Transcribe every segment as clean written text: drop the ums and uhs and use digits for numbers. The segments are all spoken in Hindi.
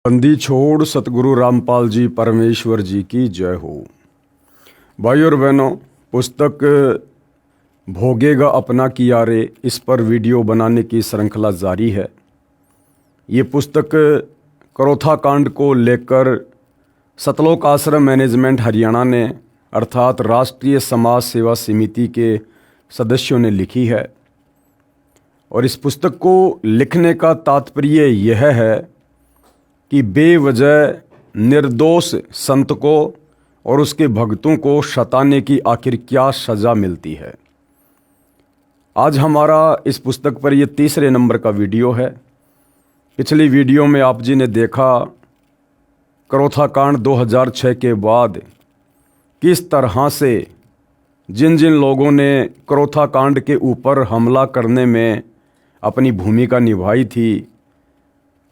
बंदी छोड़ सतगुरु रामपाल जी परमेश्वर जी की जय हो। भाई और बहनों, पुस्तक भोगेगा अपना किया रे, इस पर वीडियो बनाने की श्रृंखला जारी है। ये पुस्तक करोथा कांड को लेकर सतलोक आश्रम मैनेजमेंट हरियाणा ने अर्थात राष्ट्रीय समाज सेवा समिति के सदस्यों ने लिखी है। और इस पुस्तक को लिखने का तात्पर्य यह है कि बेवजह निर्दोष संत को और उसके भक्तों को सताने की आखिर क्या सज़ा मिलती है। आज हमारा इस पुस्तक पर यह तीसरे नंबर का वीडियो है। पिछली वीडियो में आप जी ने देखा करोथा कांड 2006 के बाद किस तरह से जिन जिन लोगों ने करोथा कांड के ऊपर हमला करने में अपनी भूमिका निभाई थी,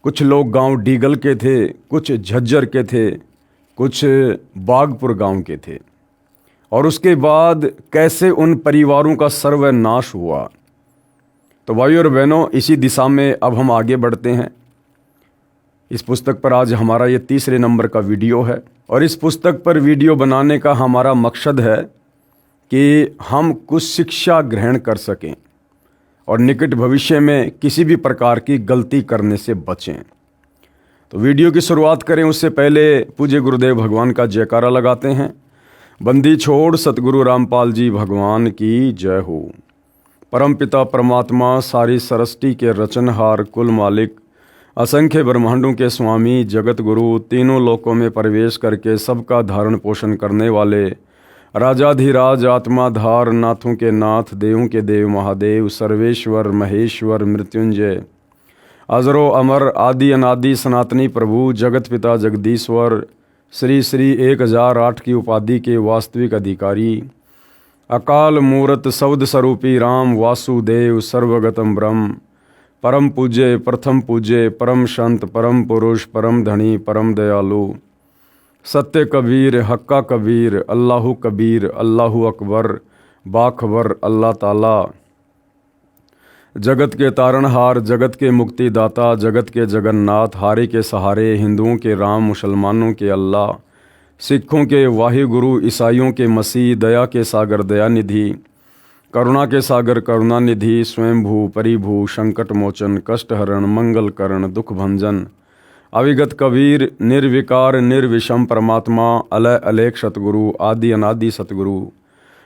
कुछ लोग गांव डीगल के थे, कुछ झज्जर के थे, कुछ बागपुर गांव के थे, और उसके बाद कैसे उन परिवारों का सर्वनाश हुआ। तो भाइयों और बहनों, इसी दिशा में अब हम आगे बढ़ते हैं। इस पुस्तक पर आज हमारा ये तीसरे नंबर का वीडियो है और इस पुस्तक पर वीडियो बनाने का हमारा मकसद है कि हम कुछ शिक्षा ग्रहण कर सकें और निकट भविष्य में किसी भी प्रकार की गलती करने से बचें। तो वीडियो की शुरुआत करें उससे पहले पूज्य गुरुदेव भगवान का जयकारा लगाते हैं। बंदी छोड़ सतगुरु रामपाल जी भगवान की जय हो। परमपिता परमात्मा सारी सृष्टि के रचनहार, कुल मालिक, असंख्य ब्रह्मांडों के स्वामी, जगत गुरु, तीनों लोकों में प्रवेश करके सबका धारण पोषण करने वाले राजाधिराज, आत्माधार, नाथों के नाथ, देवों के देव महादेव, सर्वेश्वर, महेश्वर, मृत्युंजय, अजरो अमर, आदि अनादि सनातनी प्रभु, जगत पिता जगदीश्वर, श्री श्री 1008 की उपाधि के वास्तविक अधिकारी, अकाल मूरत शब्द स्वरूपी राम वासुदेव, सर्वगतम ब्रह्म, परम पूज्य, प्रथम पूज्य, परम संत, परम पुरुष, परम धनी, परम दयालु, सत्य कबीर, हक्का कबीर, अल्लाहु कबीर, अल्लाहु अकबर, बाखबर, अल्लाह ताला, जगत के तारणहार, जगत के मुक्तिदाता, जगत के जगन्नाथ, हारे के सहारे, हिंदुओं के राम, मुसलमानों के अल्लाह, सिखों के वाहिगुरु, ईसाइयों के मसीह, दया के सागर दयानिधि, करुणा के सागर करुणानिधि, स्वयंभू परिभू, संकट मोचन, कष्ट हरण, मंगल करण, दुख भंजन, अविगत कबीर, निर्विकार निर्विषम परमात्मा, अलय अलेख सतगुरु, आदि अनादि सतगुरु,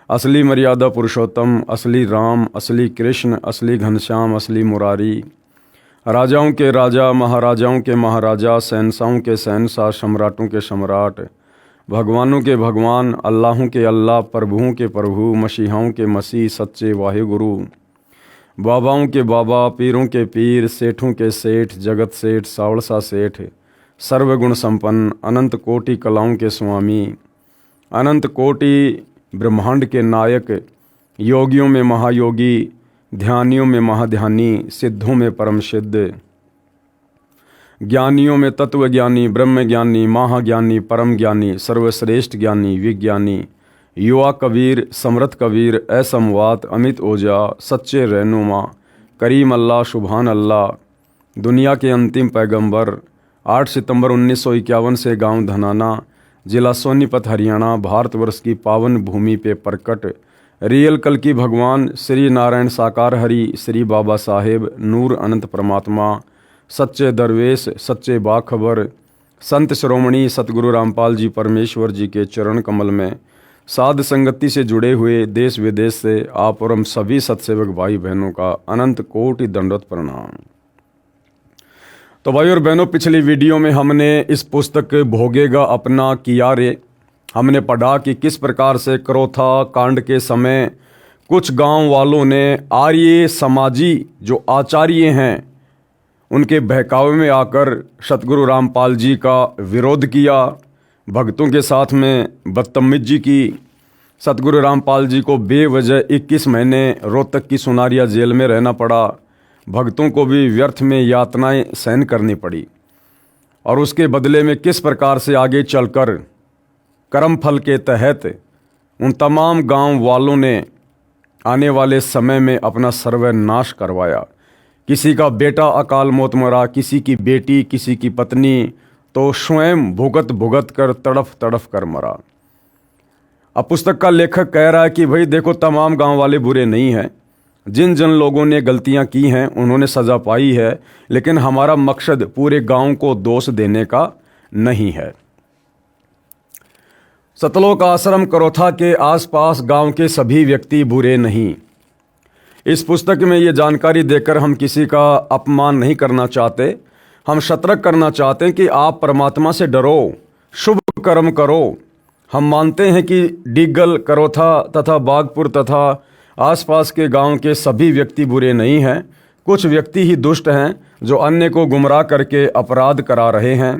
असली मर्यादा पुरुषोत्तम, असली राम, असली कृष्ण, असली घनश्याम, असली मुरारी, राजाओं के राजा, महाराजाओं के महाराजा, शहंशाहों के शहंशाह, सम्राटों के सम्राट, भगवानों के भगवान, अल्लाहों के अल्लाह, प्रभुओं के प्रभु, मसीहाओं के मसीह, सच्चे वाहिगुरु, बाबाओं के बाबा, पीरों के पीर, सेठों के सेठ, जगत सेठ, सावड़सा सेठ, सर्वगुण संपन्न, अनंत कोटि कलाओं के स्वामी, अनंत कोटि ब्रह्मांड के नायक, योगियों में महायोगी, ध्यानियों में महाध्यानी, सिद्धों में परम सिद्ध, ज्ञानियों में तत्वज्ञानी, ब्रह्मज्ञानी, महाज्ञानी, परम ज्ञानी, सर्वश्रेष्ठ ज्ञानी, विज्ञानी, युवा कबीर, समर्थ कबीर, असमवात, अमित ओजा, सच्चे रहनुमा, करीम अल्लाह, सुभान अल्लाह, दुनिया के अंतिम पैगंबर, 8 सितंबर 1951 से गांव धनाना, जिला सोनीपत, हरियाणा, भारतवर्ष की पावन भूमि पे प्रकट रियल कल की भगवान, श्री नारायण साकार हरि, श्री बाबा साहेब, नूर अनंत परमात्मा, सच्चे दरवेश, सच्चे बाखबर, संत श्रोमणी सतगुरु रामपाल जी परमेश्वर जी के चरण कमल में साध संगति से जुड़े हुए देश विदेश से आप और हम सभी सत्सेवक भाई बहनों का अनंत कोटि दंडवत प्रणाम। तो भाई और बहनों, पिछली वीडियो में हमने इस पुस्तक भोगेगा अपना किया रे, हमने पढ़ा कि किस प्रकार से करोथा कांड के समय कुछ गांव वालों ने आर्य समाजी जो आचार्य हैं उनके बहकावे में आकर सतगुरु रामपाल जी का विरोध किया, भक्तों के साथ में बदतमीजी की, सतगुरु रामपाल जी को बेवजह 21 महीने रोहतक की सुनारिया जेल में रहना पड़ा, भक्तों को भी व्यर्थ में यातनाएं सहन करनी पड़ी। और उसके बदले में किस प्रकार से आगे चलकर कर्म फल के तहत उन तमाम गांव वालों ने आने वाले समय में अपना सर्वनाश करवाया। किसी का बेटा अकाल मौत मरा, किसी की बेटी, किसी की पत्नी, तो स्वयं भुगत भुगत कर तड़फ तड़फ कर मरा। अब पुस्तक का लेखक कह रहा है कि भाई देखो, तमाम गांव वाले बुरे नहीं हैं, जिन जिन लोगों ने गलतियां की हैं उन्होंने सज़ा पाई है, लेकिन हमारा मकसद पूरे गांव को दोष देने का नहीं है। सतलोक आश्रम करोथा के आसपास गांव के सभी व्यक्ति बुरे नहीं। इस पुस्तक में ये जानकारी देकर हम किसी का अपमान नहीं करना चाहते, हम सतर्क करना चाहते हैं कि आप परमात्मा से डरो, शुभ कर्म करो। हम मानते हैं कि डिग्गल, करोथा तथा बागपुर तथा आसपास के गांव के सभी व्यक्ति बुरे नहीं हैं। कुछ व्यक्ति ही दुष्ट हैं जो अन्य को गुमराह करके अपराध करा रहे हैं।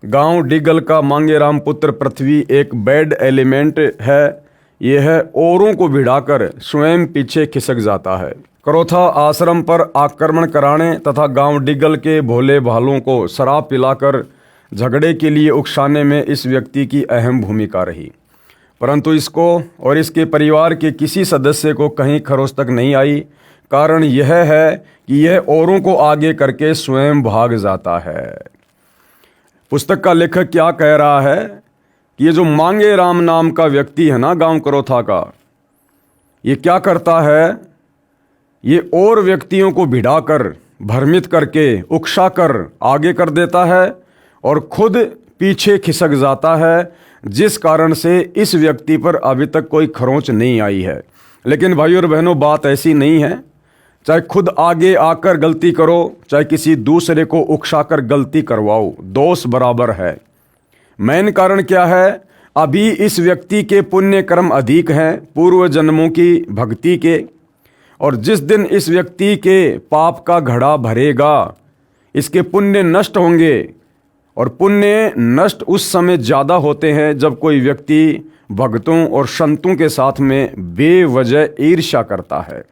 गांव डिग्गल का मांगेराम पुत्र पृथ्वी एक बैड एलिमेंट है। यह औरों को भिड़ाकर स्वयं पीछे खिसक जाता है। करोथा आश्रम पर आक्रमण कराने तथा गांव डिग्गल के भोले भालों को शराब पिलाकर झगड़े के लिए उकसाने में इस व्यक्ति की अहम भूमिका रही, परंतु इसको और इसके परिवार के किसी सदस्य को कहीं खरोच तक नहीं आई। कारण यह है कि यह औरों को आगे करके स्वयं भाग जाता है। पुस्तक का लेखक क्या कह रहा है कि ये जो मांगेराम नाम का व्यक्ति है ना गांव करोथा का, ये क्या करता है, ये और व्यक्तियों को भिड़ाकर, भ्रमित करके, उकसाकर आगे कर देता है और खुद पीछे खिसक जाता है, जिस कारण से इस व्यक्ति पर अभी तक कोई खरोंच नहीं आई है। लेकिन भाइयों और बहनों, बात ऐसी नहीं है। चाहे खुद आगे आकर गलती करो, चाहे किसी दूसरे को उकसाकर गलती करवाओ, दोष बराबर है। मेन कारण क्या है, अभी इस व्यक्ति के पुण्य कर्म अधिक हैं पूर्व जन्मों की भक्ति के, और जिस दिन इस व्यक्ति के पाप का घड़ा भरेगा, इसके पुण्य नष्ट होंगे। और पुण्य नष्ट उस समय ज़्यादा होते हैं जब कोई व्यक्ति भक्तों और संतों के साथ में बेवजह ईर्ष्या करता है।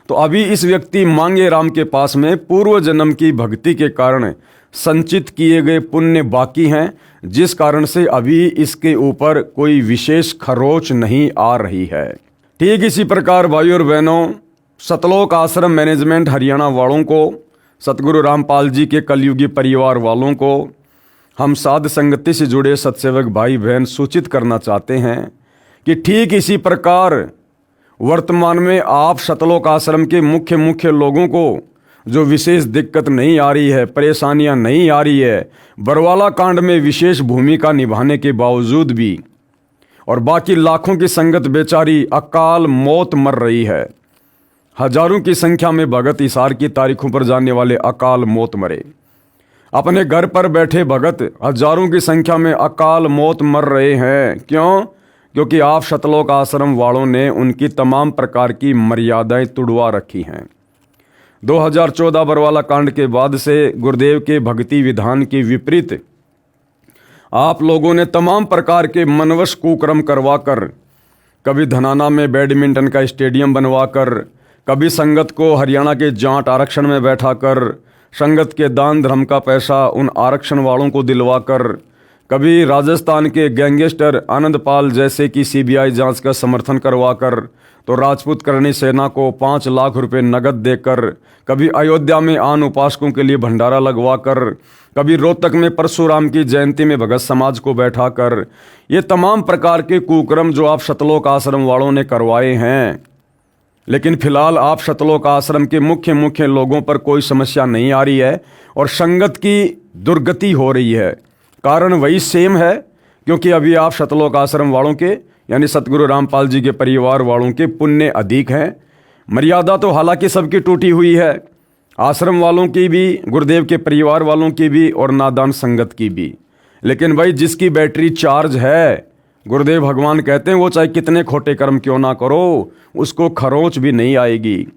तो अभी इस व्यक्ति मांगेराम के पास में पूर्व जन्म की भक्ति के कारण संचित किए गए पुण्य बाकी हैं, जिस कारण से अभी इसके ऊपर कोई विशेष खरोच नहीं आ रही है। ठीक इसी प्रकार भाइयों और बहनों, सतलोक आश्रम मैनेजमेंट हरियाणा वालों को, सतगुरु रामपाल जी के कलयुगी परिवार वालों को हम साध संगति से जुड़े सत्सेवक भाई बहन सूचित करना चाहते हैं कि ठीक इसी प्रकार वर्तमान में आप सतलोक आश्रम के मुख्य लोगों को जो विशेष दिक्कत नहीं आ रही है, परेशानियां नहीं आ रही है, बरवाला कांड में विशेष भूमिका निभाने के बावजूद भी, और बाकी लाखों की संगत बेचारी अकाल मौत मर रही है। हजारों की संख्या में भगत इसार की तारीखों पर जाने वाले अकाल मौत मरे। अपने घर पर बैठे भगत हजारों की संख्या में अकाल मौत मर रहे हैं। क्यों? क्योंकि आप सतलोक आश्रम वालों ने उनकी तमाम प्रकार की मर्यादाएं तुड़वा रखी हैं। 2014 बरवाला कांड के बाद से गुरुदेव के भक्ति विधान के विपरीत आप लोगों ने तमाम प्रकार के मनवश कुकर्म करवाकर, कभी धनाना में बैडमिंटन का स्टेडियम बनवाकर, कभी संगत को हरियाणा के जाट आरक्षण में बैठाकर, संगत के दान धर्म का पैसा उन आरक्षण वालों को दिलवाकर, कभी राजस्थान के गैंगस्टर आनंदपाल जैसे की सीबीआई जांच का समर्थन करवाकर, तो राजपूत करणी सेना को 5 लाख रुपए नगद देकर, कभी अयोध्या में आन उपासकों के लिए भंडारा लगवाकर, कभी रोहतक में परशुराम की जयंती में भगत समाज को बैठाकर, ये तमाम प्रकार के कुकर्म जो आप सतलोक आश्रम वालों ने करवाए हैं। लेकिन फिलहाल आप सतलोक आश्रम के मुख्य लोगों पर कोई समस्या नहीं आ रही है और संगत की दुर्गति हो रही है। कारण वही सेम है, क्योंकि अभी आप सतलोक आश्रम वालों के यानी सतगुरु रामपाल जी के परिवार वालों के पुण्य अधिक हैं। मर्यादा तो हालांकि सबकी टूटी हुई है, आश्रम वालों की भी, गुरुदेव के परिवार वालों की भी और नादान संगत की भी। लेकिन भाई जिसकी बैटरी चार्ज है, गुरुदेव भगवान कहते हैं वो चाहे कितने खोटे कर्म क्यों ना करो, उसको खरोंच भी नहीं आएगी।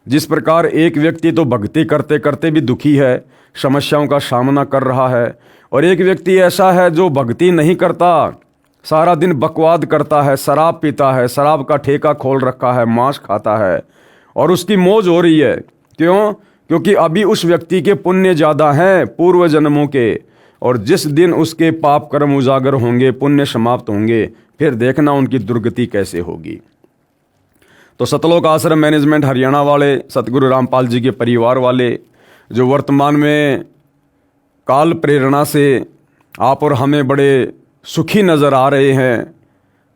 जिस प्रकार एक व्यक्ति तो भक्ति करते करते भी दुखी है, समस्याओं का सामना कर रहा है, और एक व्यक्ति ऐसा है जो भक्ति नहीं करता, सारा दिन बकवाद करता है, शराब पीता है, शराब का ठेका खोल रखा है, मांस खाता है और उसकी मौज हो रही है। क्यों? क्योंकि अभी उस व्यक्ति के पुण्य ज़्यादा हैं पूर्व जन्मों के, और जिस दिन उसके पाप कर्म उजागर होंगे, पुण्य समाप्त होंगे, फिर देखना उनकी दुर्गति कैसे होगी। तो सतलोक आश्रम मैनेजमेंट हरियाणा वाले, सतगुरु रामपाल जी के परिवार वाले जो वर्तमान में काल प्रेरणा से आप और हमें बड़े सुखी नज़र आ रहे हैं।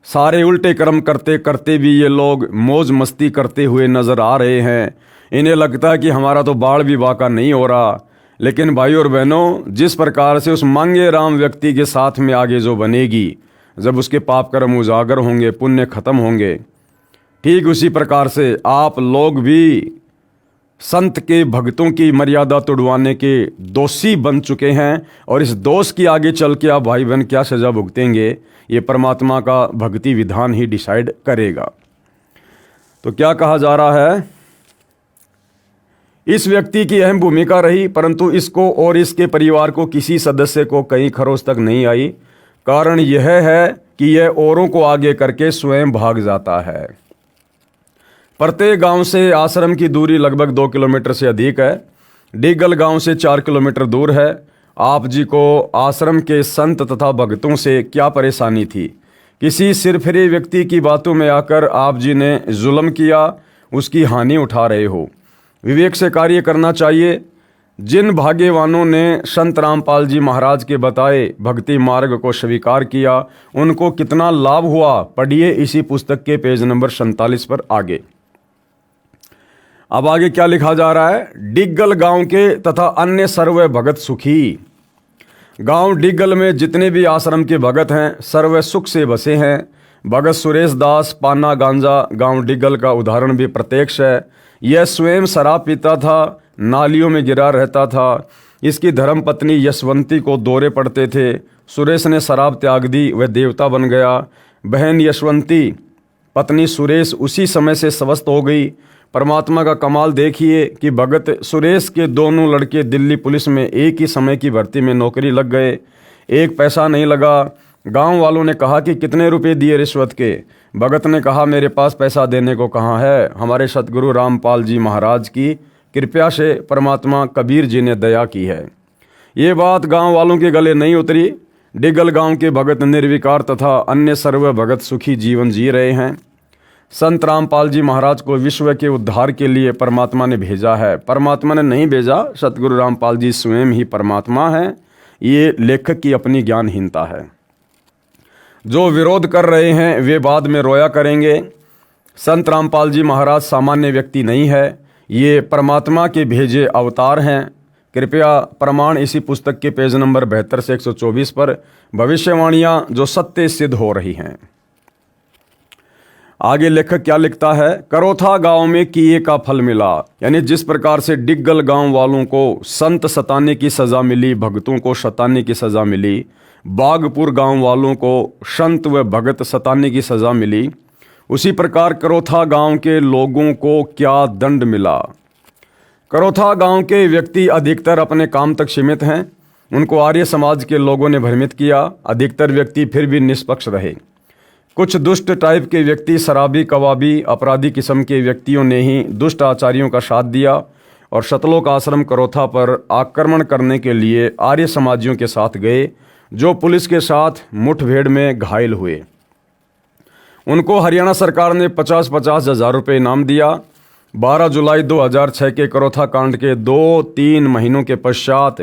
सारे उल्टे कर्म करते करते भी ये लोग मौज मस्ती करते हुए नज़र आ रहे हैं। इन्हें लगता है कि हमारा तो बाढ़ भी वाक़ा नहीं हो रहा। लेकिन भाई और बहनों, जिस प्रकार से उस मांगे राम व्यक्ति के साथ में आगे जो बनेगी, जब उसके पाप कर्म उजागर होंगे, पुण्य खत्म होंगे, ठीक उसी प्रकार से आप लोग भी संत के भक्तों की मर्यादा तोड़वाने के दोषी बन चुके हैं। और इस दोष की आगे चल के आप भाई बहन क्या सज़ा भुगतेंगे, ये परमात्मा का भक्ति विधान ही डिसाइड करेगा। तो क्या कहा जा रहा है, इस व्यक्ति की अहम भूमिका रही, परंतु इसको और इसके परिवार को किसी सदस्य को कहीं खरोच तक नहीं आई। कारण यह है कि यह औरों को आगे करके स्वयं भाग जाता है। प्रत्येक गांव से आश्रम की दूरी लगभग 2 किलोमीटर से अधिक है। डिगल गांव से 4 किलोमीटर दूर है। आप जी को आश्रम के संत तथा भक्तों से क्या परेशानी थी? किसी सिरफिरे व्यक्ति की बातों में आकर आप जी ने जुल्म किया, उसकी हानि उठा रहे हो। विवेक से कार्य करना चाहिए। जिन भाग्यवानों ने संत रामपाल जी महाराज के बताए भक्ति मार्ग को स्वीकार किया, उनको कितना लाभ हुआ, पढ़िए इसी पुस्तक के पेज नंबर 47 पर आगे। अब आगे क्या लिखा जा रहा है, डिग्गल गांव के तथा अन्य सर्व भगत सुखी। गांव डिग्गल में जितने भी आश्रम के भगत हैं, सर्व सुख से बसे हैं। भगत सुरेश दास पाना गांजा गांव डिग्गल का उदाहरण भी प्रत्यक्ष है। यह स्वयं शराब पीता था, नालियों में गिरा रहता था। इसकी धर्मपत्नी यशवंती को दौरे पड़ते थे। सुरेश ने शराब त्याग दी, वह देवता बन गया। बहन यशवंती, पत्नी सुरेश उसी समय से स्वस्थ हो गई। परमात्मा का कमाल देखिए कि भगत सुरेश के दोनों लड़के दिल्ली पुलिस में एक ही समय की भर्ती में नौकरी लग गए। एक पैसा नहीं लगा। गांव वालों ने कहा कि कितने रुपए दिए रिश्वत के? भगत ने कहा, मेरे पास पैसा देने को कहाँ है, हमारे सतगुरु रामपाल जी महाराज की कृपया से परमात्मा कबीर जी ने दया की है। ये बात गांव वालों के गले नहीं उतरी। डिगल गांव के भगत निर्विकार तथा अन्य सर्व भगत सुखी जीवन जी रहे हैं। संत रामपाल जी महाराज को विश्व के उद्धार के लिए परमात्मा ने भेजा है। परमात्मा ने नहीं भेजा, सतगुरु रामपाल जी स्वयं ही परमात्मा है। ये लेखक की अपनी ज्ञानहीनता है। जो विरोध कर रहे हैं वे बाद में रोया करेंगे। संत रामपाल जी महाराज सामान्य व्यक्ति नहीं है, ये परमात्मा के भेजे अवतार हैं। कृपया प्रमाण इसी पुस्तक के पेज नंबर 72 से 124 पर भविष्यवाणियां जो सत्य सिद्ध हो रही हैं। आगे लेखक क्या लिखता है, करोथा गांव में किए का फल मिला। यानी जिस प्रकार से डिग्गल गांव वालों को संत सताने की सज़ा मिली, भगतों को सताने की सज़ा मिली, बागपुर गांव वालों को संत व भगत सताने की सज़ा मिली, उसी प्रकार करोथा गांव के लोगों को क्या दंड मिला। करोथा गांव के व्यक्ति अधिकतर अपने काम तक सीमित हैं। उनको आर्य समाज के लोगों ने भ्रमित किया। अधिकतर व्यक्ति फिर भी निष्पक्ष रहे। कुछ दुष्ट टाइप के व्यक्ति, शराबी, कबाबी, अपराधी किस्म के व्यक्तियों ने ही दुष्ट आचार्यों का साथ दिया और शतलोक आश्रम करोथा पर आक्रमण करने के लिए आर्य समाजियों के साथ गए, जो पुलिस के साथ मुठभेड़ में घायल हुए। उनको हरियाणा सरकार ने 50-50 हज़ार रुपये इनाम दिया। 12 जुलाई 2006 के करोथा कांड के 2-3 महीनों के पश्चात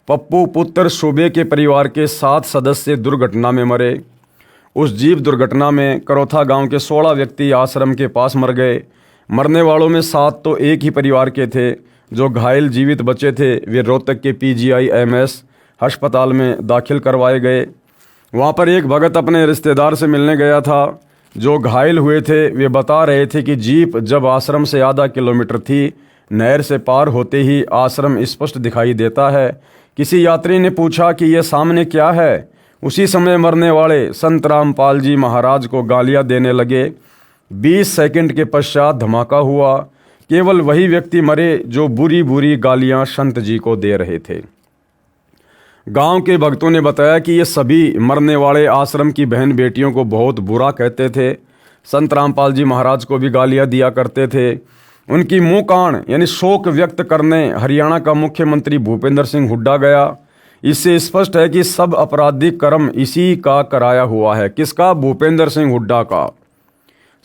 पप्पू पुत्र सूबे के परिवार के 7 सदस्य दुर्घटना में मरे। उस जीप दुर्घटना में करोथा गांव के 16 व्यक्ति आश्रम के पास मर गए। मरने वालों में 7 तो एक ही परिवार के थे। जो घायल जीवित बचे थे वे रोहतक के PGI-MS अस्पताल में दाखिल करवाए गए। वहाँ पर एक भगत अपने रिश्तेदार से मिलने गया था। जो घायल हुए थे वे बता रहे थे कि जीप जब आश्रम से आधा किलोमीटर थी, नहर से पार होते ही आश्रम स्पष्ट दिखाई देता है। किसी यात्री ने पूछा कि यह सामने क्या है। उसी समय मरने वाले संत रामपाल जी महाराज को गालियां देने लगे। 20 सेकंड के पश्चात धमाका हुआ। केवल वही व्यक्ति मरे जो बुरी बुरी गालियां संत जी को दे रहे थे। गांव के भक्तों ने बताया कि ये सभी मरने वाले आश्रम की बहन बेटियों को बहुत बुरा कहते थे। संत रामपाल जी महाराज को भी गालियां दिया करते थे। उनकी मुँह कान यानी शोक व्यक्त करने हरियाणा का मुख्यमंत्री भूपेंद्र सिंह हुड्डा गया। इससे स्पष्ट है कि सब आपराधिक कर्म इसी का कराया हुआ है। किसका? भूपेंद्र सिंह हुड्डा का।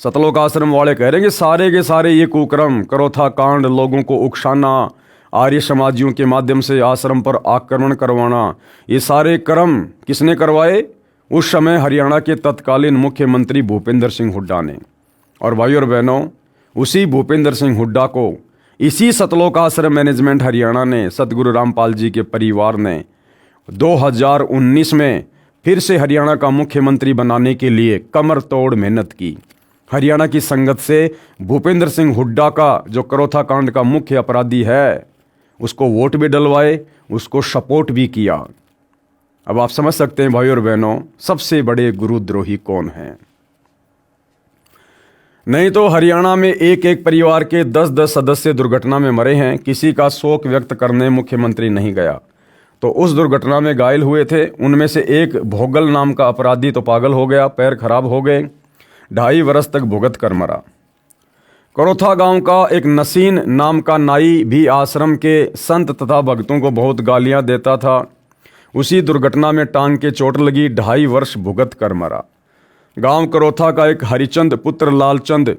सतलोक आश्रम वाले कह रहे हैं कि सारे के सारे ये कुकर्म, करोथा कांड, लोगों को उकसाना, आर्य समाजियों के माध्यम से आश्रम पर आक्रमण करवाना, ये सारे कर्म किसने करवाए? उस समय हरियाणा के तत्कालीन मुख्यमंत्री भूपेंद्र सिंह हुड्डा ने। और भाई और बहनों, उसी भूपेंद्र सिंह हुड्डा को इसी सतलोक आश्रम मैनेजमेंट हरियाणा ने, सतगुरु रामपाल जी के परिवार ने 2019 में फिर से हरियाणा का मुख्यमंत्री बनाने के लिए कमर तोड़ मेहनत की। हरियाणा की संगत से भूपेंद्र सिंह हुड्डा का, जो करोथा कांड का मुख्य अपराधी है, उसको वोट भी डलवाए, उसको सपोर्ट भी किया। अब आप समझ सकते हैं भाई और बहनों, सबसे बड़े गुरुद्रोही कौन हैं। नहीं तो हरियाणा में एक एक परिवार के 10-10 सदस्य दुर्घटना में मरे हैं, किसी का शोक व्यक्त करने मुख्यमंत्री नहीं गया। तो उस दुर्घटना में घायल हुए थे, उनमें से एक भोगल नाम का अपराधी तो पागल हो गया, पैर खराब हो गए, 2.5 वर्ष तक भुगत कर मरा। करोथा गांव का एक नसीन नाम का नाई भी आश्रम के संत तथा भक्तों को बहुत गालियां देता था, उसी दुर्घटना में टांग के चोट लगी, 2.5 वर्ष भुगत कर मरा। गांव करोथा का एक हरिचंद पुत्र लालचंद,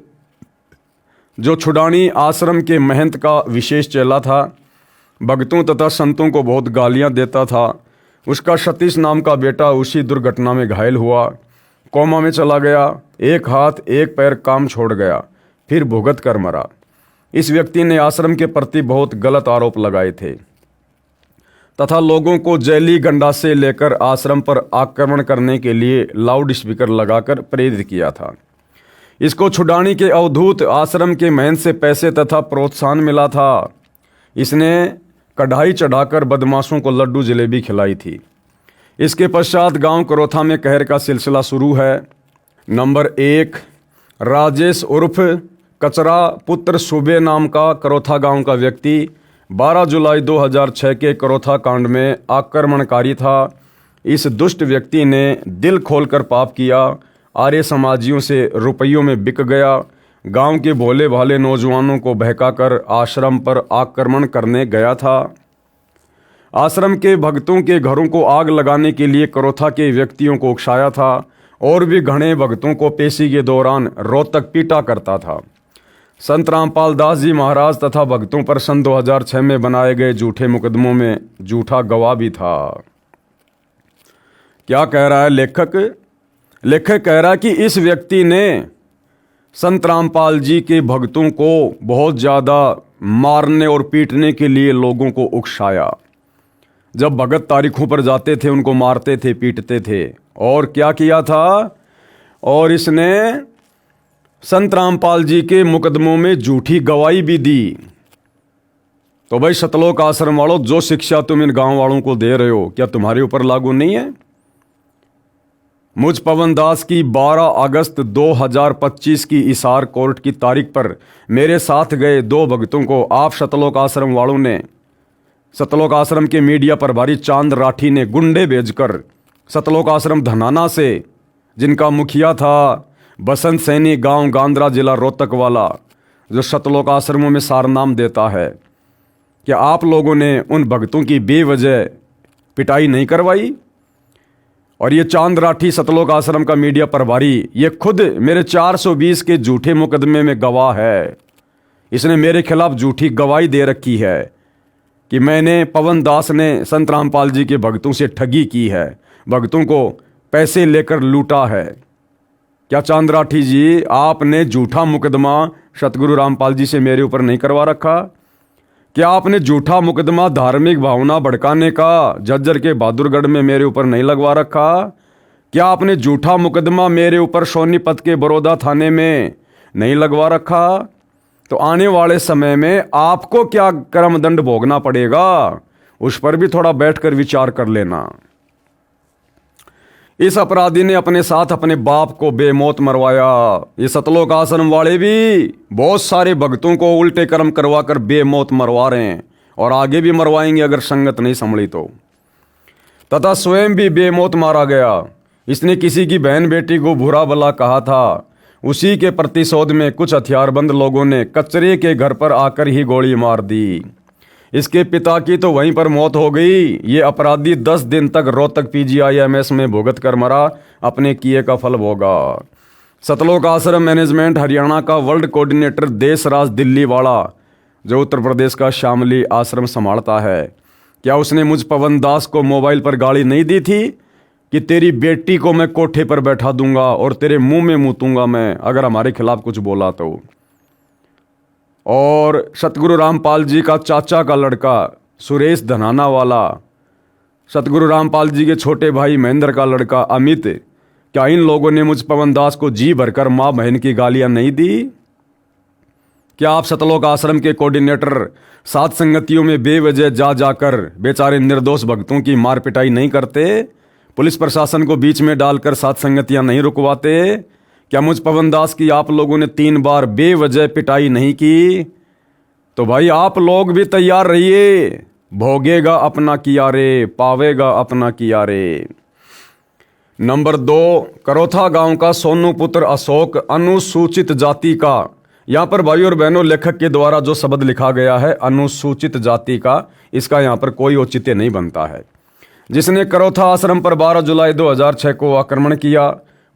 जो छुडानी आश्रम के महंत का विशेष चेला था, भक्तों तथा संतों को बहुत गालियां देता था, उसका सतीश नाम का बेटा उसी दुर्घटना में घायल हुआ, कोमा में चला गया, एक हाथ एक पैर काम छोड़ गया, फिर भुगत कर मरा। इस व्यक्ति ने आश्रम के प्रति बहुत गलत आरोप लगाए थे तथा लोगों को जैली गंडासे लेकर आश्रम पर आक्रमण करने के लिए लाउड स्पीकर लगाकर प्रेरित किया था। इसको छुड़ाने के अवधूत आश्रम के महंत से पैसे तथा प्रोत्साहन मिला था। इसने कढ़ाई चढ़ाकर बदमाशों को लड्डू जलेबी खिलाई थी। इसके पश्चात गांव करोथा में कहर का सिलसिला शुरू है। नंबर 1, राजेश उर्फ कचरा पुत्र सुबे नाम का करोथा गांव का व्यक्ति 12 जुलाई 2006 के करोथा कांड में आक्रमणकारी था। इस दुष्ट व्यक्ति ने दिल खोलकर पाप किया, आर्य समाजियों से रुपयों में बिक गया, गांव के भोले भाले नौजवानों को बहकाकर आश्रम पर आक्रमण करने गया था। आश्रम के भक्तों के घरों को आग लगाने के लिए करोथा के व्यक्तियों को उकसाया था और भी घने भक्तों को पेशी के दौरान रोहतक पीटा करता था। संत रामपाल दास जी महाराज तथा भक्तों पर सन 2006 में बनाए गए झूठे मुकदमों में झूठा गवाह भी था। क्या कह रहा है लेखक? लेखक कह रहा है कि इस व्यक्ति ने संत रामपाल जी के भक्तों को बहुत ज़्यादा मारने और पीटने के लिए लोगों को उकसाया। जब भगत तारीखों पर जाते थे उनको मारते थे, पीटते थे। और क्या किया था? और इसने संत रामपाल जी के मुकदमों में झूठी गवाही भी दी। तो भाई सतलोक आश्रम वालों, जो शिक्षा तुम इन गांव वालों को दे रहे हो, क्या तुम्हारे ऊपर लागू नहीं है? मुझ पवन दास की 12 अगस्त 2025 की इसार कोर्ट की तारीख पर मेरे साथ गए 2 भक्तों को आप सतलोक आश्रम वालों ने, सतलोक आश्रम के मीडिया प्रभारी चांद राठी ने गुंडे भेजकर सतलोक आश्रम धनाना से, जिनका मुखिया था बसंत सैनी गांव गांद्रा जिला रोहतक वाला, जो सतलोक आश्रमों में सारनाम देता है, क्या आप लोगों ने उन भक्तों की बेवजह पिटाई नहीं करवाई? और ये चांद राठी सतलोक आश्रम का मीडिया प्रभारी, ये खुद मेरे 420 के झूठे मुकदमे में गवाह है। इसने मेरे खिलाफ झूठी गवाही दे रखी है कि मैंने, पवन दास ने संत रामपाल जी के भक्तों से ठगी की है, भक्तों को पैसे लेकर लूटा है। क्या चांद राठी जी, आपने झूठा मुकदमा सतगुरु रामपाल जी से मेरे ऊपर नहीं करवा रखा? क्या आपने झूठा मुकदमा धार्मिक भावना भड़काने का झज्जर के बहादुरगढ़ में मेरे ऊपर नहीं लगवा रखा? क्या आपने झूठा मुकदमा मेरे ऊपर सोनीपत के बड़ौदा थाने में नहीं लगवा रखा? तो आने वाले समय में आपको क्या कर्मदंड भोगना पड़ेगा, उस पर भी थोड़ा बैठकर विचार कर लेना। इस अपराधी ने अपने साथ अपने बाप को बेमौत मरवाया। ये सतलोक आश्रम वाले भी बहुत सारे भक्तों को उल्टे कर्म करवाकर बेमौत मरवा रहे हैं और आगे भी मरवाएंगे अगर संगत नहीं संभली तो। तथा स्वयं भी बेमौत मारा गया। इसने किसी की बहन बेटी को बुरा भला कहा था। उसी के प्रतिशोध में कुछ हथियारबंद लोगों ने कचरे के घर पर आकर ही गोली मार दी। इसके पिता की तो वहीं पर मौत हो गई। ये अपराधी 10 दिन तक रोहतक PGIMS में भुगत कर मरा, अपने किए का फल भोगा। सतलोक आश्रम मैनेजमेंट हरियाणा का वर्ल्ड कोऑर्डिनेटर देशराज दिल्ली वाला जो उत्तर प्रदेश का शामली आश्रम संभालता है, क्या उसने मुझ पवन दास को मोबाइल पर गाली नहीं दी थी कि तेरी बेटी को मैं कोठे पर बैठा दूंगा और तेरे मुंह में मूतूंगा मैं अगर हमारे खिलाफ कुछ बोला तो। और सतगुरु रामपाल जी का चाचा का लड़का सुरेश धनाना वाला, सतगुरु रामपाल जी के छोटे भाई महेंद्र का लड़का अमित, क्या इन लोगों ने मुझ पवन दास को जी भरकर माँ बहन की गालियां नहीं दी? क्या आप सतलोक आश्रम के कोऑर्डिनेटर सात संगतियों में बेवजह जा जाकर बेचारे निर्दोष भक्तों की मार पिटाई नहीं करते? पुलिस प्रशासन को बीच में डालकर सात संगतियां नहीं रुकवाते? क्या मुझ पवन दास की आप लोगों ने 3 बार बेवजह पिटाई नहीं की? तो भाई आप लोग भी तैयार रहिए, भोगेगा अपना किया रे, पावेगा अपना किया रे। नंबर 2, करोथा गांव का सोनू पुत्र अशोक अनुसूचित जाति का। यहाँ पर भाई और बहनों लेखक के द्वारा जो शब्द लिखा गया है अनुसूचित जाति का, इसका यहाँ पर कोई औचित्य नहीं बनता है। जिसने करोथा आश्रम पर 12 जुलाई 2006 को आक्रमण किया,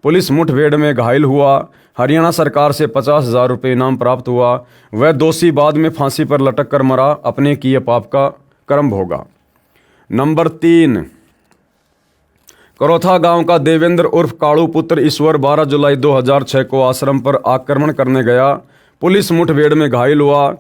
पुलिस मुठभेड़ में घायल हुआ, हरियाणा सरकार से 50,000 रुपये इनाम प्राप्त हुआ, वह दोषी बाद में फांसी पर लटक कर मरा, अपने किए पाप का कर्म भोगा। नंबर 3, करोथा गांव का देवेंद्र उर्फ काड़ू पुत्र ईश्वर 12 जुलाई 2006 को आश्रम पर आक्रमण करने गया, पुलिस मुठभेड़ में घायल हुआ,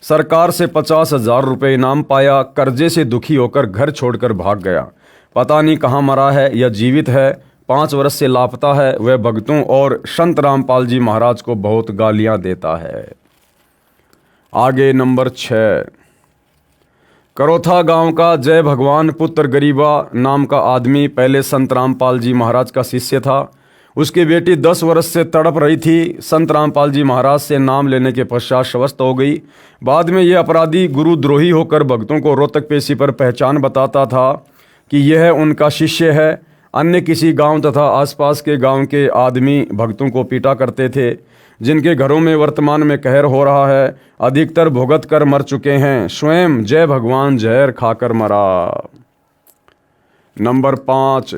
सरकार से 50,000 रुपये इनाम पाया, कर्जे से दुखी होकर घर छोड़कर भाग गया। पता नहीं कहाँ मरा है या जीवित है, 5 वर्ष से लापता है। वह भक्तों और संत रामपाल जी महाराज को बहुत गालियां देता है। आगे नंबर 6, करोथा गांव का जय भगवान पुत्र गरीबा नाम का आदमी पहले संत रामपाल जी महाराज का शिष्य था। उसकी बेटी 10 वर्ष से तड़प रही थी। संत रामपाल जी महाराज से नाम लेने के पश्चात स्वस्थ हो गई। बाद में यह अपराधी गुरुद्रोही होकर भक्तों को रोहतक पेशी पर पहचान बताता था कि यह उनका शिष्य है। अन्य किसी गांव तथा आसपास के गांव के आदमी भक्तों को पीटा करते थे। जिनके घरों में वर्तमान में कहर हो रहा है, अधिकतर भुगत कर मर चुके हैं। स्वयं जय भगवान जहर खाकर मरा। नंबर 5,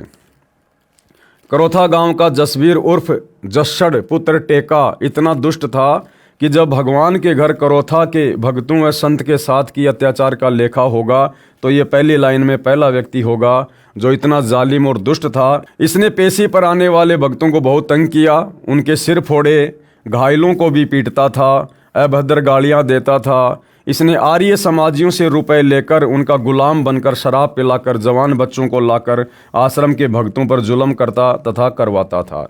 करोथा गांव का जसवीर उर्फ जस्सड़ पुत्र टेका इतना दुष्ट था कि जब भगवान के घर करोथा के भक्तों व संत के साथ की अत्याचार का लेखा होगा तो ये पहली लाइन में पहला व्यक्ति होगा जो इतना जालिम और दुष्ट था। इसने पेशी पर आने वाले भक्तों को बहुत तंग किया, उनके सिर फोड़े, घायलों को भी पीटता था, अभद्र गालियां देता था। इसने आर्य समाजियों से रुपए लेकर उनका गुलाम बनकर शराब पिलाकर जवान बच्चों को लाकर आश्रम के भक्तों पर जुल्म करता तथा करवाता था।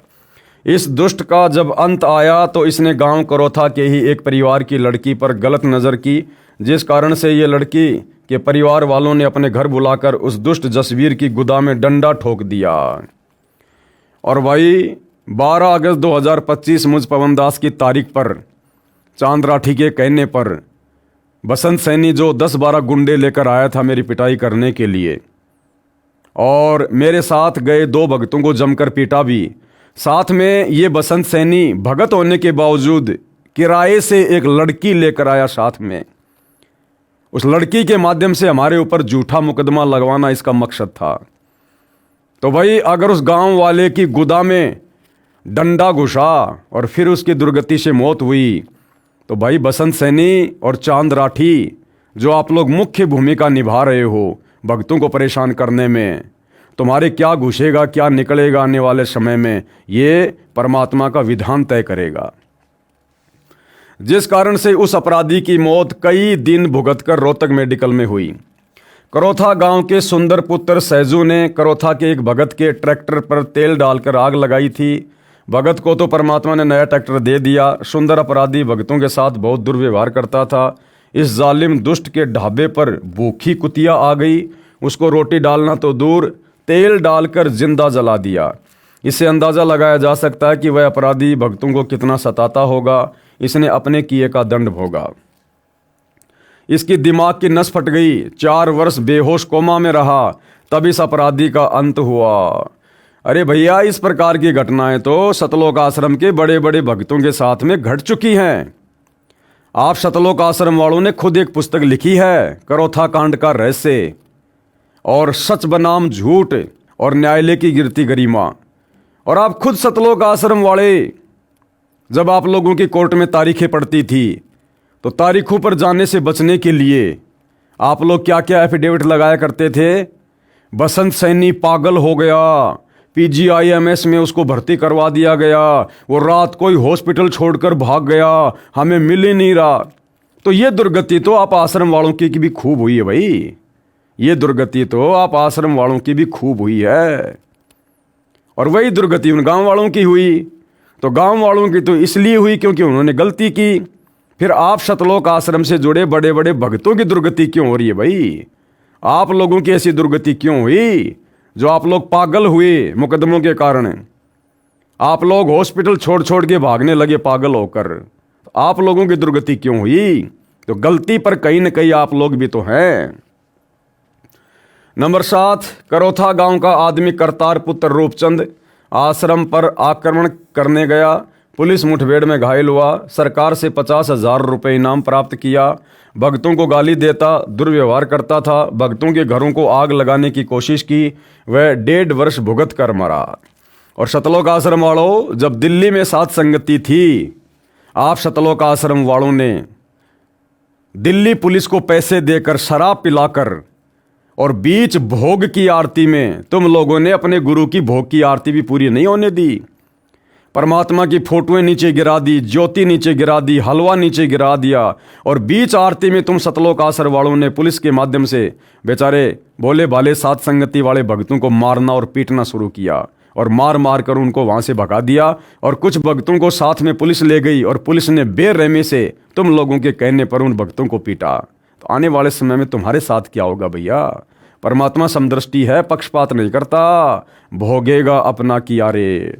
इस दुष्ट का जब अंत आया तो इसने गांव करोथा के ही एक परिवार की लड़की पर गलत नज़र की, जिस कारण से ये लड़की के परिवार वालों ने अपने घर बुलाकर उस दुष्ट जसवीर की गुदा में डंडा ठोक दिया। और भाई 12 अगस्त 2025 मुझ पवन दास की तारीख पर चांद राठी के कहने पर बसंत सैनी जो 10-12 गुंडे लेकर आया था मेरी पिटाई करने के लिए, और मेरे साथ गए 2 भक्तों को जमकर पीटा भी। साथ में ये बसंत सैनी भगत होने के बावजूद किराए से एक लड़की लेकर आया साथ में। उस लड़की के माध्यम से हमारे ऊपर झूठा मुकदमा लगवाना इसका मकसद था। तो भाई अगर उस गांव वाले की गुदा में डंडा घुसा और फिर उसकी दुर्गति से मौत हुई तो भाई बसंत सैनी और चांद राठी जो आप लोग मुख्य भूमिका निभा रहे हो भक्तों को परेशान करने में, तुम्हारे क्या घुसेगा क्या निकलेगा आने वाले समय में, ये परमात्मा का विधान तय करेगा। जिस कारण से उस अपराधी की मौत कई दिन भुगतकर रोहतक मेडिकल में हुई। करोथा गांव के सुंदर पुत्र सैजू ने करोथा के एक भगत के ट्रैक्टर पर तेल डालकर आग लगाई थी। भगत को तो परमात्मा ने नया ट्रैक्टर दे दिया। सुंदर अपराधी भक्तों के साथ बहुत दुर्व्यवहार करता था। इस जालिम दुष्ट के ढाबे पर भूखी कुतिया आ गई, उसको रोटी डालना तो दूर तेल डालकर जिंदा जला दिया। इससे अंदाज़ा लगाया जा सकता है कि वह अपराधी भक्तों को कितना सताता होगा। इसने अपने किए का दंड भोगा। इसकी दिमाग की नस फट गई, 4 वर्ष बेहोश कोमा में रहा, तब इस अपराधी का अंत हुआ। अरे भैया, इस प्रकार की घटनाएं तो सतलोक आश्रम के बड़े बड़े भक्तों के साथ में घट चुकी हैं। आप सतलोक आश्रम वालों ने खुद एक पुस्तक लिखी है, करोथा कांड का रहस्य, और सच बनाम झूठ और न्यायालय की गिरती गरिमा। और आप खुद सतलोक आश्रम वाले, जब आप लोगों की कोर्ट में तारीखें पड़ती थी तो तारीखों पर जाने से बचने के लिए आप लोग क्या क्या एफिडेविट लगाया करते थे। बसंत सैनी पागल हो गया, पीजीआईएमएस में उसको भर्ती करवा दिया गया, वो रात कोई हॉस्पिटल छोड़कर भाग गया, हमें मिल ही नहीं रहा। तो ये दुर्गति तो आप आश्रम वालों की भी खूब हुई है भाई, ये दुर्गति तो आप आश्रम वालों की भी खूब हुई है। और वही दुर्गति उन गांव वालों की हुई। तो गांव वालों की तो इसलिए हुई क्योंकि उन्होंने गलती की। फिर आप सतलोक आश्रम से जुड़े बड़े बड़े भक्तों की दुर्गति क्यों हो रही है भाई? आप लोगों की ऐसी दुर्गति क्यों हुई जो आप लोग पागल हुए मुकदमों के कारण? आप लोग हॉस्पिटल छोड़ छोड़ के भागने लगे पागल होकर। आप लोगों की दुर्गति क्यों हुई? तो गलती पर कहीं न कहीं आप लोग भी तो हैं। नंबर 7, करोथा गांव का आदमी करतार पुत्र रूपचंद आश्रम पर आक्रमण करने गया, पुलिस मुठभेड़ में घायल हुआ, सरकार से 50,000 रुपये इनाम प्राप्त किया, भक्तों को गाली देता, दुर्व्यवहार करता था, भक्तों के घरों को आग लगाने की कोशिश की, वह 1.5 वर्ष भुगत कर मरा। और सतलोक आश्रम वालों, जब दिल्ली में साथ संगति थी, आप सतलोक आश्रम वालों ने दिल्ली पुलिस को पैसे देकर शराब पिलाकर और बीच भोग की आरती में तुम लोगों ने अपने गुरु की भोग की आरती भी पूरी नहीं होने दी। परमात्मा की फोटोएं नीचे गिरा दी, ज्योति नीचे गिरा दी, हलवा नीचे गिरा दिया, और बीच आरती में तुम सतलोक आश्रम वालों ने पुलिस के माध्यम से बेचारे भोले भाले सात संगति वाले भक्तों को मारना और पीटना शुरू किया, और मार मार कर उनको वहां से भगा दिया। और कुछ भक्तों को साथ में पुलिस ले गई और पुलिस ने बेरहमी से तुम लोगों के कहने पर उन भक्तों को पीटा। तो आने वाले समय में तुम्हारे साथ क्या होगा भैया? परमात्मा समदृष्टि है, पक्षपात नहीं करता, भोगेगा अपना किया रे।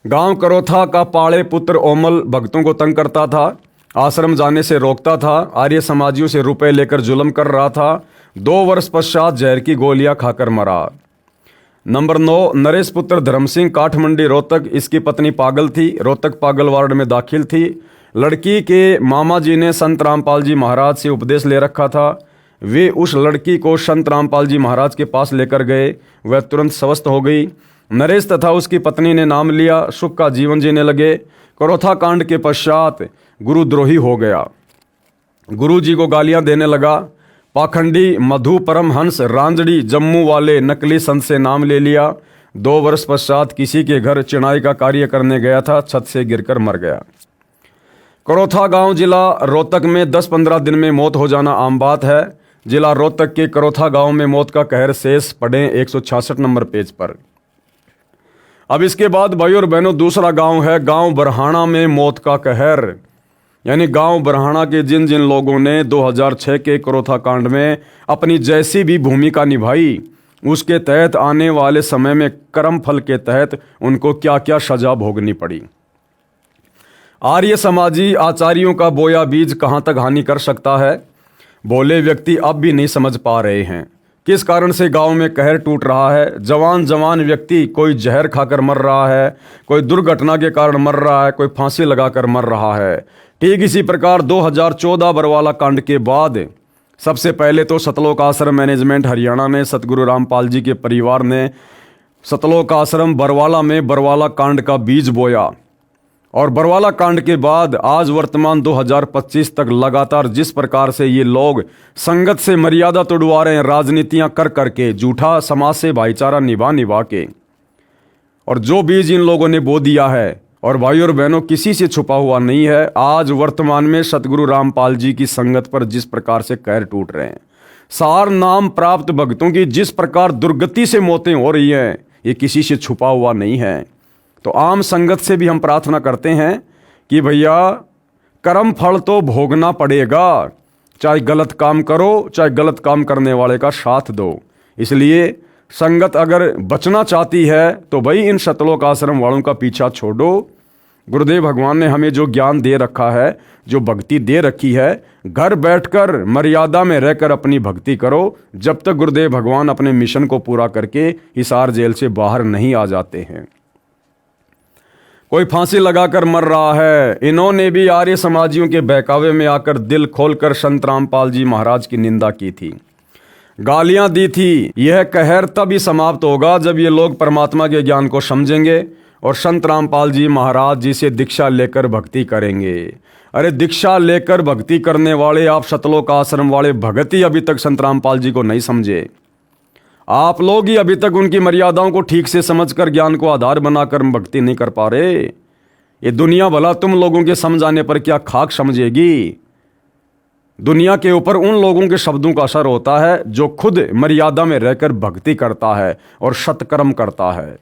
गांव करोथा का पाड़े पुत्र ओमल भक्तों को तंग करता था, आश्रम जाने से रोकता था, आर्य समाजियों से रुपए लेकर जुल्म कर रहा था। 2 वर्ष पश्चात जहर की गोलियां खाकर मरा। नंबर 9, नरेश पुत्र धर्म सिंह काठमंडी रोहतक, इसकी पत्नी पागल थी, रोहतक पागल वार्ड में दाखिल थी। लड़की के मामा जी ने संत रामपाल जी महाराज से उपदेश ले रखा था। वे उस लड़की को संत रामपाल जी महाराज के पास लेकर गए, वह तुरंत स्वस्थ हो गई। नरेश तथा उसकी पत्नी ने नाम लिया, सुख का जीवन जीने लगे। करोथा कांड के पश्चात गुरुद्रोही हो गया, गुरु जी को गालियां देने लगा। पाखंडी मधु परमहंस रांजड़ी जम्मू वाले नकली संत से नाम ले लिया। 2 वर्ष पश्चात किसी के घर चिनाई का कार्य करने गया था, छत से गिरकर मर गया। करोथा गांव जिला रोहतक में 10-15 दिन में मौत हो जाना आम बात है। जिला रोहतक के करोथा गांव में मौत का कहर शेष पढ़ें 166 नंबर पेज पर। अब इसके बाद भाई और बहनों दूसरा गांव है गांव बरहाना में मौत का कहर। यानी गांव बरहाना के जिन जिन लोगों ने 2006 के करोथा कांड में अपनी जैसी भी भूमिका निभाई, उसके तहत आने वाले समय में कर्म फल के तहत उनको क्या क्या सजा भोगनी पड़ी। आर्य समाजी आचार्यों का बोया बीज कहां तक हानि कर सकता है, भोले व्यक्ति अब भी नहीं समझ पा रहे हैं। किस कारण से गांव में कहर टूट रहा है। जवान जवान व्यक्ति कोई जहर खाकर मर रहा है, कोई दुर्घटना के कारण मर रहा है, कोई फांसी लगाकर मर रहा है। ठीक इसी प्रकार 2014 बरवाला कांड के बाद सबसे पहले तो सतलोक आश्रम मैनेजमेंट हरियाणा ने, सतगुरु रामपाल जी के परिवार ने सतलोक आश्रम बरवाला में बरवाला कांड का बीज बोया। और बरवाला कांड के बाद आज वर्तमान 2025 तक लगातार जिस प्रकार से ये लोग संगत से मर्यादा तोड़वा रहे हैं, राजनीतियां कर करके, झूठा समाज से भाईचारा निभा के, और जो बीज इन लोगों ने बो दिया है, और भाई और बहनों किसी से छुपा हुआ नहीं है। आज वर्तमान में सतगुरु रामपाल जी की संगत पर जिस प्रकार से कहर टूट रहे हैं, सार नाम प्राप्त भक्तों की जिस प्रकार दुर्गति से मौतें हो रही हैं, ये किसी से छुपा हुआ नहीं है। तो आम संगत से भी हम प्रार्थना करते हैं कि भैया कर्म फल तो भोगना पड़ेगा, चाहे गलत काम करो, चाहे गलत काम करने वाले का साथ दो। इसलिए संगत अगर बचना चाहती है तो भाई इन सतलोक आश्रम वालों का पीछा छोड़ो। गुरुदेव भगवान ने हमें जो ज्ञान दे रखा है, जो भक्ति दे रखी है, घर बैठकर मर्यादा में रहकर अपनी भक्ति करो, जब तक गुरुदेव भगवान अपने मिशन को पूरा करके हिसार जेल से बाहर नहीं आ जाते हैं। कोई फांसी लगाकर मर रहा है, इन्होंने भी आर्य समाजियों के बहकावे में आकर दिल खोलकर संत रामपाल जी महाराज की निंदा की थी, गालियां दी थी। यह कहर तभी समाप्त होगा जब ये लोग परमात्मा के ज्ञान को समझेंगे और संत रामपाल जी महाराज जी से दीक्षा लेकर भक्ति करेंगे। अरे दीक्षा लेकर भक्ति करने वाले आप सतलोक आश्रम वाले भगत ही अभी तक संत रामपाल जी को नहीं समझे। आप लोग ही अभी तक उनकी मर्यादाओं को ठीक से समझकर ज्ञान को आधार बनाकर भक्ति नहीं कर पा रहे। ये दुनिया भला तुम लोगों के समझाने पर क्या खाक समझेगी। दुनिया के ऊपर उन लोगों के शब्दों का असर होता है जो खुद मर्यादा में रहकर भक्ति करता है और सत्कर्म करता है।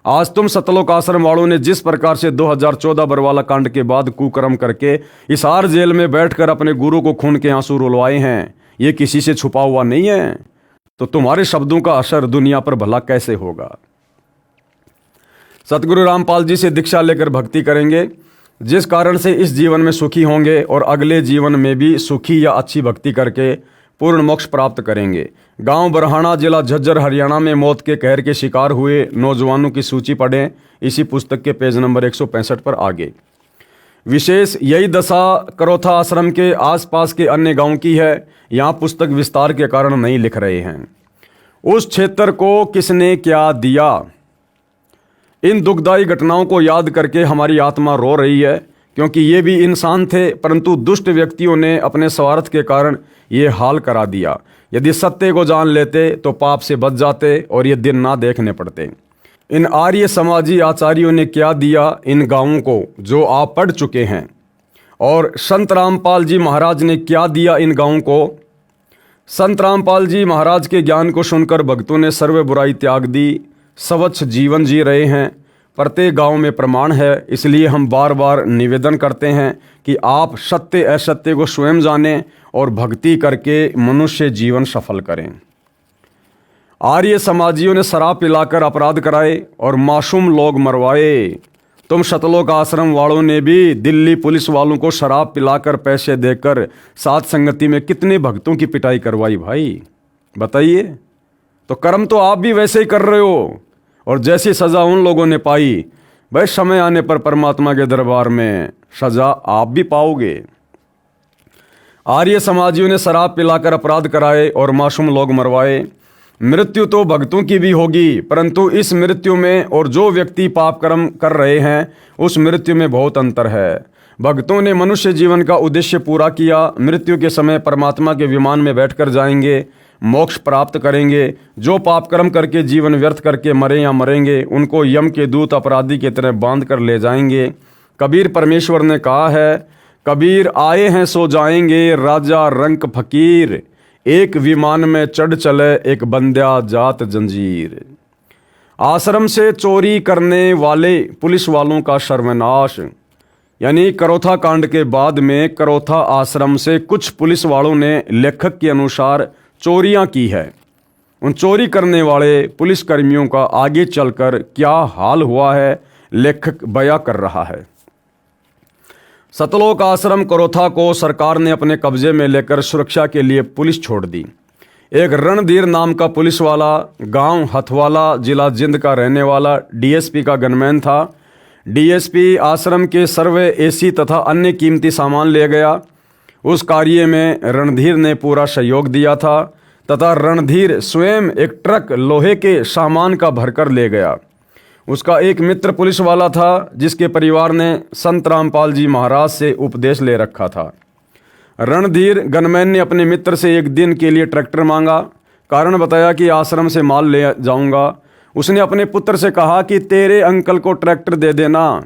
आज तुम सतलोक आश्रम वालों ने जिस प्रकार से 2014 बरवाला कांड के बाद कुकर्म करके हिसार जेल में बैठकर अपने गुरु को खून के आंसू रुलवाए हैं, ये किसी से छुपा हुआ नहीं है। तो तुम्हारे शब्दों का असर दुनिया पर भला कैसे होगा। सतगुरु रामपाल जी से दीक्षा लेकर भक्ति करेंगे, जिस कारण से इस जीवन में सुखी होंगे और अगले जीवन में भी सुखी या अच्छी भक्ति करके पूर्ण मोक्ष प्राप्त करेंगे। गांव बरहाना, जिला झज्जर, हरियाणा में मौत के कहर के शिकार हुए नौजवानों की सूची पढ़ें इसी पुस्तक के पेज नंबर 165 पर आगे। विशेष यही दशा करोथा आश्रम के आसपास के अन्य गांव की है। यहाँ पुस्तक विस्तार के कारण नहीं लिख रहे हैं। उस क्षेत्र को किसने क्या दिया, इन दुखदायी घटनाओं को याद करके हमारी आत्मा रो रही है, क्योंकि ये भी इंसान थे, परंतु दुष्ट व्यक्तियों ने अपने स्वार्थ के कारण ये हाल करा दिया। यदि सत्य को जान लेते तो पाप से बच जाते और ये दिन ना देखने पड़ते। इन आर्य समाजी आचार्यों ने क्या दिया इन गांवों को, जो आप पढ़ चुके हैं, और संत रामपाल जी महाराज ने क्या दिया इन गांवों को। संत रामपाल जी महाराज के ज्ञान को सुनकर भक्तों ने सर्व बुराई त्याग दी, स्वच्छ जीवन जी रहे हैं। प्रत्येक गांव में प्रमाण है, इसलिए हम बार बार निवेदन करते हैं कि आप सत्य असत्य को स्वयं जानें और भक्ति करके मनुष्य जीवन सफल करें। आर्य समाजियों ने शराब पिलाकर अपराध कराए और मासूम लोग मरवाए। तुम सतलोक आश्रम वालों ने भी दिल्ली पुलिस वालों को शराब पिलाकर पैसे देकर साथ संगति में कितने भक्तों की पिटाई करवाई भाई, बताइए। तो कर्म तो आप भी वैसे ही कर रहे हो, और जैसी सज़ा उन लोगों ने पाई, भाई समय आने पर परमात्मा के दरबार में सज़ा आप भी पाओगे। आर्य समाजियों ने शराब पिलाकर अपराध कराए और मासूम लोग मरवाए। मृत्यु तो भक्तों की भी होगी, परंतु इस मृत्यु में और जो व्यक्ति पाप कर्म कर रहे हैं उस मृत्यु में बहुत अंतर है। भक्तों ने मनुष्य जीवन का उद्देश्य पूरा किया, मृत्यु के समय परमात्मा के विमान में बैठकर जाएंगे, मोक्ष प्राप्त करेंगे। जो पाप कर्म करके जीवन व्यर्थ करके मरे या मरेंगे, उनको यम के दूत अपराधी की तरह बांध कर ले जाएंगे। कबीर परमेश्वर ने कहा है, कबीर आए हैं सो जाएंगे, राजा रंक फकीर, एक विमान में चढ़ चले एक बंध्या जात जंजीर। आश्रम से चोरी करने वाले पुलिस वालों का सर्वनाश। यानी करोथा कांड के बाद में करोथा आश्रम से कुछ पुलिस वालों ने लेखक के अनुसार चोरियां की है। उन चोरी करने वाले पुलिसकर्मियों का आगे चलकर क्या हाल हुआ है लेखक बयां कर रहा है। सतलोक आश्रम करोथा को सरकार ने अपने कब्जे में लेकर सुरक्षा के लिए पुलिस छोड़ दी। एक रणधीर नाम का पुलिस वाला गांव हथवाला, जिला जिंद का रहने वाला डीएसपी का गनमैन था। डीएसपी आश्रम के सर्वे एसी तथा अन्य कीमती सामान ले गया। उस कार्य में रणधीर ने पूरा सहयोग दिया था तथा रणधीर स्वयं एक ट्रक लोहे के सामान का भरकर ले गया। उसका एक मित्र पुलिस वाला था जिसके परिवार ने संत रामपाल जी महाराज से उपदेश ले रखा था। रणधीर गनमैन ने अपने मित्र से एक दिन के लिए ट्रैक्टर मांगा। कारण बताया कि आश्रम से माल ले जाऊंगा। उसने अपने पुत्र से कहा कि तेरे अंकल को ट्रैक्टर दे देना।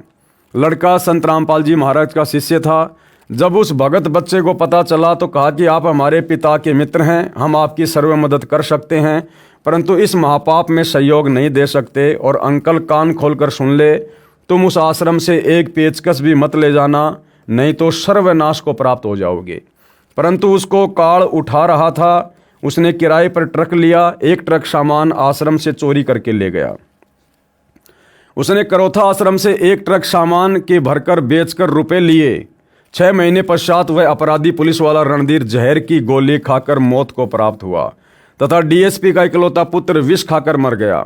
लड़का संत रामपाल जी महाराज का शिष्य था। जब उस भगत बच्चे को पता चला तो कहा कि आप हमारे पिता के मित्र हैं, हम आपकी सर्व मदद कर सकते हैं, परंतु इस महापाप में सहयोग नहीं दे सकते। और अंकल कान खोलकर सुन ले, तुम उस आश्रम से एक पेचकस भी मत ले जाना, नहीं तो सर्वनाश को प्राप्त हो जाओगे। परंतु उसको काल उठा रहा था। उसने किराए पर ट्रक लिया, एक ट्रक सामान आश्रम से चोरी करके ले गया। उसने करोथा आश्रम से एक ट्रक सामान के भरकर बेचकर रुपए लिए। 6 महीने पश्चात वह अपराधी पुलिस वाला रणधीर जहर की गोली खाकर मौत को प्राप्त हुआ तथा डीएसपी का इकलौता पुत्र विष खाकर मर गया।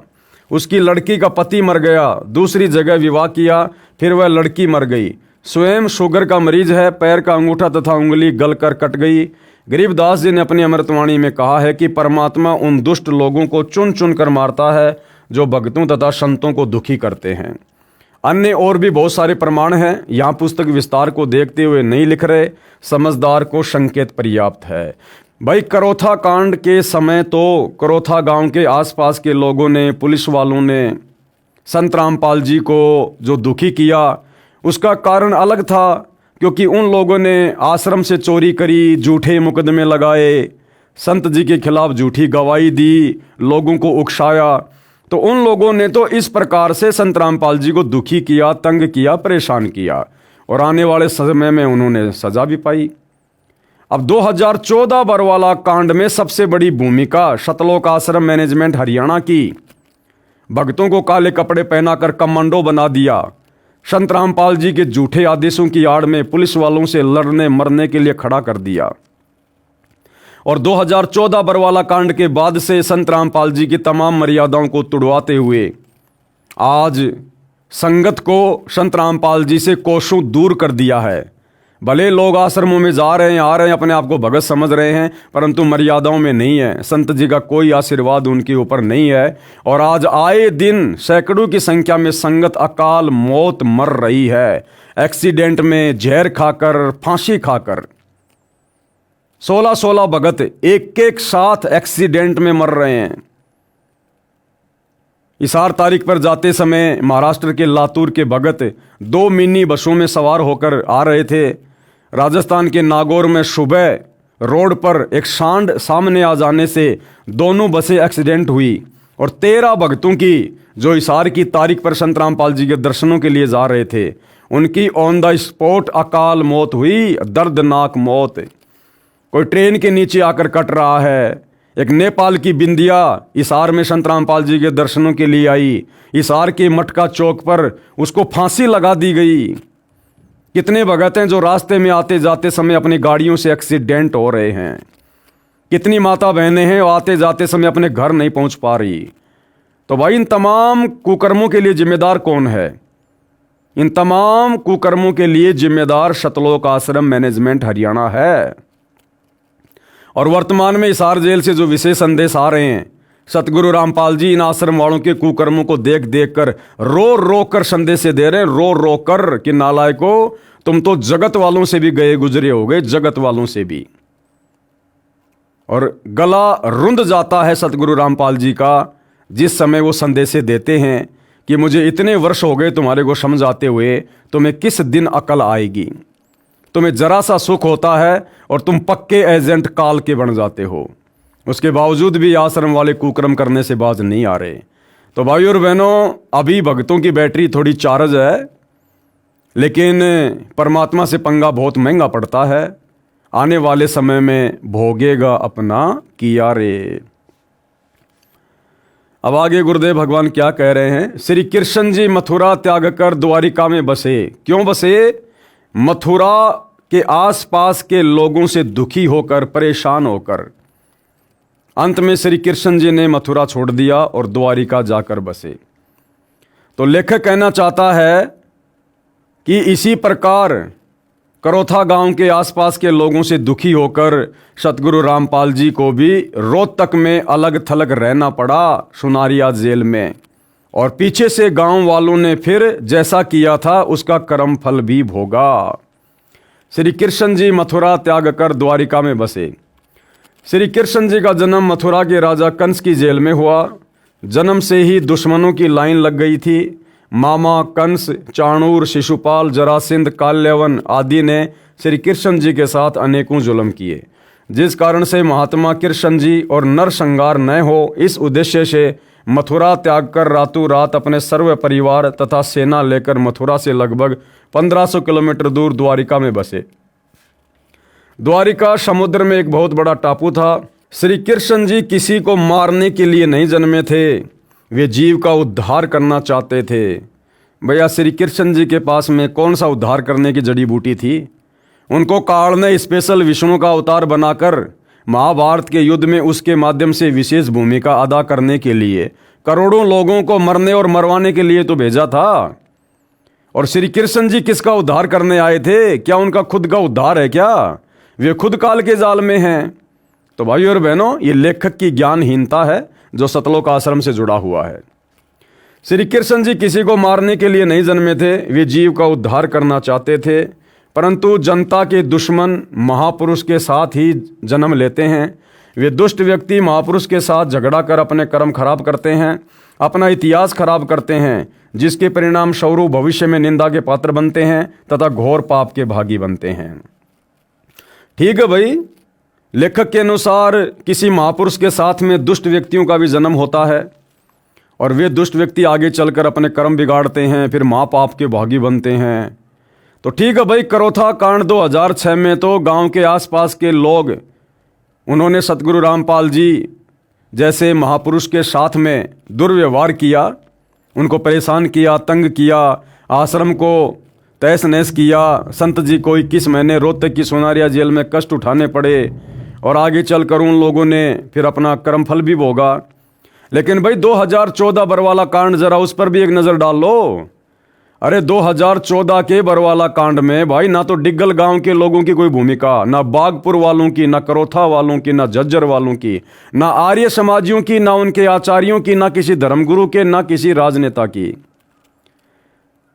उसकी लड़की का पति मर गया, दूसरी जगह विवाह किया, फिर वह लड़की मर गई। स्वयं शुगर का मरीज है, पैर का अंगूठा तथा उंगली गलकर कट गई। गरीबदास जी ने अपनी अमृतवाणी में कहा है कि परमात्मा उन दुष्ट लोगों को चुन चुन कर मारता है जो भक्तों तथा संतों को दुखी करते हैं। अन्य और भी बहुत सारे प्रमाण हैं। यहाँ पुस्तक विस्तार को देखते हुए नहीं लिख रहे, समझदार को संकेत पर्याप्त है। भाई करोथा कांड के समय तो करोथा गांव के आसपास के लोगों ने, पुलिस वालों ने संत रामपाल जी को जो दुखी किया, उसका कारण अलग था, क्योंकि उन लोगों ने आश्रम से चोरी करी, झूठे मुकदमे लगाए, संत जी के खिलाफ झूठी गवाही दी, लोगों को उकसाया। तो उन लोगों ने तो इस प्रकार से संत रामपाल जी को दुखी किया, तंग किया, परेशान किया, और आने वाले समय में उन्होंने सजा भी पाई। अब 2014 बरवाला कांड में सबसे बड़ी भूमिका सतलोक आश्रम मैनेजमेंट हरियाणा की। भक्तों को काले कपड़े पहनाकर कमांडो बना दिया, संत रामपाल जी के झूठे आदेशों की आड़ में पुलिस वालों से लड़ने मरने के लिए खड़ा कर दिया। और 2014 बरवाला कांड के बाद से संत रामपाल जी की तमाम मर्यादाओं को तुड़वाते हुए आज संगत को संत रामपाल जी से कोसों दूर कर दिया है। भले लोग आश्रमों में जा रहे हैं, आ रहे हैं, अपने आप को भगत समझ रहे हैं, परंतु मर्यादाओं में नहीं है। संत जी का कोई आशीर्वाद उनके ऊपर नहीं है। और आज आए दिन सैकड़ों की संख्या में संगत अकाल मौत मर रही है, एक्सीडेंट में, जहर खाकर, फांसी खाकर। 16-16 भगत एक एक साथ एक्सीडेंट में मर रहे हैं। हिसार तारीख पर जाते समय महाराष्ट्र के लातूर के भगत 2 मिनी बसों में सवार होकर आ रहे थे। राजस्थान के नागौर में सुबह रोड पर एक सांड सामने आ जाने से दोनों बसें एक्सीडेंट हुई, और 13 भक्तों की जो हिसार की तारीख पर संत रामपाल जी के दर्शनों के लिए जा रहे थे, उनकी ऑन द स्पॉट अकाल मौत हुई, दर्दनाक मौत। कोई ट्रेन के नीचे आकर कट रहा है। एक नेपाल की बिंदिया हिसार में संत रामपाल जी के दर्शनों के लिए आई, हिसार के मटका चौक पर उसको फांसी लगा दी गई। कितने भगत हैं जो रास्ते में आते जाते समय अपनी गाड़ियों से एक्सीडेंट हो रहे हैं। कितनी माता बहनें हैं आते जाते समय अपने घर नहीं पहुंच पा रही। तो भाई इन तमाम कुकर्मों के लिए जिम्मेदार कौन है? इन तमाम कुकर्मों के लिए जिम्मेदार सतलोक आश्रम मैनेजमेंट हरियाणा है। और वर्तमान में हिसार जेल से जो विशेष संदेश आ रहे हैं, सतगुरु रामपाल जी इन आश्रम वालों के कुकर्मों को देख देख कर रो रो कर संदेश दे रहे हैं, रो रो कर कि नालायको, तुम तो जगत वालों से भी गए गुजरे हो गए, जगत वालों से भी। और गला रुंध जाता है सतगुरु रामपाल जी का जिस समय वो संदेश देते हैं कि मुझे इतने वर्ष हो गए तुम्हारे को समझाते हुए, तुम्हें किस दिन अकल आएगी। तुम्हें जरा सा सुख होता है और तुम पक्के एजेंट काल के बन जाते हो। उसके बावजूद भी आश्रम वाले कुकर्म करने से बाज नहीं आ रहे। तो भाई और बहनों, अभी भक्तों की बैटरी थोड़ी चार्ज है, लेकिन परमात्मा से पंगा बहुत महंगा पड़ता है। आने वाले समय में भोगेगा अपना किया रे। अब आगे गुरुदेव भगवान क्या कह रहे हैं। श्री कृष्ण जी मथुरा त्याग कर द्वारिका में बसे। क्यों बसे? मथुरा के आसपास के लोगों से दुखी होकर, परेशान होकर अंत में श्री कृष्ण जी ने मथुरा छोड़ दिया और द्वारिका जाकर बसे। तो लेखक कहना चाहता है कि इसी प्रकार करोथा गांव के आसपास के लोगों से दुखी होकर सतगुरु रामपाल जी को भी रोहतक में अलग थलग रहना पड़ा, सुनारिया जेल में। और पीछे से गांव वालों ने फिर जैसा किया था उसका कर्म फल भी भोगा। श्री कृष्ण जी मथुरा त्याग कर द्वारिका में बसे। श्री कृष्ण जी का जन्म मथुरा के राजा कंस की जेल में हुआ। जन्म से ही दुश्मनों की लाइन लग गई थी। मामा कंस, चाणूर, शिशुपाल, जरासिंध, काल्यवन आदि ने श्री कृष्ण जी के साथ अनेकों जुल्म किए, जिस कारण से महात्मा कृष्ण जी और नरसंहार न हो, इस उद्देश्य से मथुरा त्याग कर रातों रात अपने सर्व परिवार तथा सेना लेकर मथुरा से लगभग 1500 किलोमीटर दूर द्वारिका में बसे। द्वारिका समुद्र में एक बहुत बड़ा टापू था। श्री कृष्ण जी किसी को मारने के लिए नहीं जन्मे थे, वे जीव का उद्धार करना चाहते थे। भैया श्री कृष्ण जी के पास में कौन सा उद्धार करने की जड़ी बूटी थी? उनको काल ने स्पेशल विष्णु का अवतार बनाकर महाभारत के युद्ध में उसके माध्यम से विशेष भूमिका अदा करने के लिए करोड़ों लोगों को मरने और मरवाने के लिए तो भेजा था। और श्री कृष्ण जी किसका उद्धार करने आए थे? क्या उनका खुद का उद्धार है क्या? वे खुद काल के जाल में हैं। तो भाइयों और बहनों, ये लेखक की ज्ञानहीनता है जो सतलोक आश्रम से जुड़ा हुआ है। श्री कृष्ण जी किसी को मारने के लिए नहीं जन्मे थे, वे जीव का उद्धार करना चाहते थे। परंतु जनता के दुश्मन महापुरुष के साथ ही जन्म लेते हैं। वे दुष्ट व्यक्ति महापुरुष के साथ झगड़ा कर अपने कर्म खराब करते हैं, अपना इतिहास खराब करते हैं, जिसके परिणाम स्वरूप भविष्य में निंदा के पात्र बनते हैं तथा घोर पाप के भागी बनते हैं। ठीक है भाई, लेखक के अनुसार किसी महापुरुष के साथ में दुष्ट व्यक्तियों का भी जन्म होता है और वे दुष्ट व्यक्ति आगे चलकर अपने कर्म बिगाड़ते हैं, फिर महापाप के भागी बनते हैं। तो ठीक है भाई, करोथा कांड 2006 में तो गांव के आसपास के लोग उन्होंने सतगुरु रामपाल जी जैसे महापुरुष के साथ में दुर्व्यवहार किया, उनको परेशान किया, तंग किया, आश्रम को तहस नहस किया। संत जी को 21 महीने रोहतक की सोनारिया जेल में कष्ट उठाने पड़े और आगे चलकर उन लोगों ने फिर अपना कर्मफल भी भोगा। लेकिन भाई 2014 बरवाला कांड, जरा उस पर भी एक नज़र डाल लो। अरे 2014 के बरवाला कांड में भाई ना तो डिग्गल गांव के लोगों की कोई भूमिका, ना बागपुर वालों की, ना करोथा वालों की, ना झज्जर वालों की, ना आर्य समाजियों की, ना उनके आचार्यों की, ना किसी धर्मगुरु के, ना किसी राजनेता की।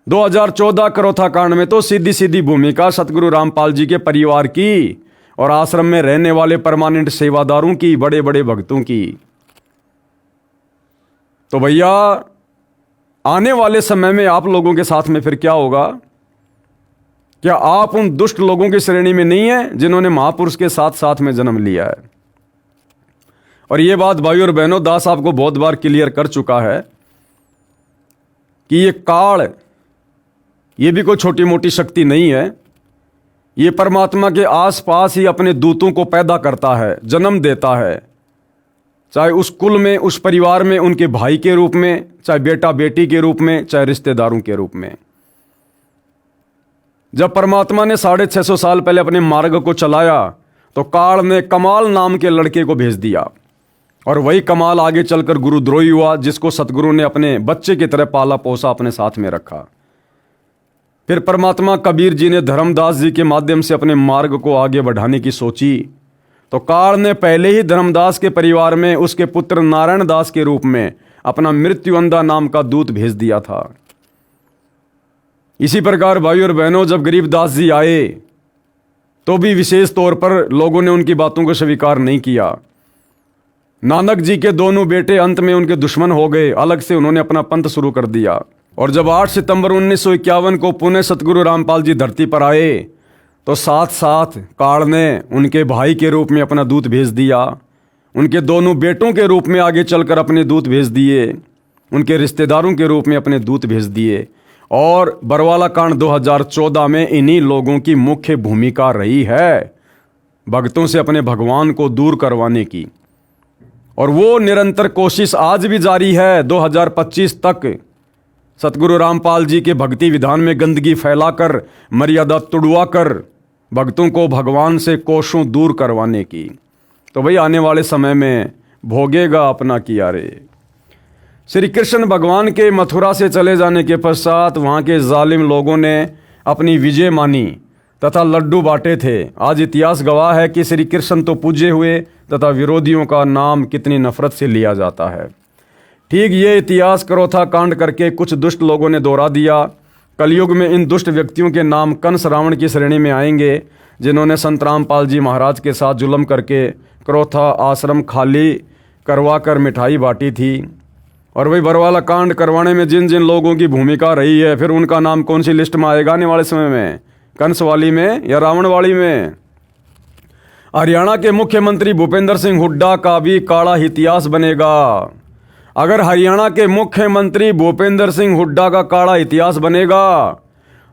2014 करोथा कांड में तो सीधी सीधी भूमिका सतगुरु रामपाल जी के परिवार की और आश्रम में रहने वाले परमानेंट सेवादारों की, बड़े बड़े भक्तों की। तो भैया आने वाले समय में आप लोगों के साथ में फिर क्या होगा? क्या आप उन दुष्ट लोगों की श्रेणी में नहीं है जिन्होंने महापुरुष के साथ साथ में जन्म लिया है? और ये बात भाई और बहनों दास आपको बहुत बार क्लियर कर चुका है कि ये काल, ये भी कोई छोटी मोटी शक्ति नहीं है। ये परमात्मा के आसपास ही अपने दूतों को पैदा करता है, जन्म देता है, चाहे उस कुल में, उस परिवार में उनके भाई के रूप में, चाहे बेटा बेटी के रूप में, चाहे रिश्तेदारों के रूप में। जब परमात्मा ने 650 साल पहले अपने मार्ग को चलाया तो काल ने कमाल नाम के लड़के को भेज दिया और वही कमाल आगे चलकर गुरुद्रोही हुआ, जिसको सतगुरु ने अपने बच्चे की तरह पाला पोसा, अपने साथ में रखा। फिर परमात्मा कबीर जी ने धर्मदास जी के माध्यम से अपने मार्ग को आगे बढ़ाने की सोची तो काल ने पहले ही धर्मदास के परिवार में उसके पुत्र नारायण दास के रूप में अपना मृत्युअंधा नाम का दूत भेज दिया था। इसी प्रकार भाई और बहनों, जब गरीबदास जी आए तो भी विशेष तौर पर लोगों ने उनकी बातों को स्वीकार नहीं किया। नानक जी के दोनों बेटे अंत में उनके दुश्मन हो गए, अलग से उन्होंने अपना पंथ शुरू कर दिया। और जब 8 सितंबर 1951 को पुणे सतगुरु रामपाल जी धरती पर आए तो साथ साथ काल ने उनके भाई के रूप में अपना दूत भेज दिया, उनके दोनों बेटों के रूप में आगे चलकर अपने दूत भेज दिए, उनके रिश्तेदारों के रूप में अपने दूत भेज दिए। और बरवाला कांड 2014 में इन्हीं लोगों की मुख्य भूमिका रही है भक्तों से अपने भगवान को दूर करवाने की। और वो निरंतर कोशिश आज भी जारी है। 2025 तक सतगुरु रामपाल जी के भक्ति विधान में गंदगी फैलाकर, मर्यादा तुड़वाकर भक्तों को भगवान से कोसों दूर करवाने की। तो भाई आने वाले समय में भोगेगा अपना किया रे। श्री कृष्ण भगवान के मथुरा से चले जाने के पश्चात वहाँ के जालिम लोगों ने अपनी विजय मानी तथा लड्डू बांटे थे। आज इतिहास गवाह है कि श्री कृष्ण तो पूजे हुए तथा विरोधियों का नाम कितनी नफरत से लिया जाता है। ठीक ये इतिहास करोथा कांड करके कुछ दुष्ट लोगों ने दोहरा दिया। कलयुग में इन दुष्ट व्यक्तियों के नाम कंस रावण की श्रेणी में आएंगे, जिन्होंने संत रामपाल जी महाराज के साथ जुल्म करके करोथा आश्रम खाली करवा कर मिठाई बांटी थी। और वही बरवाला कांड करवाने में जिन जिन लोगों की भूमिका रही है, फिर उनका नाम कौन सी लिस्ट में आएगा आने वाले समय में? कंस वाली में या रावण वाली में? हरियाणा के मुख्यमंत्री भूपेंद्र सिंह हुड्डा का भी काला इतिहास बनेगा। अगर हरियाणा के मुख्यमंत्री भूपेंद्र सिंह हुड्डा का काला इतिहास बनेगा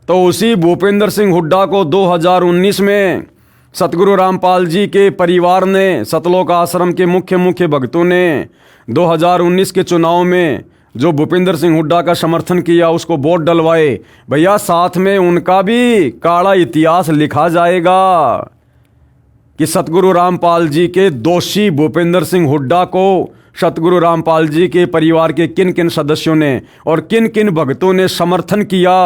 तो उसी भूपेंद्र सिंह हुड्डा को 2019 में सतगुरु रामपाल जी के परिवार ने, सतलोक आश्रम के मुख्य भक्तों ने 2019 के चुनाव में जो भूपेंद्र सिंह हुड्डा का समर्थन किया, उसको वोट डलवाए। भैया साथ में उनका भी काला इतिहास लिखा जाएगा कि सतगुरु रामपाल जी के दोषी भूपेंद्र सिंह हुड्डा को सतगुरु रामपाल जी के परिवार के किन किन सदस्यों ने और किन किन भक्तों ने समर्थन किया।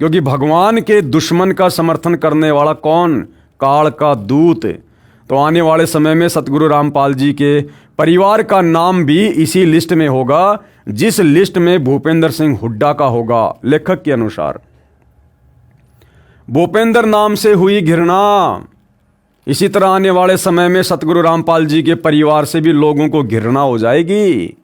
क्योंकि भगवान के दुश्मन का समर्थन करने वाला कौन? काल का दूत। तो आने वाले समय में सतगुरु रामपाल जी के परिवार का नाम भी इसी लिस्ट में होगा, जिस लिस्ट में भूपेंद्र सिंह हुड्डा का होगा। लेखक के अनुसार भूपेंद्र नाम से हुई घृणा, इसी तरह आने वाले समय में सतगुरु रामपाल जी के परिवार से भी लोगों को घृणा हो जाएगी।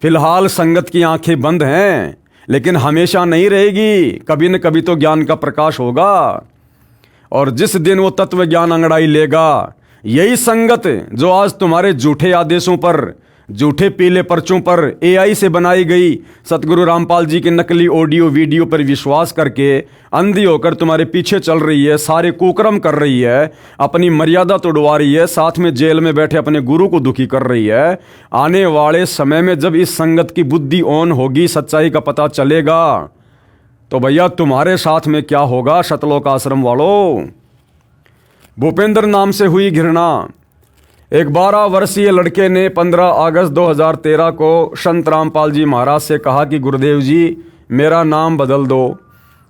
फिलहाल संगत की आंखें बंद हैं, लेकिन हमेशा नहीं रहेगी, कभी न कभी तो ज्ञान का प्रकाश होगा। और जिस दिन वो तत्व ज्ञान अंगड़ाई लेगा, यही संगत जो आज तुम्हारे झूठे आदेशों पर, झूठे पीले पर्चों पर एआई से बनाई गई सतगुरु रामपाल जी के नकली ऑडियो वीडियो पर विश्वास करके अंधी होकर तुम्हारे पीछे चल रही है, सारे कुकर्म कर रही है, अपनी मर्यादा तोड़वा रही है, साथ में जेल में बैठे अपने गुरु को दुखी कर रही है। आने वाले समय में जब इस संगत की बुद्धि ऑन होगी, सच्चाई का पता चलेगा, तो भैया तुम्हारे साथ में क्या होगा सतलोक आश्रम वालों। भूपेंद्र नाम से हुई घृणा। एक 12 वर्षीय लड़के ने 15 अगस्त 2013 को संत रामपाल जी महाराज से कहा कि गुरुदेव जी मेरा नाम बदल दो।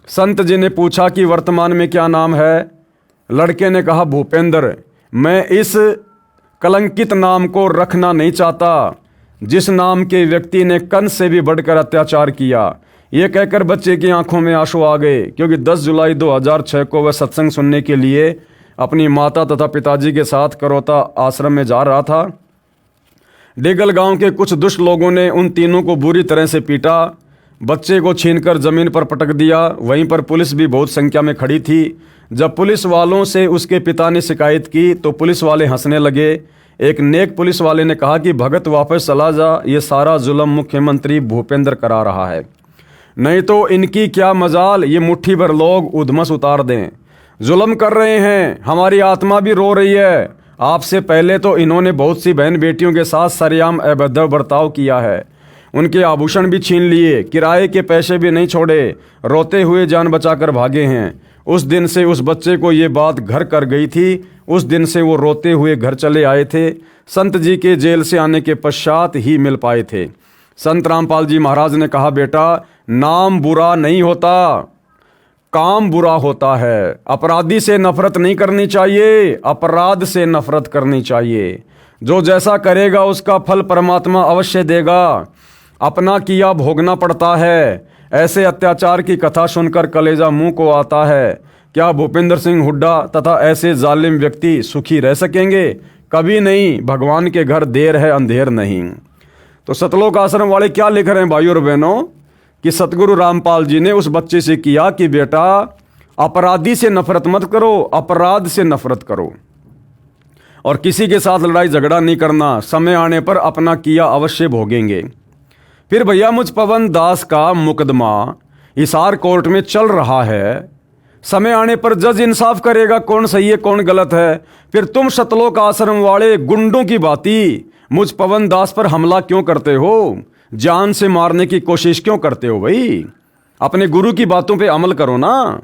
संत जी ने पूछा कि वर्तमान में क्या नाम है। लड़के ने कहा भूपेंद्र। मैं इस कलंकित नाम को रखना नहीं चाहता, जिस नाम के व्यक्ति ने कंस से भी बढ़कर अत्याचार किया। ये कहकर बच्चे की आंखों में आंसू आ गए, क्योंकि 10 जुलाई 2006 को वह सत्संग सुनने के लिए अपनी माता तथा पिताजी के साथ करोता आश्रम में जा रहा था। डेगल गांव के कुछ दुष्ट लोगों ने उन तीनों को बुरी तरह से पीटा, बच्चे को छीनकर जमीन पर पटक दिया। वहीं पर पुलिस भी बहुत संख्या में खड़ी थी। जब पुलिस वालों से उसके पिता ने शिकायत की तो पुलिस वाले हंसने लगे। एक नेक पुलिस वाले ने कहा कि भगत वापस चला जा, ये सारा जुल्म मुख्यमंत्री भूपेंद्र करा रहा है, नहीं तो इनकी क्या मजाल, ये मुट्ठी भर लोग उधमस उतार दें। जुल्म कर रहे हैं, हमारी आत्मा भी रो रही है। आपसे पहले तो इन्होंने बहुत सी बहन बेटियों के साथ सरेआम अभद्र बर्ताव किया है, उनके आभूषण भी छीन लिए, किराए के पैसे भी नहीं छोड़े, रोते हुए जान बचाकर भागे हैं। उस दिन से उस बच्चे को ये बात घर कर गई थी। उस दिन से वो रोते हुए घर चले आए थे। संत जी के जेल से आने के पश्चात ही मिल पाए थे। संत रामपाल जी महाराज ने कहा बेटा, नाम बुरा नहीं होता, काम बुरा होता है। अपराधी से नफरत नहीं करनी चाहिए, अपराध से नफरत करनी चाहिए। जो जैसा करेगा उसका फल परमात्मा अवश्य देगा। अपना किया भोगना पड़ता है। ऐसे अत्याचार की कथा सुनकर कलेजा मुंह को आता है। क्या भूपेंद्र सिंह हुड्डा तथा ऐसे जालिम व्यक्ति सुखी रह सकेंगे? कभी नहीं। भगवान के घर देर है अंधेर नहीं। तो सतलोक आश्रम वाले क्या लिख रहे हैं भाइयों और बहनों, कि सतगुरु रामपाल जी ने उस बच्चे से किया कि बेटा अपराधी से नफरत मत करो, अपराध से नफरत करो, और किसी के साथ लड़ाई झगड़ा नहीं करना। समय आने पर अपना किया अवश्य भोगेंगे। फिर भैया मुझ पवन दास का मुकदमा हिसार कोर्ट में चल रहा है। समय आने पर जज इंसाफ करेगा कौन सही है कौन गलत है। फिर तुम सतलोक आश्रम वाले गुंडों की भांति मुझ पवन दास पर हमला क्यों करते हो? जान से मारने की कोशिश क्यों करते हो भाई? अपने गुरु की बातों पे अमल करो ना।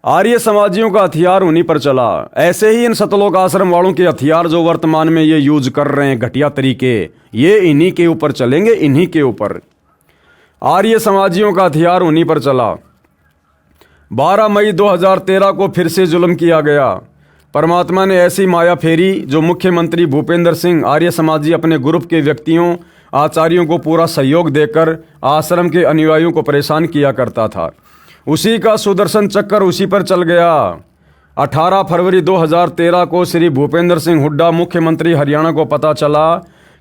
आर्य समाजियों का हथियार उन्हीं पर चला। ऐसे ही इन सतलोक आश्रम वालों के हथियार जो वर्तमान में ये यूज कर रहे हैं घटिया तरीके, ये इन्हीं के ऊपर चलेंगे, इन्हीं के ऊपर। आर्य समाजियों का हथियार उन्हीं पर चला। 12 मई 2013 को फिर से जुल्म किया गया। परमात्मा ने ऐसी माया फेरी जो मुख्यमंत्री भूपेंद्र सिंह आर्य समाजी अपने ग्रुप के व्यक्तियों आचार्यों को पूरा सहयोग देकर आश्रम के अनुयायियों को परेशान किया करता था। उसी का सुदर्शन चक्कर उसी पर चल गया। 18 फरवरी 2013 को श्री भूपेंद्र सिंह हुड्डा मुख्यमंत्री हरियाणा को पता चला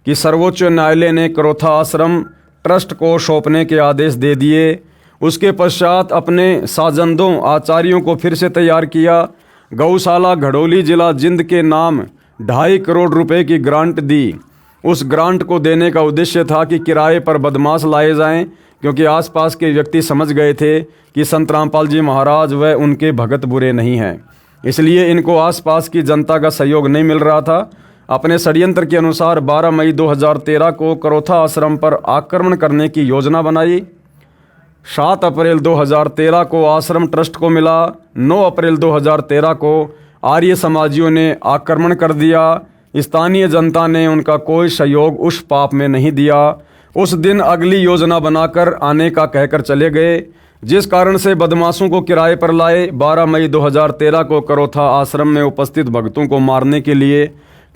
कि सर्वोच्च न्यायालय ने करोथा आश्रम ट्रस्ट को सौंपने के आदेश दे दिए। उसके पश्चात अपने साजंदों आचार्यों को फिर से तैयार किया। गौशाला घड़ोली जिला जिंद के नाम 2.5 करोड़ रुपए की ग्रांट दी। उस ग्रांट को देने का उद्देश्य था कि किराए पर बदमाश लाए जाएं, क्योंकि आसपास के व्यक्ति समझ गए थे कि संत रामपाल जी महाराज व उनके भगत बुरे नहीं हैं, इसलिए इनको आसपास की जनता का सहयोग नहीं मिल रहा था। अपने षड्यंत्र के अनुसार 12 मई 2013 को करोथा आश्रम पर आक्रमण करने की योजना बनाई। 7 अप्रैल 2013 को आश्रम ट्रस्ट को मिला। 9 अप्रैल 2013 को आर्य समाजियों ने आक्रमण कर दिया। स्थानीय जनता ने उनका कोई सहयोग उस पाप में नहीं दिया। उस दिन अगली योजना बनाकर आने का कहकर चले गए। जिस कारण से बदमाशों को किराए पर लाए 12 मई 2013 को करोथा आश्रम में उपस्थित भक्तों को मारने के लिए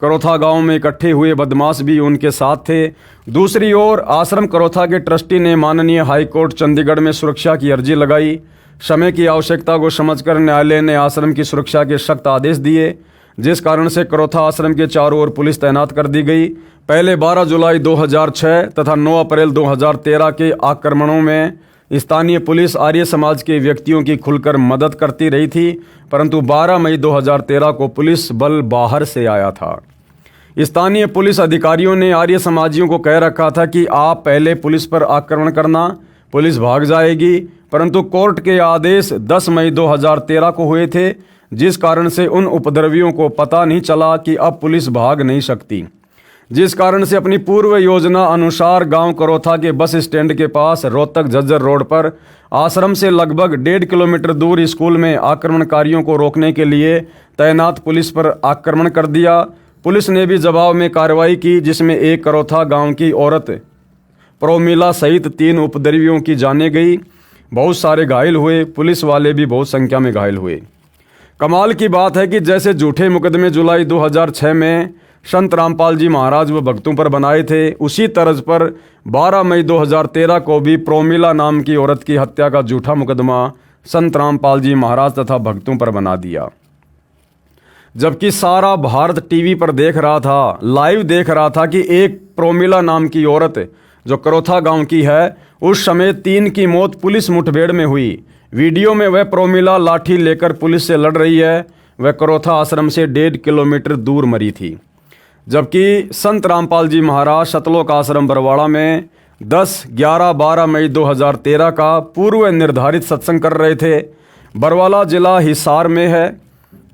करोथा गांव में इकट्ठे हुए बदमाश भी उनके साथ थे। दूसरी ओर आश्रम करोथा के ट्रस्टी ने माननीय हाई कोर्ट चंडीगढ़ में सुरक्षा की अर्जी लगाई। समय की आवश्यकता को समझकर न्यायालय ने आश्रम की सुरक्षा के सख्त आदेश दिए, जिस कारण से करोथा आश्रम के चारों ओर पुलिस तैनात कर दी गई। पहले 12 जुलाई 2006 तथा 9 अप्रैल 2013 के आक्रमणों में स्थानीय पुलिस आर्य समाज के व्यक्तियों की खुलकर मदद करती रही थी, परंतु 12 मई 2013 को पुलिस बल बाहर से आया था। स्थानीय पुलिस अधिकारियों ने आर्य समाजियों को कह रखा था कि आप पहले पुलिस पर आक्रमण करना, पुलिस भाग जाएगी, परंतु कोर्ट के आदेश 10 मई 2013 को हुए थे, जिस कारण से उन उपद्रवियों को पता नहीं चला कि अब पुलिस भाग नहीं सकती, जिस कारण से अपनी पूर्व योजना अनुसार गांव करोथा के बस स्टैंड के पास रोहतक झज्जर रोड पर आश्रम से लगभग 1.5 किलोमीटर दूर स्कूल में आक्रमणकारियों को रोकने के लिए तैनात पुलिस पर आक्रमण कर दिया। पुलिस ने भी जवाब में कार्रवाई की, जिसमें एक करोथा गांव की औरत प्रोमिला सहित 3 उपद्रवियों की जानें गई। बहुत सारे घायल हुए, पुलिस वाले भी बहुत संख्या में घायल हुए। कमाल की बात है कि जैसे झूठे मुकदमे जुलाई 2006 में संत रामपाल जी महाराज व भक्तों पर बनाए थे, उसी तर्ज पर 12 मई 2013 को भी प्रोमिला नाम की औरत की हत्या का झूठा मुकदमा संत रामपाल जी महाराज तथा भक्तों पर बना दिया। जबकि सारा भारत टीवी पर देख रहा था, लाइव देख रहा था कि एक प्रोमिला नाम की औरत जो करोथा गांव की है, उस समय 3 की मौत पुलिस मुठभेड़ में हुई। वीडियो में वह प्रोमिला लाठी लेकर पुलिस से लड़ रही है, वह करोथा आश्रम से 1.5 किलोमीटर दूर मरी थी। जबकि संत रामपाल जी महाराज सतलोक आश्रम बरवाड़ा में 10, 11, 12 मई 2013 का पूर्व निर्धारित सत्संग कर रहे थे। बरवाला जिला हिसार में है,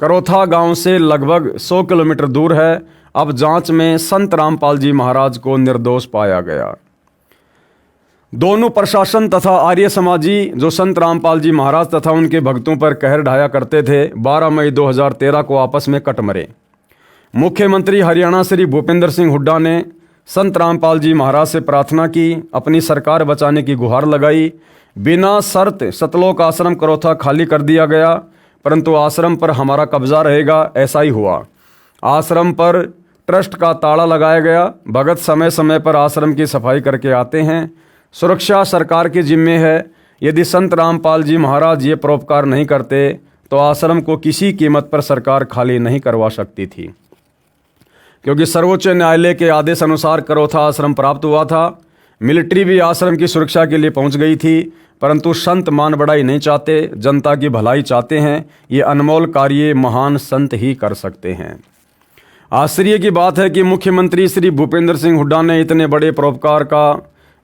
करोथा गांव से लगभग 100 किलोमीटर दूर है। अब जांच में संत रामपाल जी महाराज को निर्दोष पाया गया। दोनों प्रशासन तथा आर्य समाजी जो संत रामपाल जी महाराज तथा उनके भक्तों पर कहर ढाया करते थे, 12 मई 2013 को आपस में कट मरे। मुख्यमंत्री हरियाणा श्री भूपेंद्र सिंह हुड्डा ने संत रामपाल जी महाराज से प्रार्थना की, अपनी सरकार बचाने की गुहार लगाई। बिना शर्त सतलोक आश्रम करोथा खाली कर दिया गया, परंतु आश्रम पर हमारा कब्जा रहेगा, ऐसा ही हुआ। आश्रम पर ट्रस्ट का ताला लगाया गया। भगत समय समय पर आश्रम की सफाई करके आते हैं। सुरक्षा सरकार की जिम्मे है। यदि संत रामपाल जी महाराज ये परोपकार नहीं करते तो आश्रम को किसी कीमत पर सरकार खाली नहीं करवा सकती थी, क्योंकि सर्वोच्च न्यायालय के आदेश अनुसार करोथा आश्रम प्राप्त हुआ था। मिलिट्री भी आश्रम की सुरक्षा के लिए पहुंच गई थी, परंतु संत मान बढ़ाई नहीं चाहते, जनता की भलाई चाहते हैं। ये अनमोल कार्य महान संत ही कर सकते हैं। आश्चर्य की बात है कि मुख्यमंत्री श्री भूपेंद्र सिंह हुड्डा ने इतने बड़े परोपकार का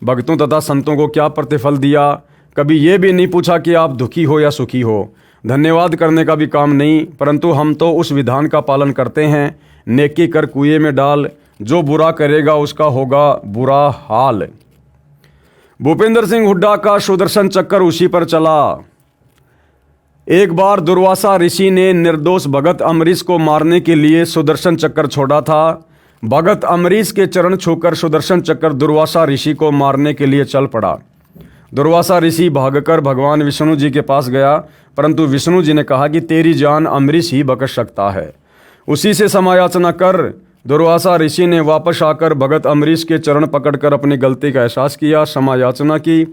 भक्तों तथा संतों को क्या प्रतिफल दिया। कभी ये भी नहीं पूछा कि आप दुखी हो या सुखी हो। धन्यवाद करने का भी काम नहीं, परंतु हम तो उस विधान का पालन करते हैं, नेकी कर कुएं में डाल, जो बुरा करेगा उसका होगा बुरा हाल। भूपेंद्र सिंह हुड्डा का सुदर्शन चक्कर उसी पर चला। एक बार दुर्वासा ऋषि ने निर्दोष भगत अम्बरीश को मारने के लिए सुदर्शन चक्कर छोड़ा था। भगत अम्बरीश के चरण छूकर सुदर्शन चक्कर दुर्वासा ऋषि को मारने के लिए चल पड़ा। दुर्वासा ऋषि भागकर भगवान विष्णु जी के पास गया, परंतु विष्णु जी ने कहा कि तेरी जान अम्बरीश ही बख्श सकता है। उसी से समायाचना कर दुर्वासा ऋषि ने वापस आकर भगत अम्बरीश के चरण पकड़कर अपनी गलती का एहसास किया, समायाचना की।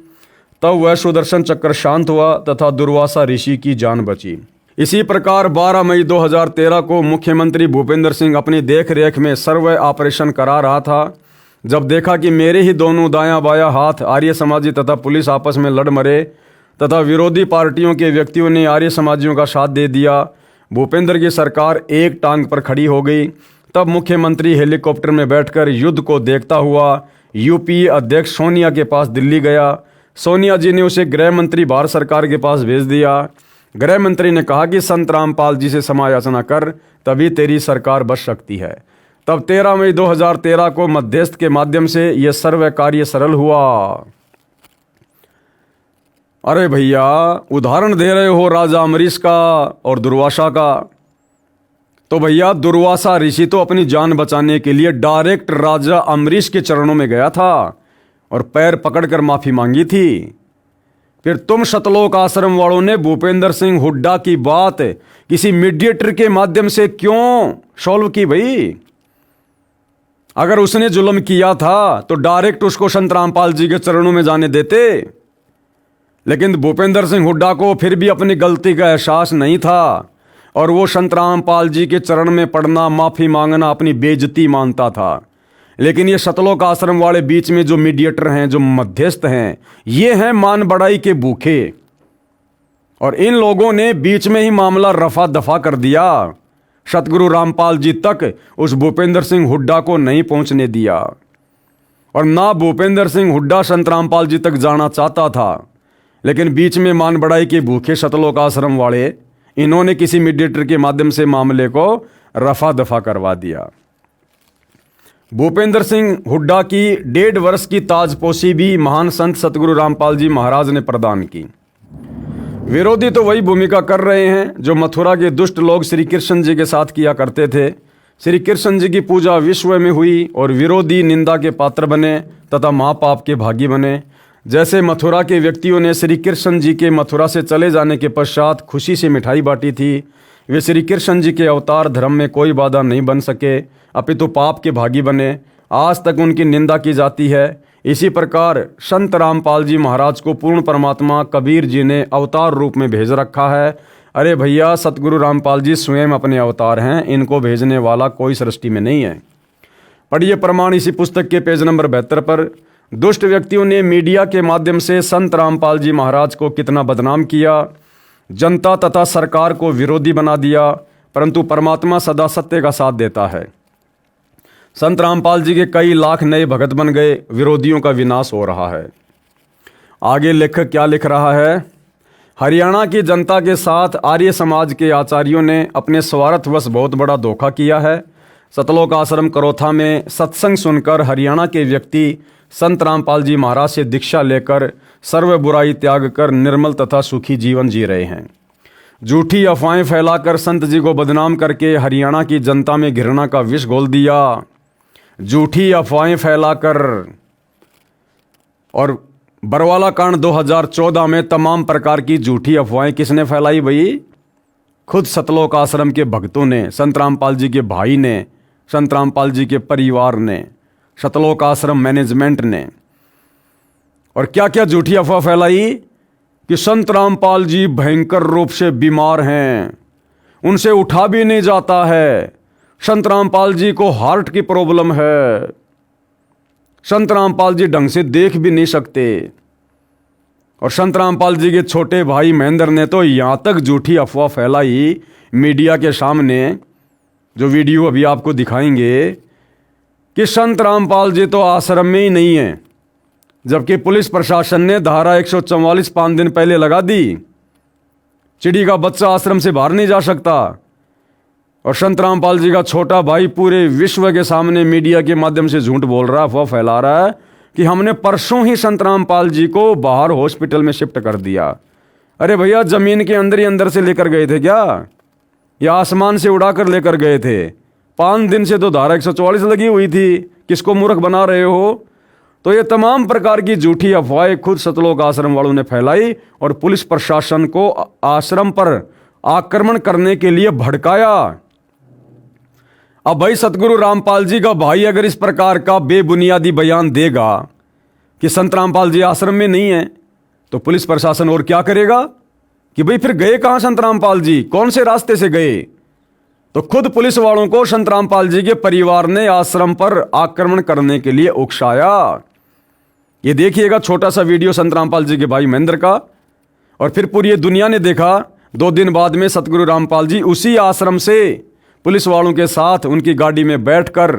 तब वह सुदर्शन चक्र शांत हुआ तथा दुर्वासा ऋषि की जान बची। इसी प्रकार 12 मई 2013 को मुख्यमंत्री भूपेंद्र सिंह अपनी देख रेख में सर्वे ऑपरेशन करा रहा था। जब देखा कि मेरे ही दोनों दायां बायां हाथ आर्य समाजी तथा पुलिस आपस में लड़ मरे तथा विरोधी पार्टियों के व्यक्तियों ने आर्य समाजियों का साथ दे दिया, भूपेंद्र की सरकार एक टांग पर खड़ी हो गई। तब मुख्यमंत्री हेलीकॉप्टर में बैठकर युद्ध को देखता हुआ यूपीए अध्यक्ष सोनिया के पास दिल्ली गया। सोनिया जी ने उसे गृह मंत्री भारत सरकार के पास भेज दिया। गृह मंत्री ने कहा कि संत रामपाल जी से समायाचना कर, तभी तेरी सरकार बच सकती है। तब 13 मई 2013 को मध्यस्थ के माध्यम से यह सर्व कार्य सरल हुआ। अरे भैया, उदाहरण दे रहे हो राजा अम्बरीश का और दुर्वासा का, तो भैया दुर्वासा ऋषि तो अपनी जान बचाने के लिए डायरेक्ट राजा अम्बरीश के चरणों में गया था और पैर पकड़कर माफी मांगी थी। फिर तुम सतलोक आश्रम वालों ने भूपेंद्र सिंह हुड्डा की बात किसी मीडिएटर के माध्यम से क्यों सॉल्व की भाई? अगर उसने जुल्म किया था तो डायरेक्ट उसको संत रामपाल जी के चरणों में जाने देते। लेकिन भूपेंद्र सिंह हुड्डा को फिर भी अपनी गलती का एहसास नहीं था और वो संत रामपाल जी के चरण में पड़ना, माफी मांगना अपनी बेइज्जती मानता था। लेकिन ये सतलोक आश्रम वाले बीच में जो मीडिएटर हैं, जो मध्यस्थ हैं, ये हैं मान बढ़ाई के भूखे, और इन लोगों ने बीच में ही मामला रफा दफा कर दिया। सतगुरु रामपाल जी तक उस भूपेंद्र सिंह हुड्डा को नहीं पहुंचने दिया और ना भूपेंद्र सिंह हुड्डा संत रामपाल जी तक जाना चाहता था। लेकिन बीच में मान बढ़ाई के भूखे सतलोक आश्रम वाले, इन्होंने किसी मीडिएटर के माध्यम से मामले को रफा दफा करवा दिया। भूपेंद्र सिंह हुड्डा की 1.5 वर्ष की ताजपोशी भी महान संत सतगुरु रामपाल जी महाराज ने प्रदान की। विरोधी तो वही भूमिका कर रहे हैं जो मथुरा के दुष्ट लोग श्री कृष्ण जी के साथ किया करते थे। श्री कृष्ण जी की पूजा विश्व में हुई और विरोधी निंदा के पात्र बने तथा महापाप के भागी बने। जैसे मथुरा के व्यक्तियों ने श्री कृष्ण जी के मथुरा से चले जाने के पश्चात खुशी से मिठाई बांटी थी, वे श्री कृष्ण जी के अवतार धर्म में कोई बाधा नहीं बन सके, अपितु पाप के भागी बने। आज तक उनकी निंदा की जाती है। इसी प्रकार संत रामपाल जी महाराज को पूर्ण परमात्मा कबीर जी ने अवतार रूप में भेज रखा है। अरे भैया, सतगुरु रामपाल जी स्वयं अपने अवतार हैं, इनको भेजने वाला कोई सृष्टि में नहीं है। पढ़िए प्रमाण इसी पुस्तक के पेज नंबर 72 पर। दुष्ट व्यक्तियों ने मीडिया के माध्यम से संत रामपाल जी महाराज को कितना बदनाम किया, जनता तथा सरकार को विरोधी बना दिया, परंतु परमात्मा सदा सत्य का साथ देता है। संत रामपाल जी के कई लाख नए भगत बन गए, विरोधियों का विनाश हो रहा है। आगे लेखक क्या लिख रहा है? हरियाणा की जनता के साथ आर्य समाज के आचार्यों ने अपने स्वार्थवश बहुत बड़ा धोखा किया है। सतलोक आश्रम करोथा में सत्संग सुनकर हरियाणा के व्यक्ति संत रामपाल जी महाराज से दीक्षा लेकर सर्व बुराई त्याग कर निर्मल तथा सुखी जीवन जी रहे हैं। झूठी अफवाहें फैलाकर संत जी को बदनाम करके हरियाणा की जनता में घृणा का विष घोल दिया। झूठी अफवाहें फैलाकर, और बरवाला कांड 2014 में तमाम प्रकार की झूठी अफवाहें किसने फैलाई भाई? खुद सतलोक आश्रम के भक्तों ने, संत रामपाल जी के भाई ने, संत रामपाल जी के परिवार ने, सतलोक आश्रम मैनेजमेंट ने। और क्या क्या झूठी अफवाह फैलाई कि संत रामपाल जी भयंकर रूप से बीमार हैं, उनसे उठा भी नहीं जाता है, संत रामपाल जी को हार्ट की प्रॉब्लम है, संत रामपाल जी ढंग से देख भी नहीं सकते। और संत रामपाल जी के छोटे भाई महेंद्र ने तो यहां तक झूठी अफवाह फैलाई मीडिया के सामने, जो वीडियो अभी आपको दिखाएंगे, कि संत रामपाल जी तो आश्रम में ही नहीं है, जबकि पुलिस प्रशासन ने धारा 144 5 दिन पहले लगा दी। चिड़ी का बच्चा आश्रम से बाहर नहीं जा सकता। और संत रामपाल जी का छोटा भाई पूरे विश्व के सामने मीडिया के माध्यम से झूठ बोल रहा है, अफवाह फैला रहा है कि हमने परसों ही संत रामपाल जी को बाहर हॉस्पिटल में शिफ्ट कर दिया। अरे भैया, जमीन के अंदर ही अंदर से लेकर गए थे क्या, या आसमान से उड़ाकर लेकर गए थे? 5 दिन से तो धारा 144 लगी हुई थी, किसको मूर्ख बना रहे हो? तो ये तमाम प्रकार की झूठी अफवाहें खुद सतलोक आश्रम वालों ने फैलाई और पुलिस प्रशासन को आश्रम पर आक्रमण करने के लिए भड़काया। अब भाई, सतगुरु रामपाल जी का भाई अगर इस प्रकार का बेबुनियादी बयान देगा कि संत रामपाल जी आश्रम में नहीं है, तो पुलिस प्रशासन और क्या करेगा कि भाई फिर गए कहां संत रामपाल जी, कौन से रास्ते से गए? तो खुद पुलिस वालों को संत रामपाल जी के परिवार ने आश्रम पर आक्रमण करने के लिए उकसाया। ये देखिएगा छोटा सा वीडियो संत रामपाल जी के भाई महेंद्र का। और फिर पूरी दुनिया ने देखा, 2 दिन बाद में सतगुरु रामपाल जी उसी आश्रम से पुलिस वालों के साथ उनकी गाड़ी में बैठकर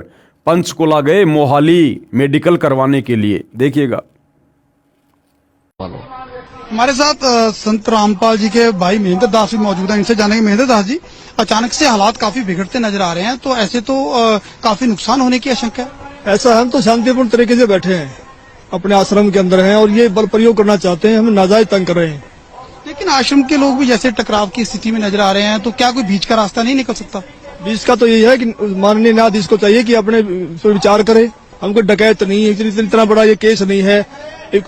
पंचकुला गए मोहाली मेडिकल करवाने के लिए। देखिएगा। हमारे साथ संत रामपाल जी के भाई महेंद्र दास भी मौजूद हैं। इनसे जानेंगे, महेंद्र दास जी, अचानक से हालात काफी बिगड़ते नजर आ रहे हैं, तो ऐसे तो काफी नुकसान होने की आशंका है। ऐसा हम तो शांतिपूर्ण तरीके से बैठे हैं, अपने आश्रम के अंदर हैं और ये बल प्रयोग करना चाहते हैं, हमें नाजायज तंग कर रहे हैं। लेकिन आश्रम के लोग भी जैसे टकराव की स्थिति में नजर आ रहे हैं, तो क्या कोई बीच का रास्ता नहीं निकल सकता? बीच का तो यही है कि माननीय न्यायाधीश को चाहिए कि अपने विचार करे। हमको डकैत नहीं है, इतना बड़ा ये केस नहीं है, एक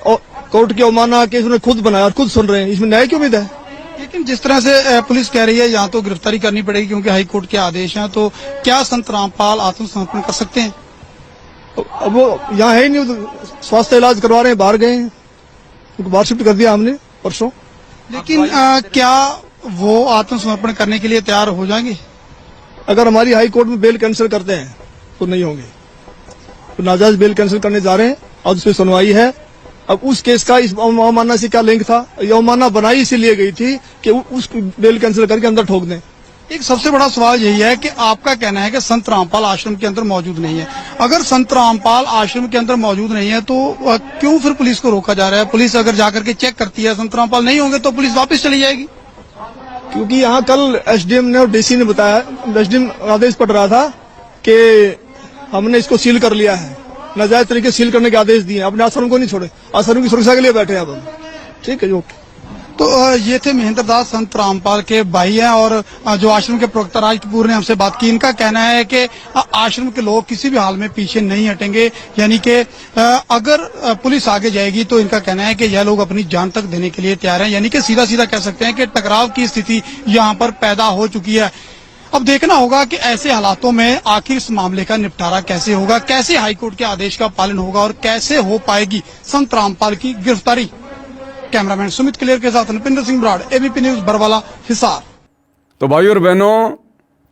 कोर्ट की अवमानना केस उन्होंने खुद बनाया, खुद सुन रहे हैं, इसमें न्याय की उम्मीद है? लेकिन जिस तरह से पुलिस कह रही है यहाँ तो गिरफ्तारी करनी पड़ेगी क्योंकि हाई कोर्ट के आदेश हैं, तो क्या संत रामपाल आत्मसमर्पण कर सकते हैं? अब वो यहाँ है ही नहीं, तो स्वास्थ्य इलाज करवा रहे हैं, बाहर गए हैं, उनको बाहर शिफ्ट कर दिया हमने परसों। लेकिन क्या वो आत्मसमर्पण करने के लिए तैयार हो जाएंगे? अगर हमारी हाई कोर्ट में बेल कैंसिल करते हैं तो नहीं होंगे, तो नाजायज बेल कैंसिल करने जा रहे हैं। आज उस पर सुनवाई है। अब उस केस का इस अवमानना से क्या लिंक था? ये अवमानना बनाई इसीलिए गई थी कि उस बेल कैंसिल करके अंदर ठोक दें। एक सबसे बड़ा सवाल यही है कि आपका कहना है कि संत रामपाल आश्रम के अंदर मौजूद नहीं है। अगर संत रामपाल आश्रम के अंदर मौजूद नहीं है तो क्यों फिर पुलिस को रोका जा रहा है? पुलिस अगर जाकर के चेक करती है संत रामपाल नहीं होंगे तो पुलिस वापस चली जाएगी। क्योंकि यहाँ कल एसडीएम ने और डीसी ने बताया, एसडीएम आदेश पड़ रहा था कि हमने इसको सील कर लिया है, नाजायज तरीके से सील करने के आदेश दिए, अपने आश्रम को नहीं छोड़े, आश्रम की सुरक्षा के लिए बैठे हैं अब हम। ठीक है, ओके। तो ये थे महेंद्र दास, संत रामपाल के भाई हैं और जो आश्रम के प्रवक्ता राज कपूर ने हमसे बात की। इनका कहना है कि आश्रम के लोग किसी भी हाल में पीछे नहीं हटेंगे, यानी कि अगर पुलिस आगे जाएगी तो इनका कहना है कि यह लोग अपनी जान तक देने के लिए तैयार हैं। यानी कि सीधा सीधा कह सकते हैं कि टकराव की स्थिति यहाँ पर पैदा हो चुकी है। अब देखना होगा कि ऐसे हालातों में आखिर इस मामले का निपटारा कैसे होगा, कैसे हाईकोर्ट के आदेश का पालन होगा और कैसे हो पाएगी संत रामपाल की गिरफ्तारी। कैमरामैन सुमित क्लियर के साथ नृपेंद्र सिंह ब्राड, एबीपी न्यूज, बरवाला, हिसार। तो भाई और बहनों,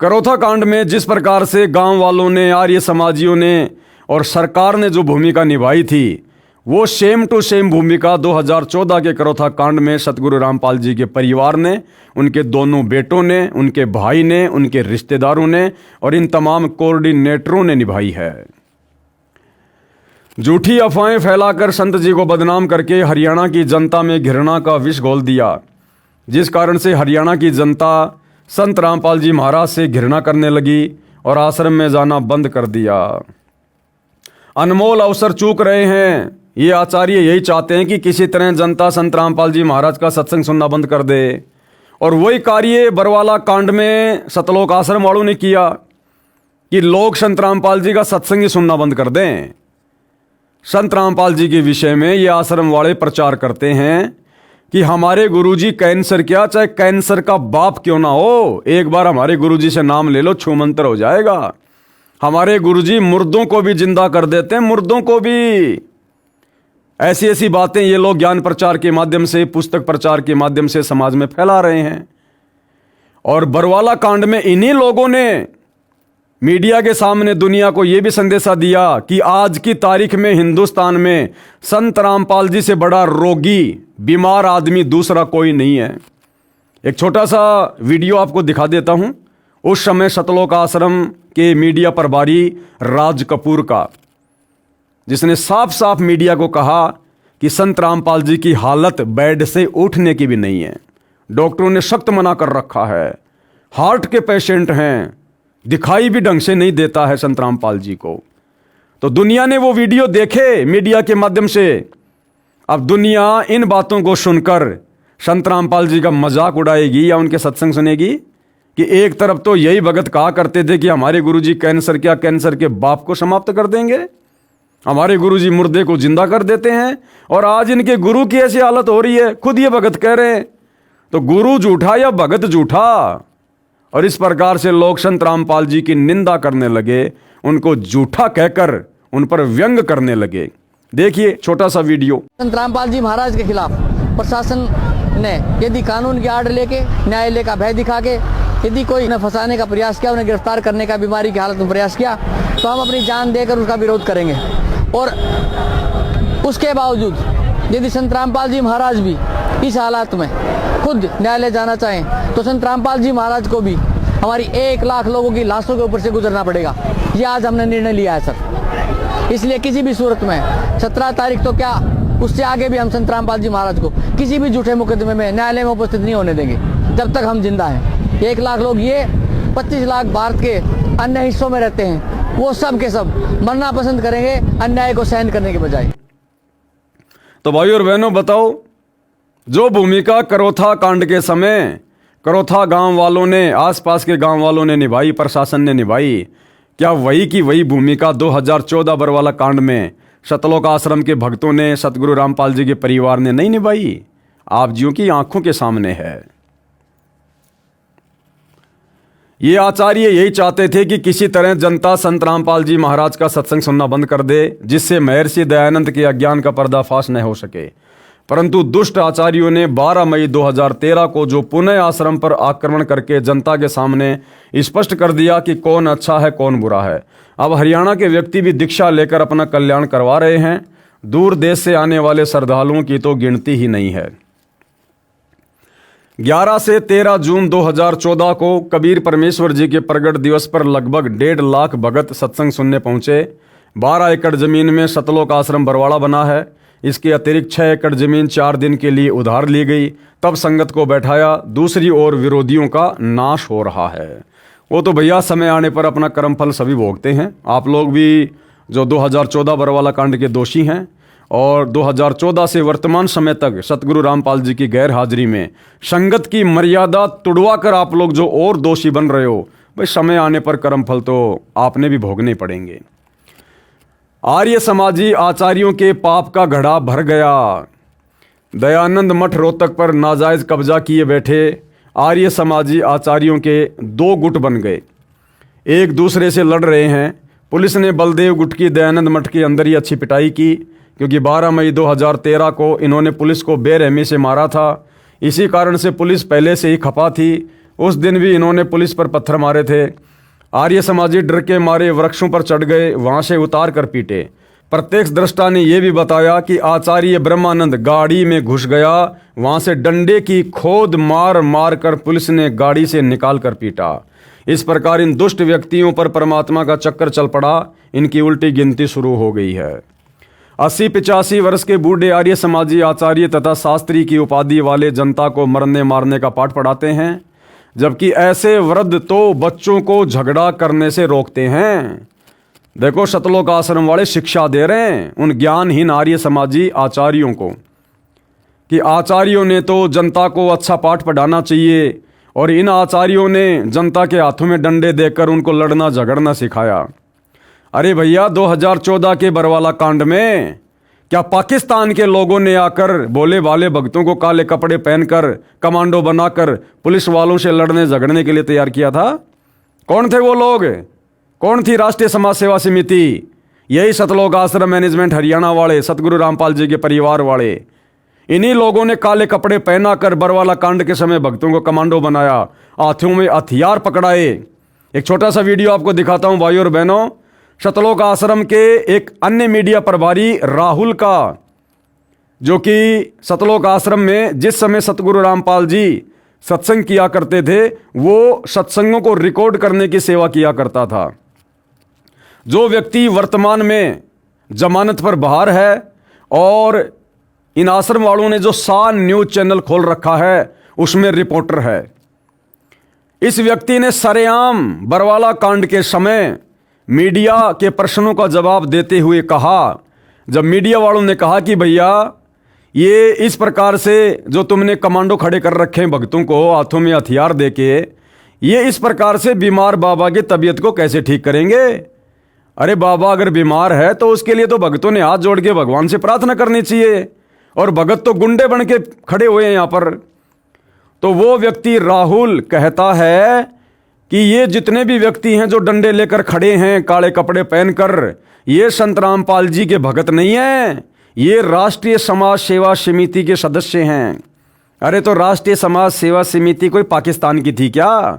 करोथा कांड में जिस प्रकार से गांव वालों ने, आर्य समाजियों ने और सरकार ने जो भूमिका निभाई थी, वो सेम टू सेम भूमिका 2014 के करोथा कांड में सतगुरु रामपाल जी के परिवार ने, उनके दोनों बेटों ने, उनके भाई ने, उनके रिश्तेदारों ने और इन तमाम कोऑर्डिनेटरों ने निभाई है। झूठी अफवाहें फैलाकर संत जी को बदनाम करके हरियाणा की जनता में घृणा का विष घोल दिया, जिस कारण से हरियाणा की जनता संत रामपाल जी महाराज से घृणा करने लगी और आश्रम में जाना बंद कर दिया। अनमोल अवसर चूक रहे हैं। ये आचार्य यही चाहते हैं कि किसी तरह जनता संत रामपाल जी महाराज का सत्संग सुनना बंद कर दे, और वही कार्य बरवाला कांड में सतलोक आश्रम वालों ने किया कि लोग संत रामपाल जी का सत्संग ही सुनना बंद कर दें। संत रामपाल जी के विषय में ये आश्रम वाले प्रचार करते हैं कि हमारे गुरुजी कैंसर क्या, चाहे कैंसर का बाप क्यों ना हो, एक बार हमारे गुरुजी से नाम ले लो, छूमंतर हो जाएगा। हमारे गुरुजी मुर्दों को भी जिंदा कर देते हैं, मुर्दों को भी। ऐसी ऐसी बातें ये लोग ज्ञान प्रचार के माध्यम से, पुस्तक प्रचार के माध्यम से समाज में फैला रहे हैं। और बरवाला कांड में इन्हीं लोगों ने मीडिया के सामने दुनिया को यह भी संदेशा दिया कि आज की तारीख में हिंदुस्तान में संत रामपाल जी से बड़ा रोगी, बीमार आदमी दूसरा कोई नहीं है। एक छोटा सा वीडियो आपको दिखा देता हूं। उस समय सतलोक आश्रम के मीडिया प्रभारी राज कपूर का, जिसने साफ साफ मीडिया को कहा कि संत रामपाल जी की हालत बेड से उठने की भी नहीं है। डॉक्टरों ने सख्त मना कर रखा है, हार्ट के पेशेंट हैं, दिखाई भी ढंग से नहीं देता है संत रामपाल जी को। तो दुनिया ने वो वीडियो देखे मीडिया के माध्यम से। अब दुनिया इन बातों को सुनकर संत रामपाल जी का मजाक उड़ाएगी या उनके सत्संग सुनेगी कि एक तरफ तो यही भगत कहा करते थे कि हमारे गुरुजी कैंसर क्या, कैंसर के बाप को समाप्त कर देंगे, हमारे गुरुजी मुर्दे को जिंदा कर देते हैं, और आज इनके गुरु की ऐसी हालत हो रही है, खुद ये भगत कह रहे हैं। तो गुरु झूठा या भगत झूठा? और इस प्रकार से लोग संत रामपाल जी की निंदा करने लगे, उनको झूठा कहकर उन पर व्यंग करने लगे। देखिए छोटा सा वीडियो। संत रामपाल जी महाराज के खिलाफ प्रशासन ने यदि कानून की आड़ लेके, न्यायालय का भय दिखा के यदि कोई उन्हें फंसाने का प्रयास किया, उन्हें गिरफ्तार करने का बीमारी की हालत में प्रयास किया, तो हम अपनी जान देकर उसका विरोध करेंगे। और उसके बावजूद यदि संत रामपाल जी महाराज भी इस हालात में खुद न्यायालय जाना चाहें तो संत रामपाल जी महाराज को भी हमारी 1 लाख लोगों की लाशों के ऊपर से गुजरना पड़ेगा। ये आज हमने निर्णय लिया है सर। इसलिए किसी भी सूरत में 17 तारीख तो क्या, उससे आगे भी हम संत रामपाल जी महाराज को किसी भी झूठे मुकदमे में न्यायालय में उपस्थित नहीं होने देंगे जब तक हम जिंदा हैं। 1 लाख लोग, ये 25 लाख भारत के अन्य हिस्सों में रहते हैं, वो सब के सब मरना पसंद करेंगे अन्याय को सहन करने के बजाय। तो भाई और बहनों, बताओ, जो भूमिका करोथा कांड के समय करोथा गांव वालों ने, आसपास के गांव वालों ने निभाई, प्रशासन ने निभाई, क्या वही की वही भूमिका 2014 बरवाला कांड में सतलोक आश्रम के भक्तों ने, सतगुरु रामपाल जी के परिवार ने नहीं निभाई? आप जियों की आंखों के सामने है। ये आचार्य यही चाहते थे कि किसी तरह जनता संत रामपाल जी महाराज का सत्संग सुनना बंद कर दे, जिससे महर्षि दयानंद के अज्ञान का पर्दाफाश न हो सके। परंतु दुष्ट आचार्यों ने 12 मई 2013 को जो पुनः आश्रम पर आक्रमण करके जनता के सामने स्पष्ट कर दिया कि कौन अच्छा है कौन बुरा है। अब हरियाणा के व्यक्ति भी दीक्षा लेकर अपना कल्याण करवा रहे हैं। दूर देश से आने वाले श्रद्धालुओं की तो गिनती ही नहीं है। 11 से 13 जून 2014 को कबीर परमेश्वर जी के प्रगट दिवस पर लगभग 1.5 लाख भगत सत्संग सुनने पहुंचे। 12 एकड़ जमीन में सतलोक आश्रम बरवाड़ा बना है। इसके अतिरिक्त 6 एकड़ जमीन 4 दिन के लिए उधार ली गई। तब संगत को बैठाया। दूसरी ओर विरोधियों का नाश हो रहा है। वो तो भैया समय आने पर अपना कर्म फल सभी भोगते हैं। आप लोग भी जो 2014 बरवाला कांड के दोषी हैं और 2014 से वर्तमान समय तक सतगुरु रामपाल जी की गैर हाजिरी में संगत की मर्यादा तुड़वा कर आप लोग जो और दोषी बन रहे हो, भाई समय आने पर कर्म फल तो आपने भी भोगने पड़ेंगे। आर्य समाजी आचार्यों के पाप का घड़ा भर गया। दयानंद मठ रोहतक पर नाजायज कब्जा किए बैठे आर्य समाजी आचार्यों के 2 गुट बन गए, एक दूसरे से लड़ रहे हैं। पुलिस ने बलदेव गुट की दयानंद मठ के अंदर ही अच्छी पिटाई की, क्योंकि 12 मई 2013 को इन्होंने पुलिस को बेरहमी से मारा था। इसी कारण से पुलिस पहले से ही खपा थी। उस दिन भी इन्होंने पुलिस पर पत्थर मारे थे। आर्य समाजी डर के मारे वृक्षों पर चढ़ गए, वहां से उतार कर पीटे। प्रत्यक्ष दृष्टा ने यह भी बताया कि आचार्य ब्रह्मानंद गाड़ी में घुस गया, वहां से डंडे की खोद मार मार कर पुलिस ने गाड़ी से निकाल कर पीटा। इस प्रकार इन दुष्ट व्यक्तियों पर परमात्मा का चक्कर चल पड़ा। इनकी उल्टी गिनती शुरू हो गई है। 80-85 वर्ष के बूढ़े आर्य समाजी आचार्य तथा शास्त्री की उपाधि वाले जनता को मरने मारने का पाठ पढ़ाते हैं, जबकि ऐसे वृद्ध तो बच्चों को झगड़ा करने से रोकते हैं। देखो, सतलोक आश्रम वाले शिक्षा दे रहे हैं उन ज्ञानहीन आर्य समाजी आचार्यों को कि आचार्यों ने तो जनता को अच्छा पाठ पढ़ाना चाहिए, और इन आचार्यों ने जनता के हाथों में डंडे देकर उनको लड़ना झगड़ना सिखाया। अरे भैया, 2014 के बरवाला कांड में क्या पाकिस्तान के लोगों ने आकर भोले भाले भक्तों को काले कपड़े पहनकर कमांडो बनाकर पुलिस वालों से लड़ने झगड़ने के लिए तैयार किया था? कौन थे वो लोग? कौन थी राष्ट्रीय समाज सेवा समिति? यही सतलोक आश्रम मैनेजमेंट हरियाणा वाले, सतगुरु रामपाल जी के परिवार वाले। इन्हीं लोगों ने काले कपड़े पहना कर बरवाला कांड के समय भक्तों को कमांडो बनाया, हाथों में हथियार पकड़ाए। एक छोटा सा वीडियो आपको दिखाता हूं भाइयों और बहनों। सतलोक आश्रम के एक अन्य मीडिया प्रभारी राहुल का, जो कि सतलोक आश्रम में जिस समय सतगुरु रामपाल जी सत्संग किया करते थे, वो सत्संगों को रिकॉर्ड करने की सेवा किया करता था। जो व्यक्ति वर्तमान में जमानत पर बाहर है, और इन आश्रम वालों ने जो सान न्यूज चैनल खोल रखा है उसमें रिपोर्टर है। इस व्यक्ति ने सरेआम बरवाला कांड के समय मीडिया के प्रश्नों का जवाब देते हुए कहा, जब मीडिया वालों ने कहा कि भैया ये इस प्रकार से जो तुमने कमांडो खड़े कर रखे हैं भक्तों को हाथों में हथियार देके, ये इस प्रकार से बीमार बाबा की तबीयत को कैसे ठीक करेंगे? अरे बाबा अगर बीमार है तो उसके लिए तो भक्तों ने हाथ जोड़ के भगवान से प्रार्थना करनी चाहिए, और भगत तो गुंडे बन के खड़े हुए हैं यहां पर। तो वो व्यक्ति राहुल कहता है कि ये जितने भी व्यक्ति हैं जो डंडे लेकर खड़े हैं काले कपड़े पहनकर, ये संत रामपाल जी के भगत नहीं हैं, ये राष्ट्रीय समाज सेवा समिति के सदस्य हैं। अरे तो राष्ट्रीय समाज सेवा समिति कोई पाकिस्तान की थी क्या?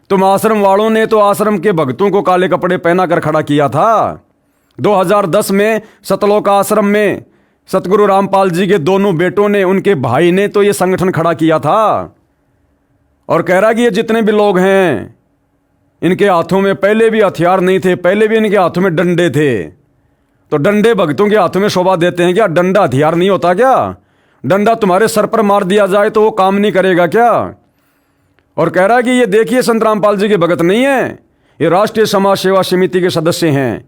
तुम आश्रम वालों ने तो आश्रम के भक्तों को काले कपड़े पहना कर खड़ा किया था। 2010 में सतलोक आश्रम में सतगुरु रामपाल जी के दोनों बेटों ने, उनके भाई ने तो ये संगठन खड़ा किया था, और कह रहा कि ये जितने भी लोग हैं इनके हाथों में पहले भी हथियार नहीं थे, पहले भी इनके हाथों में डंडे थे। तो डंडे भक्तों के हाथों में शोभा देते हैं क्या? डंडा हथियार नहीं होता क्या? डंडा तुम्हारे सर पर मार दिया जाए तो वो काम नहीं करेगा क्या? और कह रहा है कि ये देखिए संत रामपाल जी के भगत नहीं है, ये राष्ट्रीय समाज सेवा समिति के सदस्य हैं।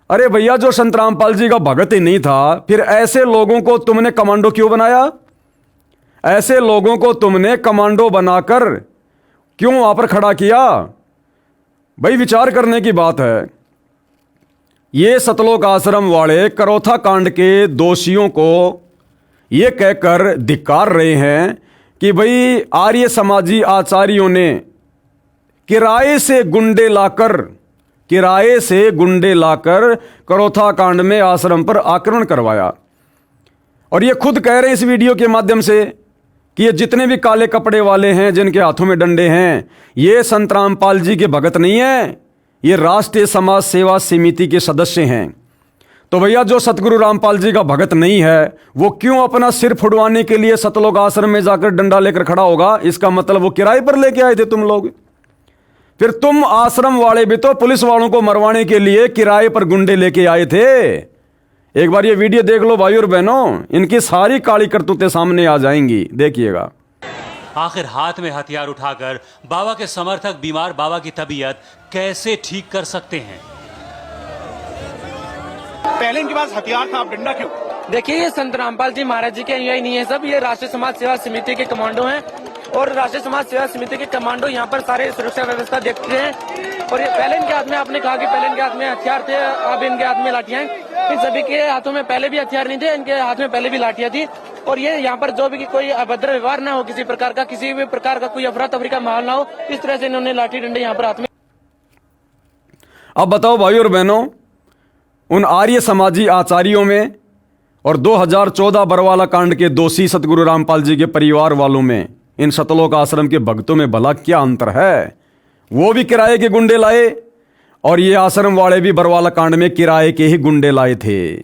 अरे भैया, जो संत रामपाल जी का भगत ही नहीं था, फिर ऐसे लोगों को तुमने कमांडो क्यों बनाया? ऐसे लोगों को तुमने कमांडो बनाकर क्यों वहां पर खड़ा किया? भाई विचार करने की बात है। ये सतलोक आश्रम वाले करौथा कांड के दोषियों को ये कहकर धिक्कार रहे हैं कि भाई आर्य समाजी आचार्यों ने किराए से गुंडे लाकर करौथा कांड में आश्रम पर आक्रमण करवाया। और ये खुद कह रहे हैं इस वीडियो के माध्यम से कि ये जितने भी काले कपड़े वाले हैं जिनके हाथों में डंडे हैं, ये संत रामपाल जी के भगत नहीं है, ये राष्ट्रीय समाज सेवा समिति के सदस्य हैं। तो भैया जो सतगुरु रामपाल जी का भगत नहीं है वो क्यों अपना सिर फुड़वाने के लिए सतलोक आश्रम में जाकर डंडा लेकर खड़ा होगा? इसका मतलब वो किराए पर लेके आए थे तुम लोग। फिर तुम आश्रम वाले भी तो पुलिस वालों को मरवाने के लिए किराए पर गुंडे लेके आए थे। एक बार ये वीडियो देख लो भाई और बहनों, इनकी सारी काली करतूतें सामने आ जाएंगी, देखिएगा। आखिर हाथ में हथियार उठाकर बाबा के समर्थक बीमार बाबा की तबीयत कैसे ठीक कर सकते हैं? पहले इनके पास हथियार था, अब डंडा क्यों? देखिए, ये संत रामपाल जी महाराज जी के अनुयायी नहीं है सब, ये राष्ट्रीय समाज सेवा समिति के कमांडो हैं। और राष्ट्रीय समाज सेवा समिति के कमांडो यहाँ पर सारे सुरक्षा व्यवस्था देखते हैं। और ये पहले इनके हाथ में, आपने कहा कि पहले इनके हाथ में हथियार थे, अब इनके हाथ में लाठियां हैं। इन सभी के हाथों में पहले भी हथियार नहीं थे, इनके हाथ में पहले भी लाठियां थी। और ये यहाँ पर जो भी कोई अभद्र व्यवहार ना हो, किसी भी प्रकार का कोई अफरा तफरी का माहौल ना हो, इस तरह से इन्होंने लाठी डंडे यहाँ पर हाथ में। अब बताओ भाई और बहनों, उन आर्य समाजी आचार्यों में और 2014 बरवाला कांड के दोषी सतगुरु रामपाल जी के परिवार वालों में, इन सतलोक आश्रम के भक्तों में भला क्या अंतर है? वो भी किराए के गुंडे लाए और ये आश्रम वाले भी बरवाला कांड में किराए के ही गुंडे लाए थे।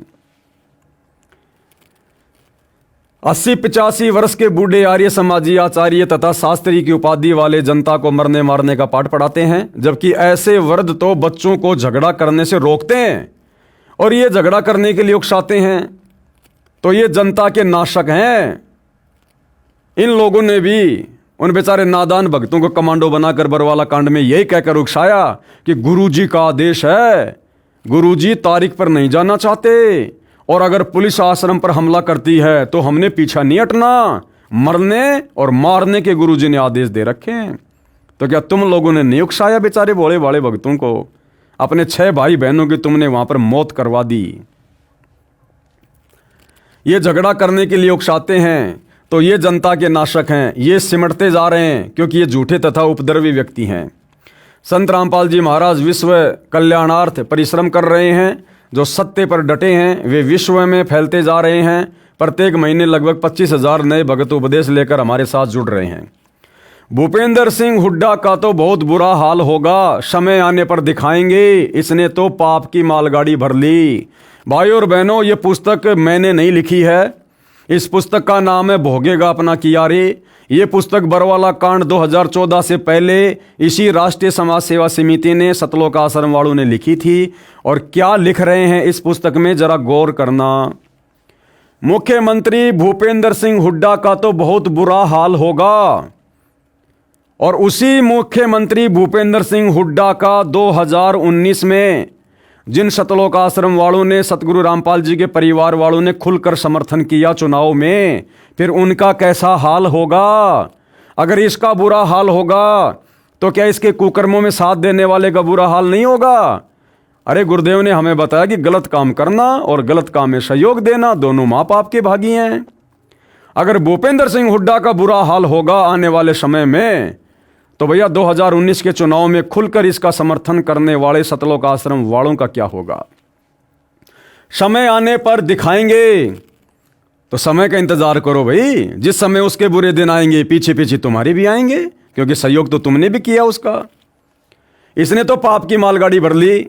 80-85 वर्ष के बूढ़े आर्य समाजी आचार्य तथा शास्त्री की उपाधि वाले जनता को मरने मारने का पाठ पढ़ाते हैं, जबकि ऐसे वृद्ध तो बच्चों को झगड़ा करने से रोकते हैं और ये झगड़ा करने के लिए उकसाते हैं। तो ये जनता के नाशक हैं। इन लोगों ने भी उन बेचारे नादान भक्तों को कमांडो बनाकर बरवाला कांड में यही कहकर उकसाया कि गुरुजी का आदेश है, गुरुजी तारीख पर नहीं जाना चाहते और अगर पुलिस आश्रम पर हमला करती है तो हमने पीछा नहीं हटना, मरने और मारने के गुरुजी ने आदेश दे रखे हैं। तो क्या तुम लोगों ने नहीं उकसाया बेचारे भोले भाले भक्तों को? अपने 6 भाई बहनों की तुमने वहां पर मौत करवा दी। ये झगड़ा करने के लिए उकसाते हैं तो ये जनता के नाशक हैं, ये सिमटते जा रहे हैं क्योंकि ये झूठे तथा उपद्रवी व्यक्ति हैं। संत रामपाल जी महाराज विश्व कल्याणार्थ परिश्रम कर रहे हैं, जो सत्य पर डटे हैं वे विश्व में फैलते जा रहे हैं। प्रत्येक महीने लगभग 25,000 नए भगत उपदेश लेकर हमारे साथ जुड़ रहे हैं। भूपेंद्र सिंह हुड्डा का तो बहुत बुरा हाल होगा, समय आने पर दिखाएंगे, इसने तो पाप की मालगाड़ी भर ली। भाई और बहनों, ये पुस्तक मैंने नहीं लिखी है, इस पुस्तक का नाम है भोगेगा अपना किया रे। ये पुस्तक बरवाला कांड 2014 से पहले इसी राष्ट्रीय समाज सेवा समिति ने सतलोक आश्रम वालों ने लिखी थी। और क्या लिख रहे हैं इस पुस्तक में जरा गौर करना। मुख्यमंत्री भूपेंद्र सिंह हुड्डा का तो बहुत बुरा हाल होगा और उसी मुख्यमंत्री भूपेंद्र सिंह हुड्डा का 2019 में जिन सतलोक आश्रम वालों ने सतगुरु रामपाल जी के परिवार वालों ने खुलकर समर्थन किया चुनाव में, फिर उनका कैसा हाल होगा। अगर इसका बुरा हाल होगा तो क्या इसके कुकर्मों में साथ देने वाले का बुरा हाल नहीं होगा? अरे गुरुदेव ने हमें बताया कि गलत काम करना और गलत काम में सहयोग देना दोनों माँ बाप के भागी हैं। अगर भूपेंद्र सिंह हुड्डा का बुरा हाल होगा आने वाले समय में, तो भैया 2019 के चुनाव में खुलकर इसका समर्थन करने वाले सतलोक आश्रम वालों का क्या होगा? समय आने पर दिखाएंगे। तो समय का इंतजार करो भाई, जिस समय उसके बुरे दिन आएंगे पीछे पीछे तुम्हारे भी आएंगे, क्योंकि सहयोग तो तुमने भी किया उसका। इसने तो पाप की मालगाड़ी भर ली।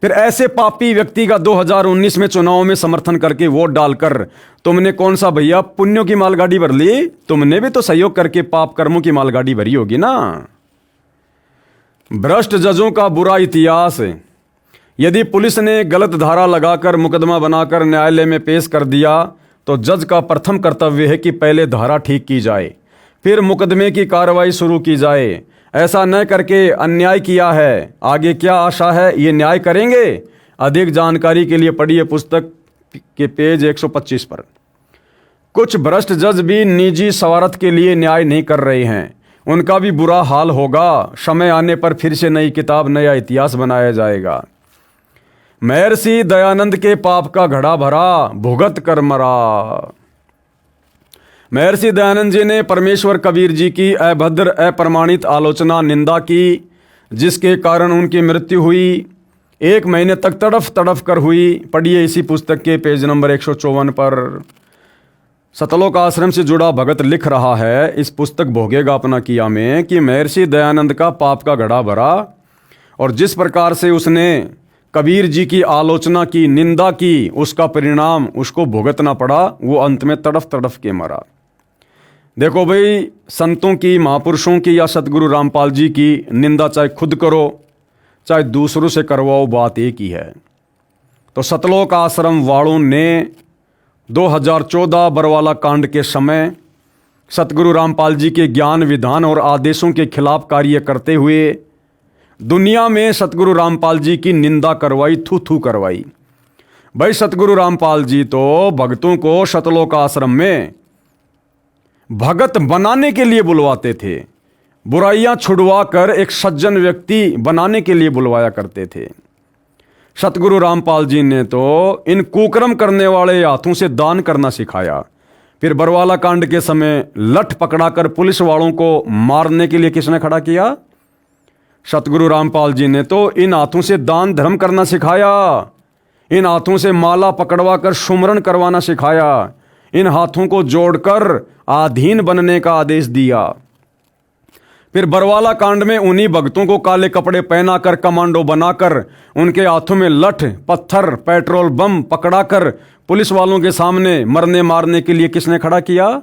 फिर ऐसे पापी व्यक्ति का 2019 में चुनाव में समर्थन करके वोट डालकर तुमने कौन सा भैया पुण्यों की मालगाड़ी भर ली? तुमने भी तो सहयोग करके पाप कर्मों की मालगाड़ी भरी होगी ना। भ्रष्ट जजों का बुरा इतिहास। यदि पुलिस ने गलत धारा लगाकर मुकदमा बनाकर न्यायालय में पेश कर दिया तो जज का प्रथम कर्तव्य है कि पहले धारा ठीक की जाए, फिर मुकदमे की कार्रवाई शुरू की जाए। ऐसा न करके अन्याय किया है, आगे क्या आशा है ये न्याय करेंगे? अधिक जानकारी के लिए पढ़िए पुस्तक के पेज 125 पर। कुछ भ्रष्ट जज भी निजी स्वार्थ के लिए न्याय नहीं कर रहे हैं, उनका भी बुरा हाल होगा। समय आने पर फिर से नई किताब नया इतिहास बनाया जाएगा। महर्षि दयानंद के पाप का घड़ा भरा, भुगत कर मरा। महर्षि दयानंद जी ने परमेश्वर कबीर जी की अभद्र अप्रमाणित आलोचना निंदा की, जिसके कारण उनकी मृत्यु हुई। 1 महीने तक तड़फ तड़फ कर हुई। पढ़िए इसी पुस्तक के पेज नंबर 154 पर। सतलोक आश्रम से जुड़ा भगत लिख रहा है इस पुस्तक भोगेगा अपना किया में कि महर्षि दयानंद का पाप का घड़ा भरा और जिस प्रकार से उसने कबीर जी की आलोचना की, निंदा की, उसका परिणाम उसको भुगतना पड़ा। वो अंत में तड़फ तड़फ के मरा। देखो भाई, संतों की, महापुरुषों की या सतगुरु रामपाल जी की निंदा चाहे खुद करो चाहे दूसरों से करवाओ, बात एक ही है। तो सतलोक आश्रम वालों ने 2014 बरवाला कांड के समय सतगुरु रामपाल जी के ज्ञान, विधान और आदेशों के खिलाफ कार्य करते हुए दुनिया में सतगुरु रामपाल जी की निंदा करवाई, थू थू करवाई। भाई सतगुरु रामपाल जी तो भक्तों को सतलोक आश्रम में भगत बनाने के लिए बुलवाते थे, बुराइयां छुड़वा कर एक सज्जन व्यक्ति बनाने के लिए बुलवाया करते थे। सतगुरु रामपाल जी ने तो इन कुकर्म करने वाले हाथों से दान करना सिखाया। फिर बरवाला कांड के समय लठ पकड़ाकर पुलिस वालों को मारने के लिए किसने खड़ा किया? सतगुरु रामपाल जी ने तो इन हाथों से दान धर्म करना सिखाया, इन हाथों से माला पकड़वा कर सुमरण करवाना सिखाया, इन हाथों को जोड़कर अधीन बनने का आदेश दिया। फिर बरवाला कांड में उन्हीं भक्तों को काले कपड़े पहनाकर, कमांडो बनाकर, उनके हाथों में लठ, पत्थर, पेट्रोल बम पकड़ाकर पुलिस वालों के सामने मरने मारने के लिए किसने खड़ा किया?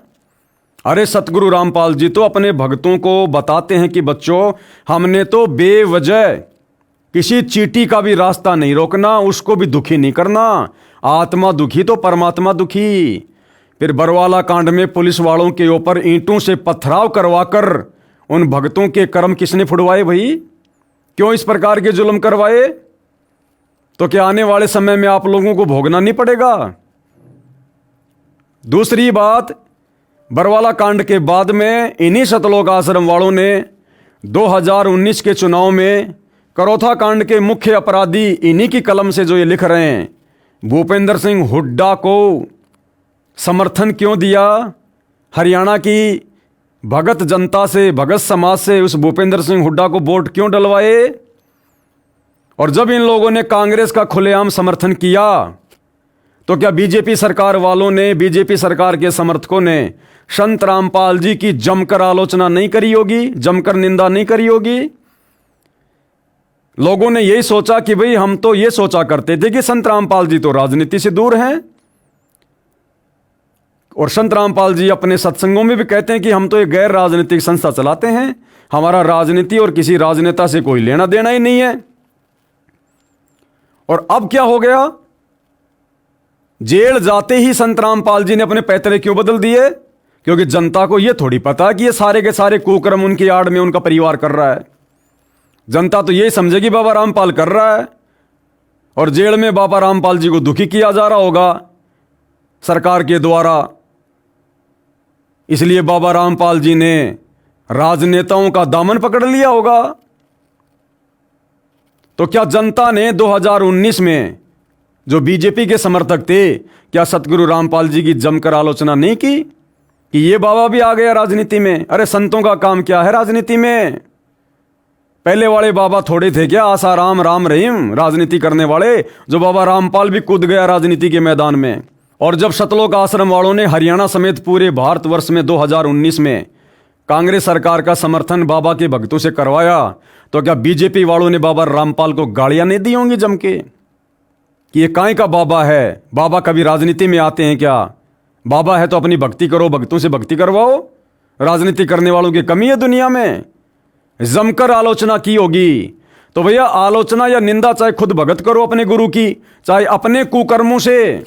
अरे सतगुरु रामपाल जी तो अपने भक्तों को बताते हैं कि बच्चों, हमने तो बेवजह किसी चींटी का भी रास्ता नहीं रोकना, उसको भी दुखी नहीं करना। आत्मा दुखी तो परमात्मा दुखी। फिर बरवाला कांड में पुलिस वालों के ऊपर ईंटों से पथराव करवाकर उन भक्तों के कर्म किसने फुड़वाए भाई? क्यों इस प्रकार के जुल्म करवाए? तो क्या आने वाले समय में आप लोगों को भोगना नहीं पड़ेगा? दूसरी बात, बरवाला कांड के बाद में इन्हीं सतलोक आश्रम वालों ने 2019 के चुनाव में करोथा कांड के मुख्य अपराधी इन्हीं की कलम से जो ये लिख रहे हैं, भूपेंद्र सिंह हुड्डा को समर्थन क्यों दिया? हरियाणा की भगत जनता से, भगत समाज से उस भूपेंद्र सिंह हुड्डा को वोट क्यों डलवाए? और जब इन लोगों ने कांग्रेस का खुलेआम समर्थन किया तो क्या बीजेपी सरकार वालों ने, बीजेपी सरकार के समर्थकों ने संत रामपाल जी की जमकर आलोचना नहीं करी होगी, जमकर निंदा नहीं करी होगी? लोगों ने यही सोचा कि भाई, हम तो ये सोचा करते थे कि संत रामपाल जी तो राजनीति से दूर हैं, और संत रामपाल जी अपने सत्संगों में भी कहते हैं कि हम तो एक गैर राजनीतिक संस्था चलाते हैं, हमारा राजनीति और किसी राजनेता से कोई लेना देना ही नहीं है। और अब क्या हो गया? जेल जाते ही संत रामपाल जी ने अपने पैतरे क्यों बदल दिए? क्योंकि जनता को यह थोड़ी पता कि ये सारे के सारे कुकर्म उनकी आड़ में उनका परिवार कर रहा है। जनता तो यही समझेगी बाबा रामपाल कर रहा है, और जेल में बाबा रामपाल जी को दुखी किया जा रहा होगा सरकार के द्वारा। इसलिए बाबा रामपाल जी ने राजनेताओं का दामन पकड़ लिया होगा। तो क्या जनता ने 2019 में जो बीजेपी के समर्थक थे, क्या सतगुरु रामपाल जी की जमकर आलोचना नहीं की कि ये बाबा भी आ गया राजनीति में? अरे संतों का काम क्या है राजनीति में? पहले वाले बाबा थोड़े थे क्या? आसाराम, राम रहीम राजनीति करने वाले, जो बाबा रामपाल भी कूद गया राजनीति के मैदान में। और जब सतलोक आश्रम वालों ने हरियाणा समेत पूरे भारतवर्ष में 2019 में कांग्रेस सरकार का समर्थन बाबा के भक्तों से करवाया, तो क्या बीजेपी वालों ने बाबा रामपाल को गालियां नहीं दी होंगी जम के कि ये काहे का बाबा है? बाबा कभी राजनीति में आते हैं क्या? बाबा है तो अपनी भक्ति करो, भक्तों से भक्ति करवाओ। राजनीति करने वालों की कमी है दुनिया में? जमकर आलोचना की होगी। तो भैया, आलोचना या निंदा चाहे खुद भगत करो अपने गुरु की, चाहे अपने कुकर्मों से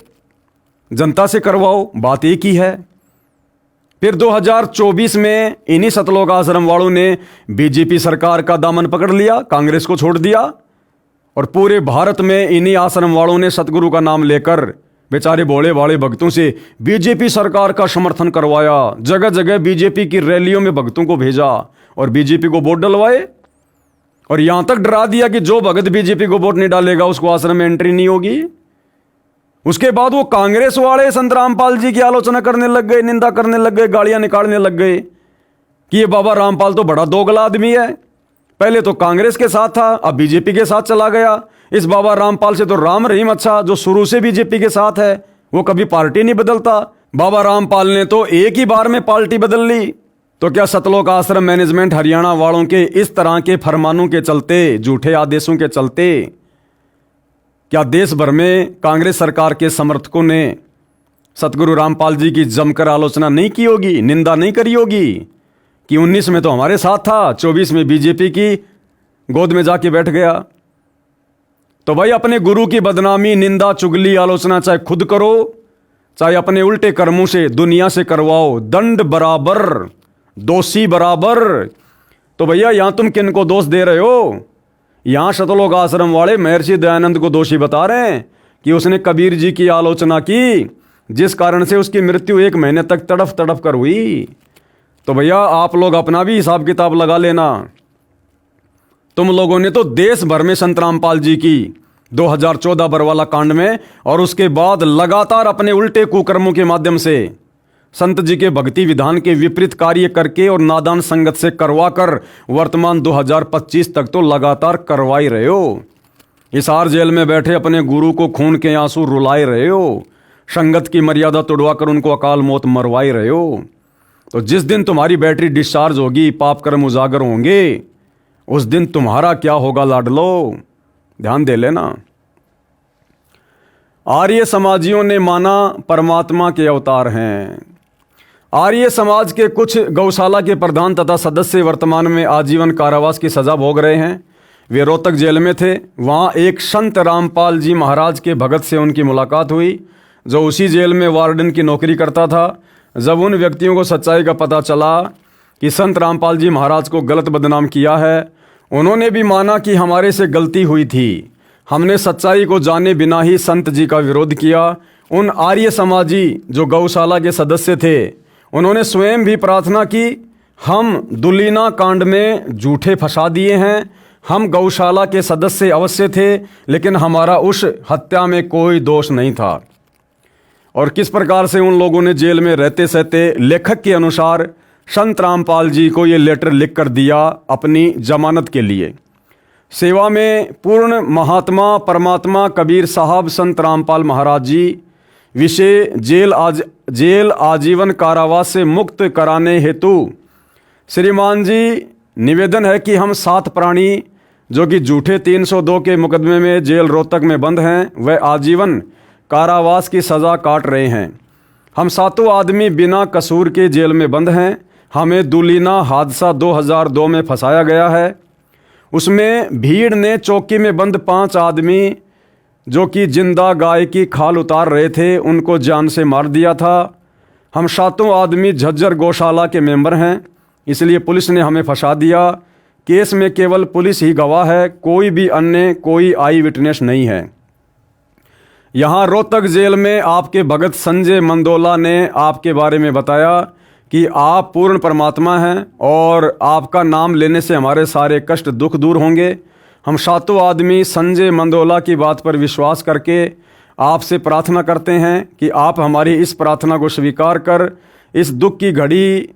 जनता से करवाओ, बात एक ही है। फिर 2024 में इन्हीं सतलोक आश्रम वालों ने बीजेपी सरकार का दामन पकड़ लिया, कांग्रेस को छोड़ दिया, और पूरे भारत में इन्हीं आश्रम वालों ने सतगुरु का नाम लेकर बेचारे भोले भाले भक्तों से बीजेपी सरकार का समर्थन करवाया। जगह जगह बीजेपी की रैलियों में भक्तों को भेजा और बीजेपी को वोट डलवाए। और यहां तक डरा दिया कि जो भगत बीजेपी को वोट नहीं डालेगा उसको आश्रम में एंट्री नहीं होगी। उसके बाद वो कांग्रेस वाले संत रामपाल जी की आलोचना करने लग गए, निंदा करने लग गए, गालियां निकालने लग गए कि ये बाबा रामपाल तो बड़ा दोगला आदमी है। पहले तो कांग्रेस के साथ था, अब बीजेपी के साथ चला गया। इस बाबा रामपाल से तो राम रहीम अच्छा, जो शुरू से बीजेपी के साथ है, वो कभी पार्टी नहीं बदलता। बाबा रामपाल ने तो एक ही बार में पार्टी बदल ली। तो क्या सतलोक आश्रम मैनेजमेंट हरियाणा वालों के इस तरह के फरमानों के चलते, झूठे आदेशों के चलते, क्या देश भर में कांग्रेस सरकार के समर्थकों ने सतगुरु रामपाल जी की जमकर आलोचना नहीं की होगी, निंदा नहीं करी होगी कि 19 में तो हमारे साथ था, 24 में बीजेपी की गोद में जाके बैठ गया। तो भाई अपने गुरु की बदनामी, निंदा, चुगली, आलोचना चाहे खुद करो, चाहे अपने उल्टे कर्मों से दुनिया से करवाओ, दंड बराबर, दोषी बराबर। तो भैया यहां तुम किन को दोष दे रहे हो? यहां सतलोक आश्रम वाले महर्षि दयानंद को दोषी बता रहे हैं कि उसने कबीर जी की आलोचना की, जिस कारण से उसकी मृत्यु 1 महीने तक तड़फ तड़फ कर हुई। तो भैया आप लोग अपना भी हिसाब किताब लगा लेना। तुम लोगों ने तो देश भर में संत रामपाल जी की 2014 बरवाला कांड में और उसके बाद लगातार अपने उल्टे कुकर्मों के माध्यम से संत जी के भक्ति विधान के विपरीत कार्य करके और नादान संगत से करवाकर वर्तमान 2025 तक तो लगातार करवा ही रहे हो। हिसार जेल में बैठे अपने गुरु को खून के आंसू रुलाए रहे हो, संगत की मर्यादा तोड़वाकर उनको अकाल मौत मरवाए रहे हो। तो जिस दिन तुम्हारी बैटरी डिस्चार्ज होगी, पाप कर्म उजागर होंगे, उस दिन तुम्हारा क्या होगा लाडलो, ध्यान दे लेना। आर्य समाजियों ने माना परमात्मा के अवतार हैं। आर्य समाज के कुछ गौशाला के प्रधान तथा सदस्य वर्तमान में आजीवन कारावास की सजा भोग रहे हैं। वे रोहतक जेल में थे। वहाँ एक संत रामपाल जी महाराज के भगत से उनकी मुलाकात हुई, जो उसी जेल में वार्डन की नौकरी करता था। जब उन व्यक्तियों को सच्चाई का पता चला कि संत रामपाल जी महाराज को गलत बदनाम किया है, उन्होंने भी माना कि हमारे से गलती हुई थी, हमने सच्चाई को जाने बिना ही संत जी का विरोध किया। उन आर्य समाजी जो गौशाला के सदस्य थे, उन्होंने स्वयं भी प्रार्थना की, हम दुलीना कांड में झूठे फंसा दिए हैं, हम गौशाला के सदस्य अवश्य थे, लेकिन हमारा उस हत्या में कोई दोष नहीं था। और किस प्रकार से उन लोगों ने जेल में रहते सहते लेखक के अनुसार संत रामपाल जी को ये लेटर लिख कर दिया अपनी जमानत के लिए। सेवा में पूर्ण महात्मा परमात्मा कबीर साहब संत रामपाल महाराज जी विषय जेल आजीवन कारावास से मुक्त कराने हेतु श्रीमान जी निवेदन है कि हम 7 प्राणी जो कि झूठे 302 के मुकदमे में जेल रोहतक में बंद हैं, वह आजीवन कारावास की सज़ा काट रहे हैं। हम 7 आदमी बिना कसूर के जेल में बंद हैं। हमें दुलीना हादसा 2002 में फंसाया गया है। उसमें भीड़ ने चौकी में बंद 5 आदमी जो कि जिंदा गाय की खाल उतार रहे थे, उनको जान से मार दिया था। हम 7 आदमी झज्जर गौशाला के मेंबर हैं, इसलिए पुलिस ने हमें फंसा दिया। केस में केवल पुलिस ही गवाह है, कोई भी अन्य कोई आई विटनेस नहीं है। यहाँ रोहतक जेल में आपके भगत संजय मंदोला ने आपके बारे में बताया कि आप पूर्ण परमात्मा हैं और आपका नाम लेने से हमारे सारे कष्ट दुख दूर होंगे। हम 7 आदमी संजय मंदोला की बात पर विश्वास करके आपसे प्रार्थना करते हैं कि आप हमारी इस प्रार्थना को स्वीकार कर इस दुख की घड़ी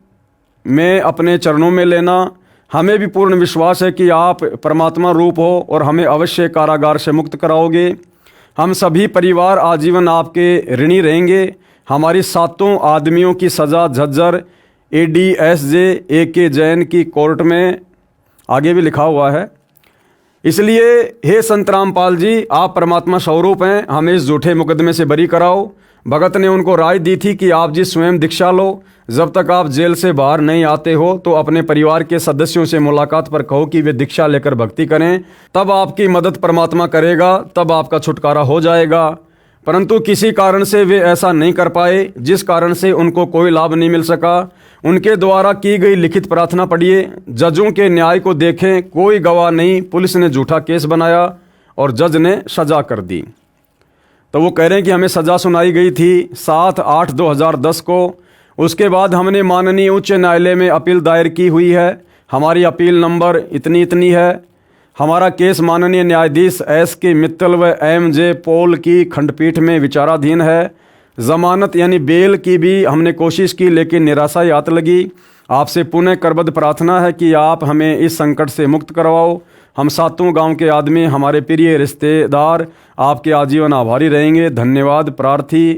में अपने चरणों में लेना। हमें भी पूर्ण विश्वास है कि आप परमात्मा रूप हो और हमें अवश्य कारागार से मुक्त कराओगे। हम सभी परिवार आजीवन आपके ऋणी रहेंगे। हमारी 7 आदमियों की सज़ा झज्जर ADSJ AK जैन की कोर्ट में आगे भी लिखा हुआ है। इसलिए हे संत रामपाल जी, आप परमात्मा स्वरूप हैं, हमें इस झूठे मुकदमे से बरी कराओ। भगत ने उनको राय दी थी कि आप जी स्वयं दीक्षा लो। जब तक आप जेल से बाहर नहीं आते हो तो अपने परिवार के सदस्यों से मुलाकात पर कहो कि वे दीक्षा लेकर भक्ति करें, तब आपकी मदद परमात्मा करेगा, तब आपका छुटकारा हो जाएगा। परंतु किसी कारण से वे ऐसा नहीं कर पाए, जिस कारण से उनको कोई लाभ नहीं मिल सका। उनके द्वारा की गई लिखित प्रार्थना पढ़िए। जजों के न्याय को देखें, कोई गवाह नहीं, पुलिस ने झूठा केस बनाया और जज ने सजा कर दी। तो वो कह रहे हैं कि हमें सजा सुनाई गई थी 7/8/2010 को। उसके बाद हमने माननीय उच्च न्यायालय में अपील दायर की हुई है। हमारी अपील नंबर इतनी है। हमारा केस माननीय न्यायाधीश एस के मित्तल व एम जे पॉल की खंडपीठ में विचाराधीन है। जमानत यानी बेल की भी हमने कोशिश की लेकिन निराशा ही हाथ लगी। आपसे पुनः करबद्ध प्रार्थना है कि आप हमें इस संकट से मुक्त करवाओ। हम सातों गांव के आदमी, हमारे प्रिय रिश्तेदार आपके आजीवन आभारी रहेंगे। धन्यवाद। प्रार्थी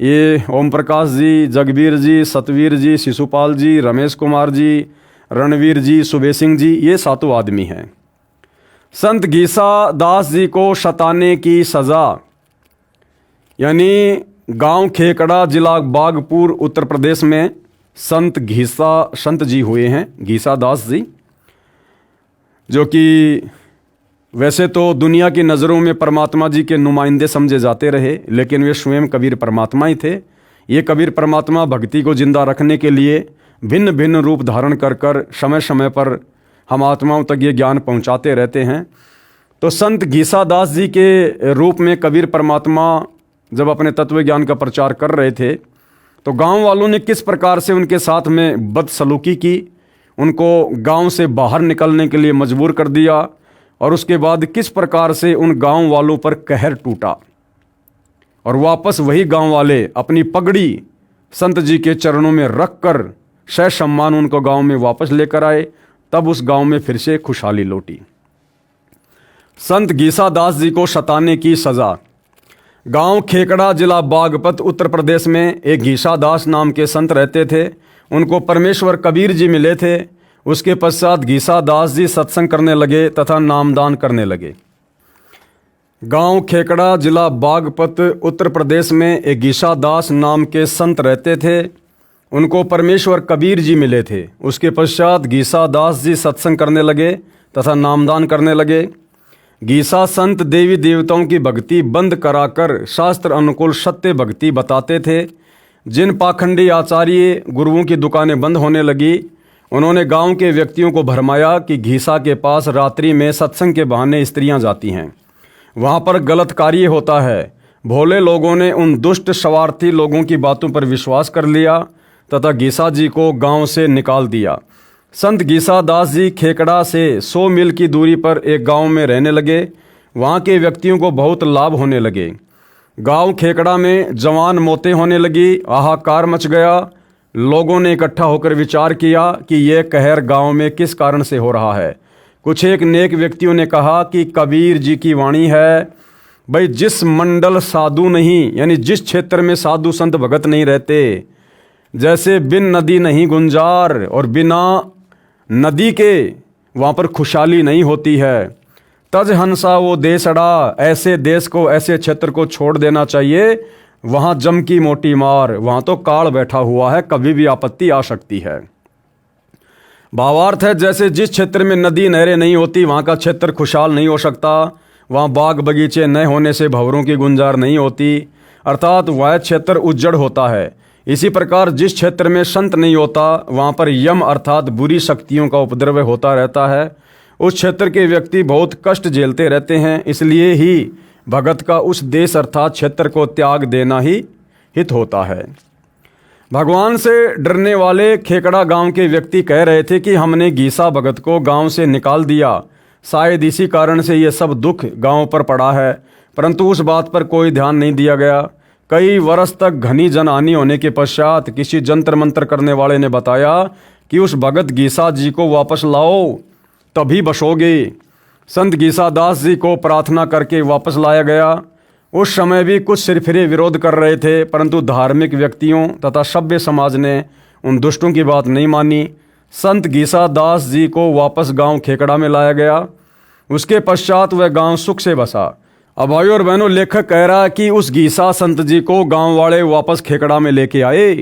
ये ओम प्रकाश जी, जगबीर जी, सतवीर जी, शिशुपाल जी, रमेश कुमार जी, रणवीर जी, सुबे सिंह जी, ये सातों आदमी हैं। संत गीसा दास जी को सताने की सज़ा, यानी गांव खेकड़ा, जिला बागपुर, उत्तर प्रदेश में संत जी हुए हैं, गीसा दास जी, जो कि वैसे तो दुनिया की नज़रों में परमात्मा जी के नुमाइंदे समझे जाते रहे, लेकिन वे स्वयं कबीर परमात्मा ही थे। ये कबीर परमात्मा भक्ति को जिंदा रखने के लिए भिन्न भिन्न रूप धारण कर कर समय समय पर हम आत्माओं तक ये ज्ञान पहुंचाते रहते हैं। तो संत गीसा दास जी के रूप में कबीर परमात्मा जब अपने तत्व ज्ञान का प्रचार कर रहे थे तो गांव वालों ने किस प्रकार से उनके साथ में बदसलूकी की, उनको गांव से बाहर निकलने के लिए मजबूर कर दिया और उसके बाद किस प्रकार से उन गांव वालों पर कहर टूटा और वापस वही गांव वाले अपनी पगड़ी संत जी के चरणों में रख कर सह सम्मान उनको गांव में वापस लेकर आए। तब उस गांव में फिर से खुशहाली लौटी। संत गीसा दास जी को सताने की सज़ा। गांव खेकड़ा, जिला बागपत, उत्तर प्रदेश में एक गीसा दास नाम के संत रहते थे। उनको परमेश्वर कबीर जी मिले थे। उसके पश्चात गीसा दास जी सत्संग करने लगे तथा नामदान करने लगे। गांव खेकड़ा, जिला बागपत, उत्तर प्रदेश में एक गीसा दास नाम के संत रहते थे। उनको परमेश्वर कबीर जी मिले थे। उसके पश्चात गीसा दास जी सत्संग करने लगे तथा नामदान करने लगे। गीसा संत देवी देवताओं की भक्ति बंद कराकर शास्त्र अनुकूल सत्य भक्ति बताते थे। जिन पाखंडी आचार्य गुरुओं की दुकानें बंद होने लगी, उन्होंने गांव के व्यक्तियों को भरमाया कि गीसा के पास रात्रि में सत्संग के बहाने स्त्रियां जाती हैं, वहां पर गलत कार्य होता है। भोले लोगों ने उन दुष्ट स्वार्थी लोगों की बातों पर विश्वास कर लिया तथा गीसा जी को गांव से निकाल दिया। संत गीसा दास जी खेकड़ा से 100 मील की दूरी पर एक गांव में रहने लगे। वहां के व्यक्तियों को बहुत लाभ होने लगे। गांव खेकड़ा में जवान मौतें होने लगी, हाहाकार मच गया। लोगों ने इकट्ठा होकर विचार किया कि यह कहर गांव में किस कारण से हो रहा है। कुछ एक नेक व्यक्तियों ने कहा कि कबीर जी की वाणी है, भाई जिस मंडल साधु नहीं, यानी जिस क्षेत्र में साधु संत भगत नहीं रहते, जैसे बिन नदी नहीं गुंजार और बिना नदी के वहाँ पर खुशहाली नहीं होती है। तज हंसा वो देश अड़ा, ऐसे देश को, ऐसे क्षेत्र को छोड़ देना चाहिए। वहाँ जम की मोटी मार, वहाँ तो काल बैठा हुआ है, कभी भी आपत्ति आ सकती है। भावार्थ है, जैसे जिस क्षेत्र में नदी नहरें नहीं होती वहाँ का क्षेत्र खुशहाल नहीं हो सकता। वहाँ बाग बगीचे न होने से भंवरों की गुंजार नहीं होती, अर्थात वह क्षेत्र उज्जड़ होता है। इसी प्रकार जिस क्षेत्र में संत नहीं होता वहाँ पर यम अर्थात बुरी शक्तियों का उपद्रव होता रहता है। उस क्षेत्र के व्यक्ति बहुत कष्ट झेलते रहते हैं। इसलिए ही भगत का उस देश अर्थात क्षेत्र को त्याग देना ही हित होता है। भगवान से डरने वाले खेकड़ा गांव के व्यक्ति कह रहे थे कि हमने गीसा भगत को गांव से निकाल दिया, शायद इसी कारण से ये सब दुख गांव पर पड़ा है। परंतु उस बात पर कोई ध्यान नहीं दिया गया। कई वर्ष तक घनी जनहानि होने के पश्चात किसी जंतर मंत्र करने वाले ने बताया कि उस भगत गीसा जी को वापस लाओ, तभी बसोगे। संत गीसा दास जी को प्रार्थना करके वापस लाया गया। उस समय भी कुछ सिरफिरे विरोध कर रहे थे, परंतु धार्मिक व्यक्तियों तथा सभ्य समाज ने उन दुष्टों की बात नहीं मानी। संत गीसा दास जी को वापस गांव खेकड़ा में लाया गया। उसके पश्चात वह गांव सुख से बसा। अब भाइयों और बहनों, लेखक कह रहा है कि उस गीसा संत जी को गांव वाले वापस खेकड़ा में लेके आए,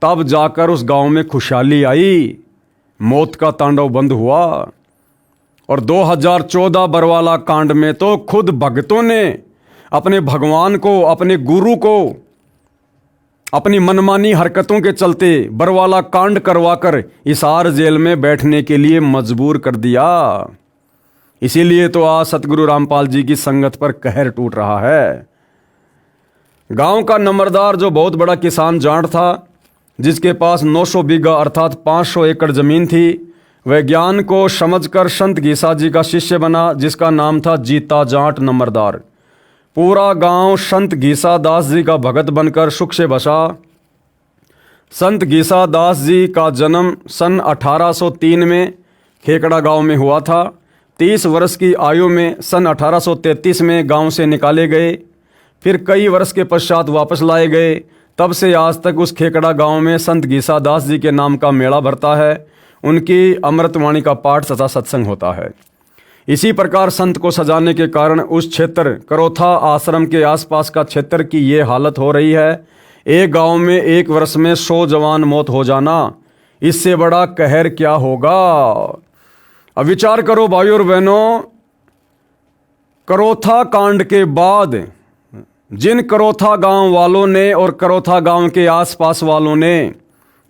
तब जाकर उस गांव में खुशहाली आई, मौत का तांडव बंद हुआ। और 2014 बरवाला कांड में तो खुद भक्तों ने अपने भगवान को, अपने गुरु को अपनी मनमानी हरकतों के चलते बरवाला कांड करवाकर हिसार जेल में बैठने के लिए मजबूर कर दिया। इसीलिए तो आज सतगुरु रामपाल जी की संगत पर कहर टूट रहा है। गांव का नंबरदार जो बहुत बड़ा किसान जाट था, जिसके पास 900 बीघा अर्थात 500 एकड़ जमीन थी, वह ज्ञान को समझकर संत घीसा जी का शिष्य बना, जिसका नाम था जीता जाट नंबरदार। पूरा गांव संत घीसा दास जी का भगत बनकर सुख से बसा। संत घीसा दास जी का जन्म सन 1803 में खेकड़ा गांव में हुआ था। 30 वर्ष की आयु में सन 1833 में गांव से निकाले गए, फिर कई वर्ष के पश्चात वापस लाए गए। तब से आज तक उस खेकड़ा गांव में संत घीसा दास जी के नाम का मेला भरता है। उनकी अमृतवाणी का पाठ तथा सत्संग होता है। इसी प्रकार संत को सजाने के कारण उस क्षेत्र करोथा आश्रम के आसपास का क्षेत्र की ये हालत हो रही है। एक गांव में एक वर्ष में 100 जवान मौत हो जाना, इससे बड़ा कहर क्या होगा। अब विचार करो भाइयों और बहनों, करोथा कांड के बाद जिन करोथा गांव वालों ने और करोथा गांव के आसपास वालों ने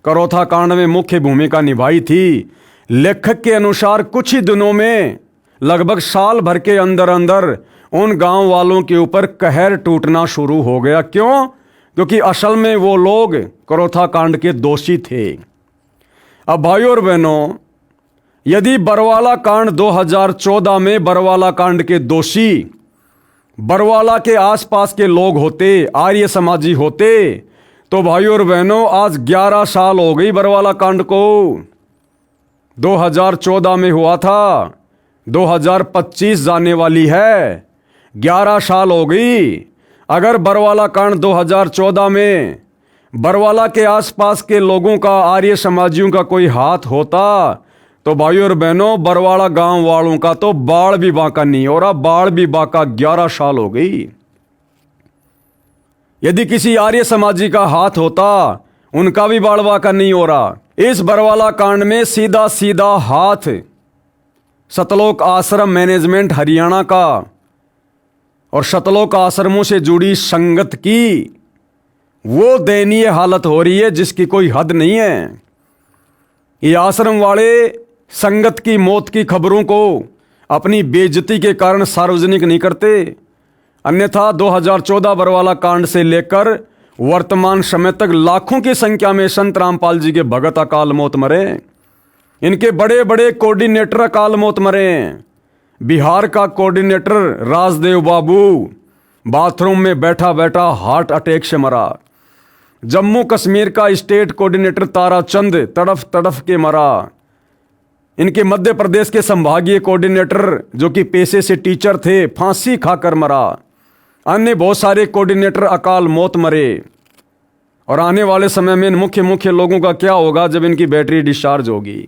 करोथा कांड में मुख्य भूमिका निभाई थी, लेखक के अनुसार कुछ ही दिनों में लगभग साल भर के अंदर अंदर उन गांव वालों के ऊपर कहर टूटना शुरू हो गया। क्यों? क्योंकि असल में वो लोग करोथा कांड के दोषी थे। अब भाइयों और बहनों, यदि बरवाला कांड 2014 में बरवाला कांड के दोषी बरवाला के आसपास के लोग होते, आर्य समाजी होते, तो भाइयों और बहनों आज 11 साल हो गई बरवाला कांड को। 2014 में हुआ था, 2025 जाने वाली है, 11 साल हो गई। अगर बरवाला कांड 2014 में बरवाला के आसपास के लोगों का, आर्य समाजियों का कोई हाथ होता, तो भाइयों और बहनों बरवाला गांव वालों का तो बाढ़ भी बांका नहीं हो रहा। बाढ़ भी बांका 11 साल हो गई। यदि किसी आर्य समाजी का हाथ होता, उनका भी बाढ़ बांका नहीं हो रहा। इस बरवाला कांड में सीधा सीधा हाथ सतलोक आश्रम मैनेजमेंट हरियाणा का और सतलोक आश्रमों से जुड़ी संगत की वो दयनीय हालत हो रही है जिसकी कोई हद नहीं है। ये आश्रम वाले संगत की मौत की खबरों को अपनी बेइज्जती के कारण सार्वजनिक नहीं करते। अन्यथा 2014 बरवाला कांड से लेकर वर्तमान समय तक लाखों की संख्या में संत रामपाल जी के भगत अकाल मौत मरे। इनके बड़े बड़े कोऑर्डिनेटर अकाल मौत मरे। बिहार का कोऑर्डिनेटर राजदेव बाबू बाथरूम में बैठा बैठा हार्ट अटैक से मरा। जम्मू कश्मीर का स्टेट कोऑर्डिनेटर ताराचंद तड़फ तड़फ के मरा। इनके मध्य प्रदेश के संभागीय कोऑर्डिनेटर जो कि पेशे से टीचर थे, फांसी खाकर मरा। अन्य बहुत सारे कोऑर्डिनेटर अकाल मौत मरे। और आने वाले समय में इन मुख्य लोगों का क्या होगा जब इनकी बैटरी डिस्चार्ज होगी।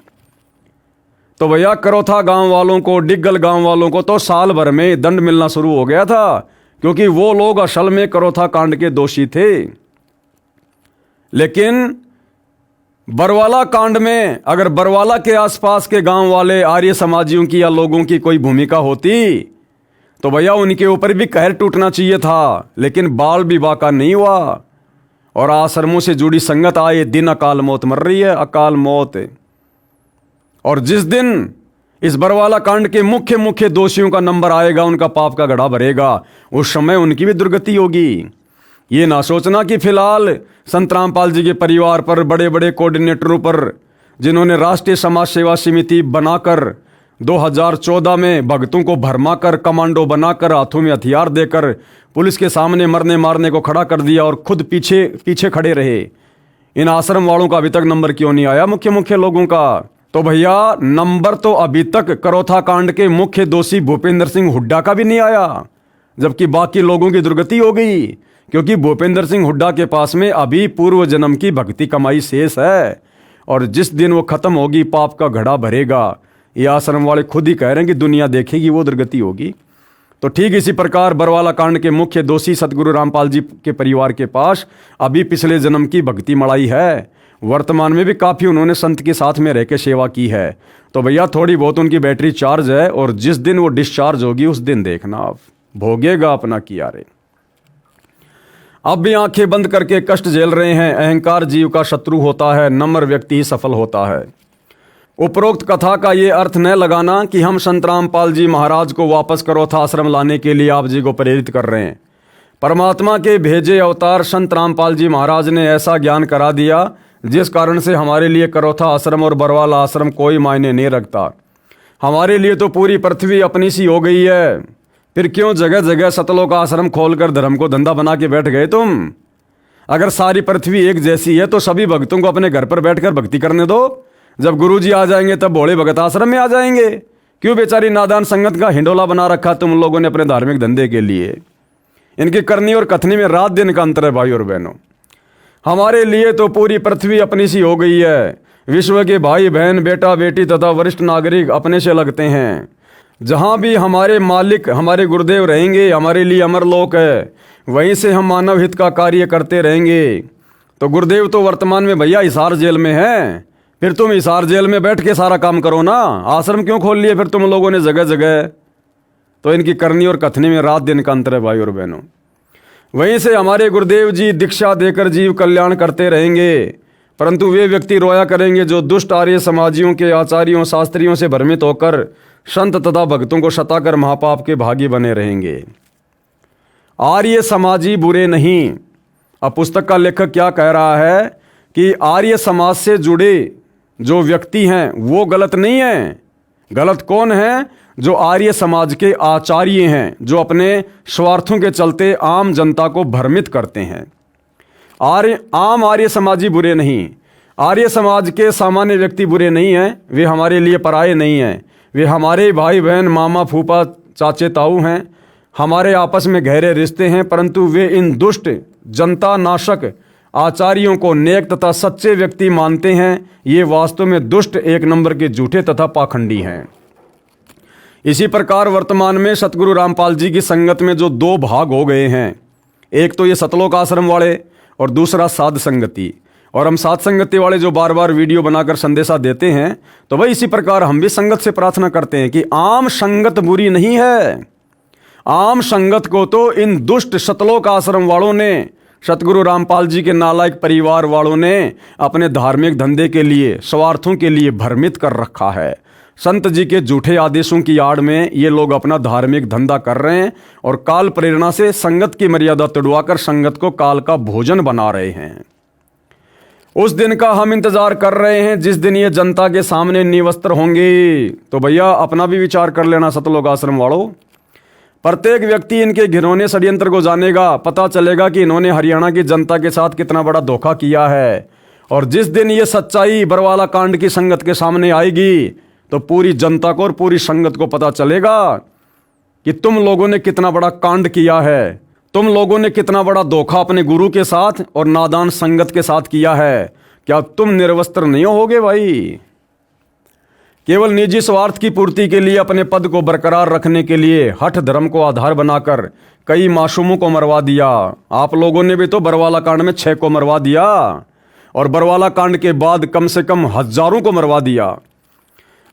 तो भैया करोथा गांव वालों को, डिग्गल गांव वालों को तो साल भर में दंड मिलना शुरू हो गया था, क्योंकि वो लोग असल में करोथा कांड के दोषी थे। लेकिन बरवाला कांड में अगर बरवाला के आसपास के गांव वाले आर्य समाजियों की या लोगों की कोई भूमिका होती, तो भैया उनके ऊपर भी कहर टूटना चाहिए था। लेकिन बाल विवाह का नहीं हुआ और आश्रमों से जुड़ी संगत आए दिन अकाल मौत मर रही है, अकाल मौत। और जिस दिन इस बरवाला कांड के मुख्य दोषियों का नंबर आएगा, उनका पाप का घड़ा भरेगा, उस समय उनकी भी दुर्गति होगी। ये ना सोचना कि फिलहाल संत रामपाल जी के परिवार पर, बड़े बड़े कोऑर्डिनेटरों पर, जिन्होंने राष्ट्रीय समाज सेवा समिति बनाकर 2014 में भक्तों को भरमाकर, कमांडो बनाकर, हाथों में हथियार देकर पुलिस के सामने मरने मारने को खड़ा कर दिया और खुद पीछे खड़े रहे, इन आश्रम वालों का अभी तक नंबर क्यों नहीं आया मुख्य लोगों का? तो भैया नंबर तो अभी तक करोथा कांड के मुख्य दोषी भूपेंद्र सिंह हुड्डा का भी नहीं आया, जबकि बाकी लोगों की दुर्गति हो गई, क्योंकि भूपेंद्र सिंह हुड्डा के पास में अभी पूर्व जन्म की भक्ति कमाई शेष है। और जिस दिन वो खत्म होगी, पाप का घड़ा भरेगा। ये आश्रम वाले खुद ही कह रहे हैं कि दुनिया देखेगी, वो दुर्गति होगी। तो ठीक इसी प्रकार बरवाला कांड के मुख्य दोषी सतगुरु रामपाल जी के परिवार के पास अभी पिछले जन्म की भक्ति मड़ाई है। वर्तमान में भी काफ़ी उन्होंने संत के साथ में रह के सेवा की है। तो भैया थोड़ी बहुत उनकी बैटरी चार्ज है, और जिस दिन वो डिस्चार्ज होगी उस दिन देखना आप भोगेगा अपना किया रे। अब भी आंखें बंद करके कष्ट झेल रहे हैं। अहंकार जीव का शत्रु होता है, नम्र व्यक्ति ही सफल होता है। उपरोक्त कथा का ये अर्थ न लगाना कि हम संत रामपाल जी महाराज को वापस करोथा आश्रम लाने के लिए आप जी को प्रेरित कर रहे हैं। परमात्मा के भेजे अवतार संत रामपाल जी महाराज ने ऐसा ज्ञान करा दिया जिस कारण से हमारे लिए करोथा आश्रम और बरवाला आश्रम कोई मायने नहीं रखता। हमारे लिए तो पूरी पृथ्वी अपनी सी हो गई है, फिर क्यों जगह जगह सतलोक आश्रम खोलकर धर्म को धंधा बना के बैठ गए तुम? अगर सारी पृथ्वी एक जैसी है तो सभी भक्तों को अपने घर पर बैठकर भक्ति करने दो। जब गुरुजी आ जाएंगे तब भोले भगत आश्रम में आ जाएंगे। क्यों बेचारी नादान संगत का हिंडोला बना रखा तुम लोगों ने अपने धार्मिक धंधे के लिए? इनकी करनी और कथनी में रात दिन का अंतर है भाई और बहनों। हमारे लिए तो पूरी पृथ्वी अपनी सी हो गई है। विश्व के भाई बहन, बेटा बेटी तथा वरिष्ठ नागरिक अपने से लगते हैं। जहाँ भी हमारे मालिक हमारे गुरुदेव रहेंगे हमारे लिए अमरलोक है, वहीं से हम मानव हित का कार्य करते रहेंगे। तो गुरुदेव तो वर्तमान में भैया हिसार जेल में हैं, फिर तुम हिसार जेल में बैठ के सारा काम करो ना। आश्रम क्यों खोल लिए फिर तुम लोगों ने जगह जगह? तो इनकी करनी और कथनी में रात दिन का अंतर है भाई और बहनों। वहीं से हमारे गुरुदेव जी दीक्षा देकर जीव कल्याण करते रहेंगे, परंतु वे व्यक्ति रोया करेंगे जो दुष्ट आर्य समाजियों के आचार्यों शास्त्रियों से भ्रमित होकर संत तथा भक्तों को सताकर महापाप के भागी बने रहेंगे। आर्य समाजी बुरे नहीं। अब पुस्तक का लेखक क्या कह रहा है कि आर्य समाज से जुड़े जो व्यक्ति हैं वो गलत नहीं है। गलत कौन है? जो आर्य समाज के आचार्य हैं, जो अपने स्वार्थों के चलते आम जनता को भ्रमित करते हैं। आम आर्य समाजी बुरे नहीं। आर्य समाज के सामान्य व्यक्ति बुरे नहीं हैं। वे हमारे लिए पराये नहीं हैं। वे हमारे भाई बहन, मामा फूफा चाचे ताऊ हैं। हमारे आपस में गहरे रिश्ते हैं, परंतु वे इन दुष्ट जनता नाशक आचार्यों को नेक तथा सच्चे व्यक्ति मानते हैं। ये वास्तव में दुष्ट, एक नंबर के झूठे तथा पाखंडी हैं। इसी प्रकार वर्तमान में सतगुरु रामपाल जी की संगत में जो दो भाग हो गए हैं, एक तो ये सतलोक आश्रम वाले और दूसरा साध संगति। और हम साध संगति वाले जो बार बार वीडियो बनाकर संदेशा देते हैं, तो भाई इसी प्रकार हम भी संगत से प्रार्थना करते हैं कि आम संगत बुरी नहीं है। आम संगत को तो इन दुष्ट सतलोक आश्रम वालों ने, सतगुरु रामपाल जी के नालायक परिवार वालों ने अपने धार्मिक धंधे के लिए, स्वार्थों के लिए भ्रमित कर रखा है। संत जी के झूठे आदेशों की आड़ में ये लोग अपना धार्मिक धंधा कर रहे हैं और काल प्रेरणा से संगत की मर्यादा तोड़वाकर संगत को काल का भोजन बना रहे हैं। उस दिन का हम इंतजार कर रहे हैं जिस दिन ये जनता के सामने निवस्त्र होंगे। तो भैया अपना भी विचार कर लेना सतलोक आश्रम वालों। प्रत्येक व्यक्ति इनके घिनौने षड्यंत्र को जानेगा, पता चलेगा कि इन्होंने हरियाणा की जनता के साथ कितना बड़ा धोखा किया है। और जिस दिन ये सच्चाई बरवाला कांड की संगत के सामने आएगी तो पूरी जनता को और पूरी संगत को पता चलेगा कि तुम लोगों ने कितना बड़ा कांड किया है, तुम लोगों ने कितना बड़ा धोखा अपने गुरु के साथ और नादान संगत के साथ किया है। क्या तुम निर्वस्त्र नहीं होगे भाई? केवल निजी स्वार्थ की पूर्ति के लिए, अपने पद को बरकरार रखने के लिए हठ धर्म को आधार बनाकर कई मासूमों को मरवा दिया। आप लोगों ने भी तो बरवाला कांड में 6 को मरवा दिया और बरवाला कांड के बाद कम से कम हजारों को मरवा दिया।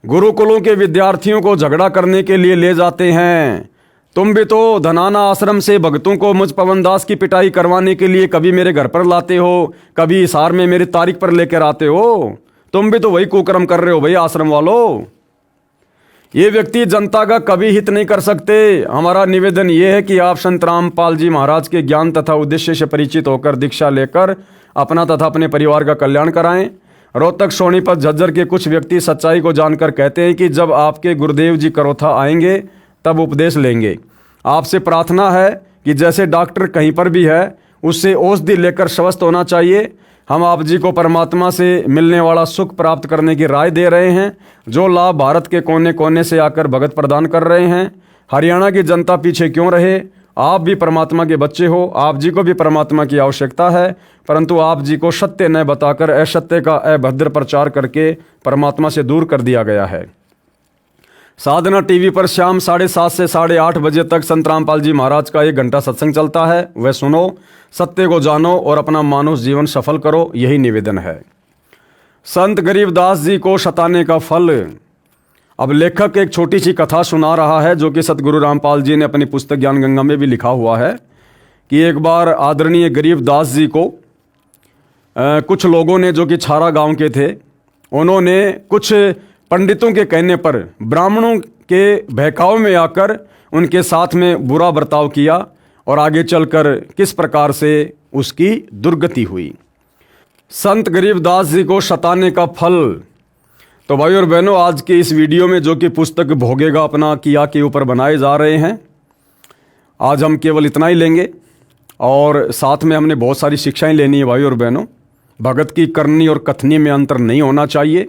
गुरुकुलों के विद्यार्थियों को झगड़ा करने के लिए ले जाते हैं। तुम भी तो धनाना आश्रम से भक्तों को मुझ पवन दास की पिटाई करवाने के लिए कभी मेरे घर पर लाते हो, कभी हिसार में मेरी तारीख पर लेकर आते हो। तुम भी तो वही कुकर्म कर रहे हो भाई आश्रम वालों। ये व्यक्ति जनता का कभी हित नहीं कर सकते। हमारा निवेदन ये है कि आप संत रामपाल जी महाराज के ज्ञान तथा उद्देश्य से परिचित होकर दीक्षा लेकर अपना तथा अपने परिवार का कल्याण कराएं। रोहतक, सोनीपत, झज्जर के कुछ व्यक्ति सच्चाई को जानकर कहते हैं कि जब आपके गुरुदेव जी करोथा आएंगे तब उपदेश लेंगे। आपसे प्रार्थना है कि जैसे डॉक्टर कहीं पर भी है उससे औषधि लेकर स्वस्थ होना चाहिए। हम आप जी को परमात्मा से मिलने वाला सुख प्राप्त करने की राय दे रहे हैं, जो लाभ भारत के कोने कोने से आकर भगत प्रदान कर रहे हैं। हरियाणा की जनता पीछे क्यों रहे? आप भी परमात्मा के बच्चे हो, आप जी को भी परमात्मा की आवश्यकता है, परंतु आप जी को सत्य न बताकर असत्य का अभद्र प्रचार करके परमात्मा से दूर कर दिया गया है। साधना टीवी पर शाम 7:30 से 8:30 बजे तक संत रामपाल जी महाराज का 1 घंटा सत्संग चलता है। वह सुनो, सत्य को जानो और अपना मानव जीवन सफल करो, यही निवेदन है। संत गरीबदास जी को सताने का फल। अब लेखक एक छोटी सी कथा सुना रहा है जो कि सतगुरु रामपाल जी ने अपनी पुस्तक ज्ञान गंगा में भी लिखा हुआ है कि एक बार आदरणीय गरीबदास जी को कुछ लोगों ने, जो कि छारा गांव के थे, उन्होंने कुछ पंडितों के कहने पर ब्राह्मणों के बहकाव में आकर उनके साथ में बुरा बर्ताव किया और आगे चलकर किस प्रकार से उसकी दुर्गति हुई। संत गरीबदास जी को सताने का फल। तो भाई और बहनों, आज के इस वीडियो में जो कि पुस्तक भोगेगा अपना किया के ऊपर बनाए जा रहे हैं, आज हम केवल इतना ही लेंगे और साथ में हमने बहुत सारी शिक्षाएं लेनी है। भाई और बहनों, भगत की करनी और कथनी में अंतर नहीं होना चाहिए,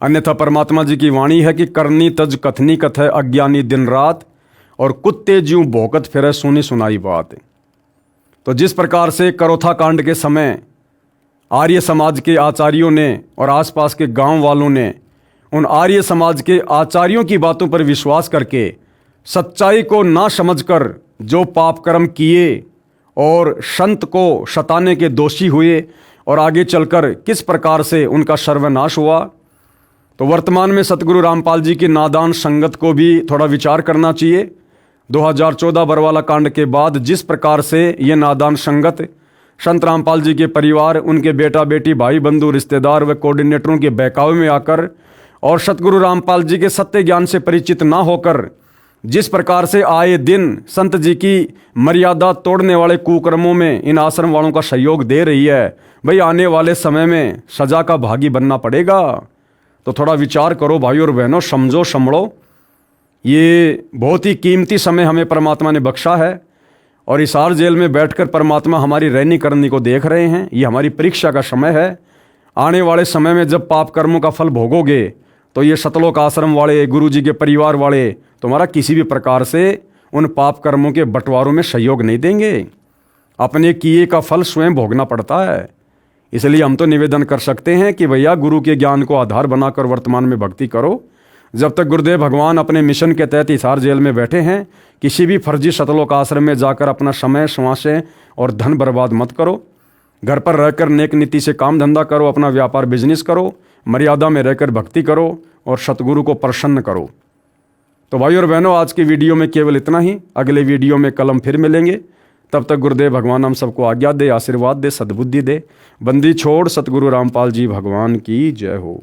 अन्यथा परमात्मा जी की वाणी है कि करनी तज कथनी कथ है अज्ञानी दिन रात, और कुत्ते ज्यों भौंकत फिरे सुनी सुनाई बात। तो जिस प्रकार से करोथा कांड के समय आर्य समाज के आचार्यों ने और आसपास के गांव वालों ने उन आर्य समाज के आचार्यों की बातों पर विश्वास करके सच्चाई को ना समझकर जो पाप कर्म किए और संत को सताने के दोषी हुए और आगे चलकर किस प्रकार से उनका सर्वनाश हुआ, तो वर्तमान में सतगुरु रामपाल जी की नादान संगत को भी थोड़ा विचार करना चाहिए। 2014 बरवाला कांड के बाद जिस प्रकार से ये नादान संगत संत रामपाल जी के परिवार, उनके बेटा बेटी, भाई बंधु, रिश्तेदार व कोऑर्डिनेटरों के बहकावे में आकर और सतगुरु रामपाल जी के सत्य ज्ञान से परिचित ना होकर जिस प्रकार से आए दिन संत जी की मर्यादा तोड़ने वाले कुकर्मों में इन आश्रम वालों का सहयोग दे रही है, भाई आने वाले समय में सजा का भागी बनना पड़ेगा। तो थोड़ा विचार करो भाई और बहनों, समझो संभलो। ये बहुत ही कीमती समय हमें परमात्मा ने बख्शा है और हिसार जेल में बैठकर परमात्मा हमारी रहनी करनी को देख रहे हैं। ये हमारी परीक्षा का समय है। आने वाले समय में जब पाप कर्मों का फल भोगोगे तो ये सतलोक आश्रम वाले, गुरु जी के परिवार वाले तुम्हारा किसी भी प्रकार से उन पाप कर्मों के बंटवारों में सहयोग नहीं देंगे। अपने किए का फल स्वयं भोगना पड़ता है। इसलिए हम तो निवेदन कर सकते हैं कि भैया गुरु के ज्ञान को आधार बनाकर वर्तमान में भक्ति करो। जब तक गुरुदेव भगवान अपने मिशन के तहत हिसार जेल में बैठे हैं, किसी भी फर्जी सतलोक आश्रम में जाकर अपना समय, श्वासें और धन बर्बाद मत करो। घर पर रहकर नेक नीति से काम धंधा करो, अपना व्यापार बिजनेस करो, मर्यादा में रहकर भक्ति करो और सतगुरु को प्रसन्न करो। तो भाई और बहनों, आज की वीडियो में केवल इतना ही। अगले वीडियो में कल हम फिर मिलेंगे। तब तक गुरुदेव भगवान हम सबको आज्ञा दे, आशीर्वाद दे, सद्बुद्धि दे। बंदी छोड़ सतगुरु रामपाल जी भगवान की जय हो।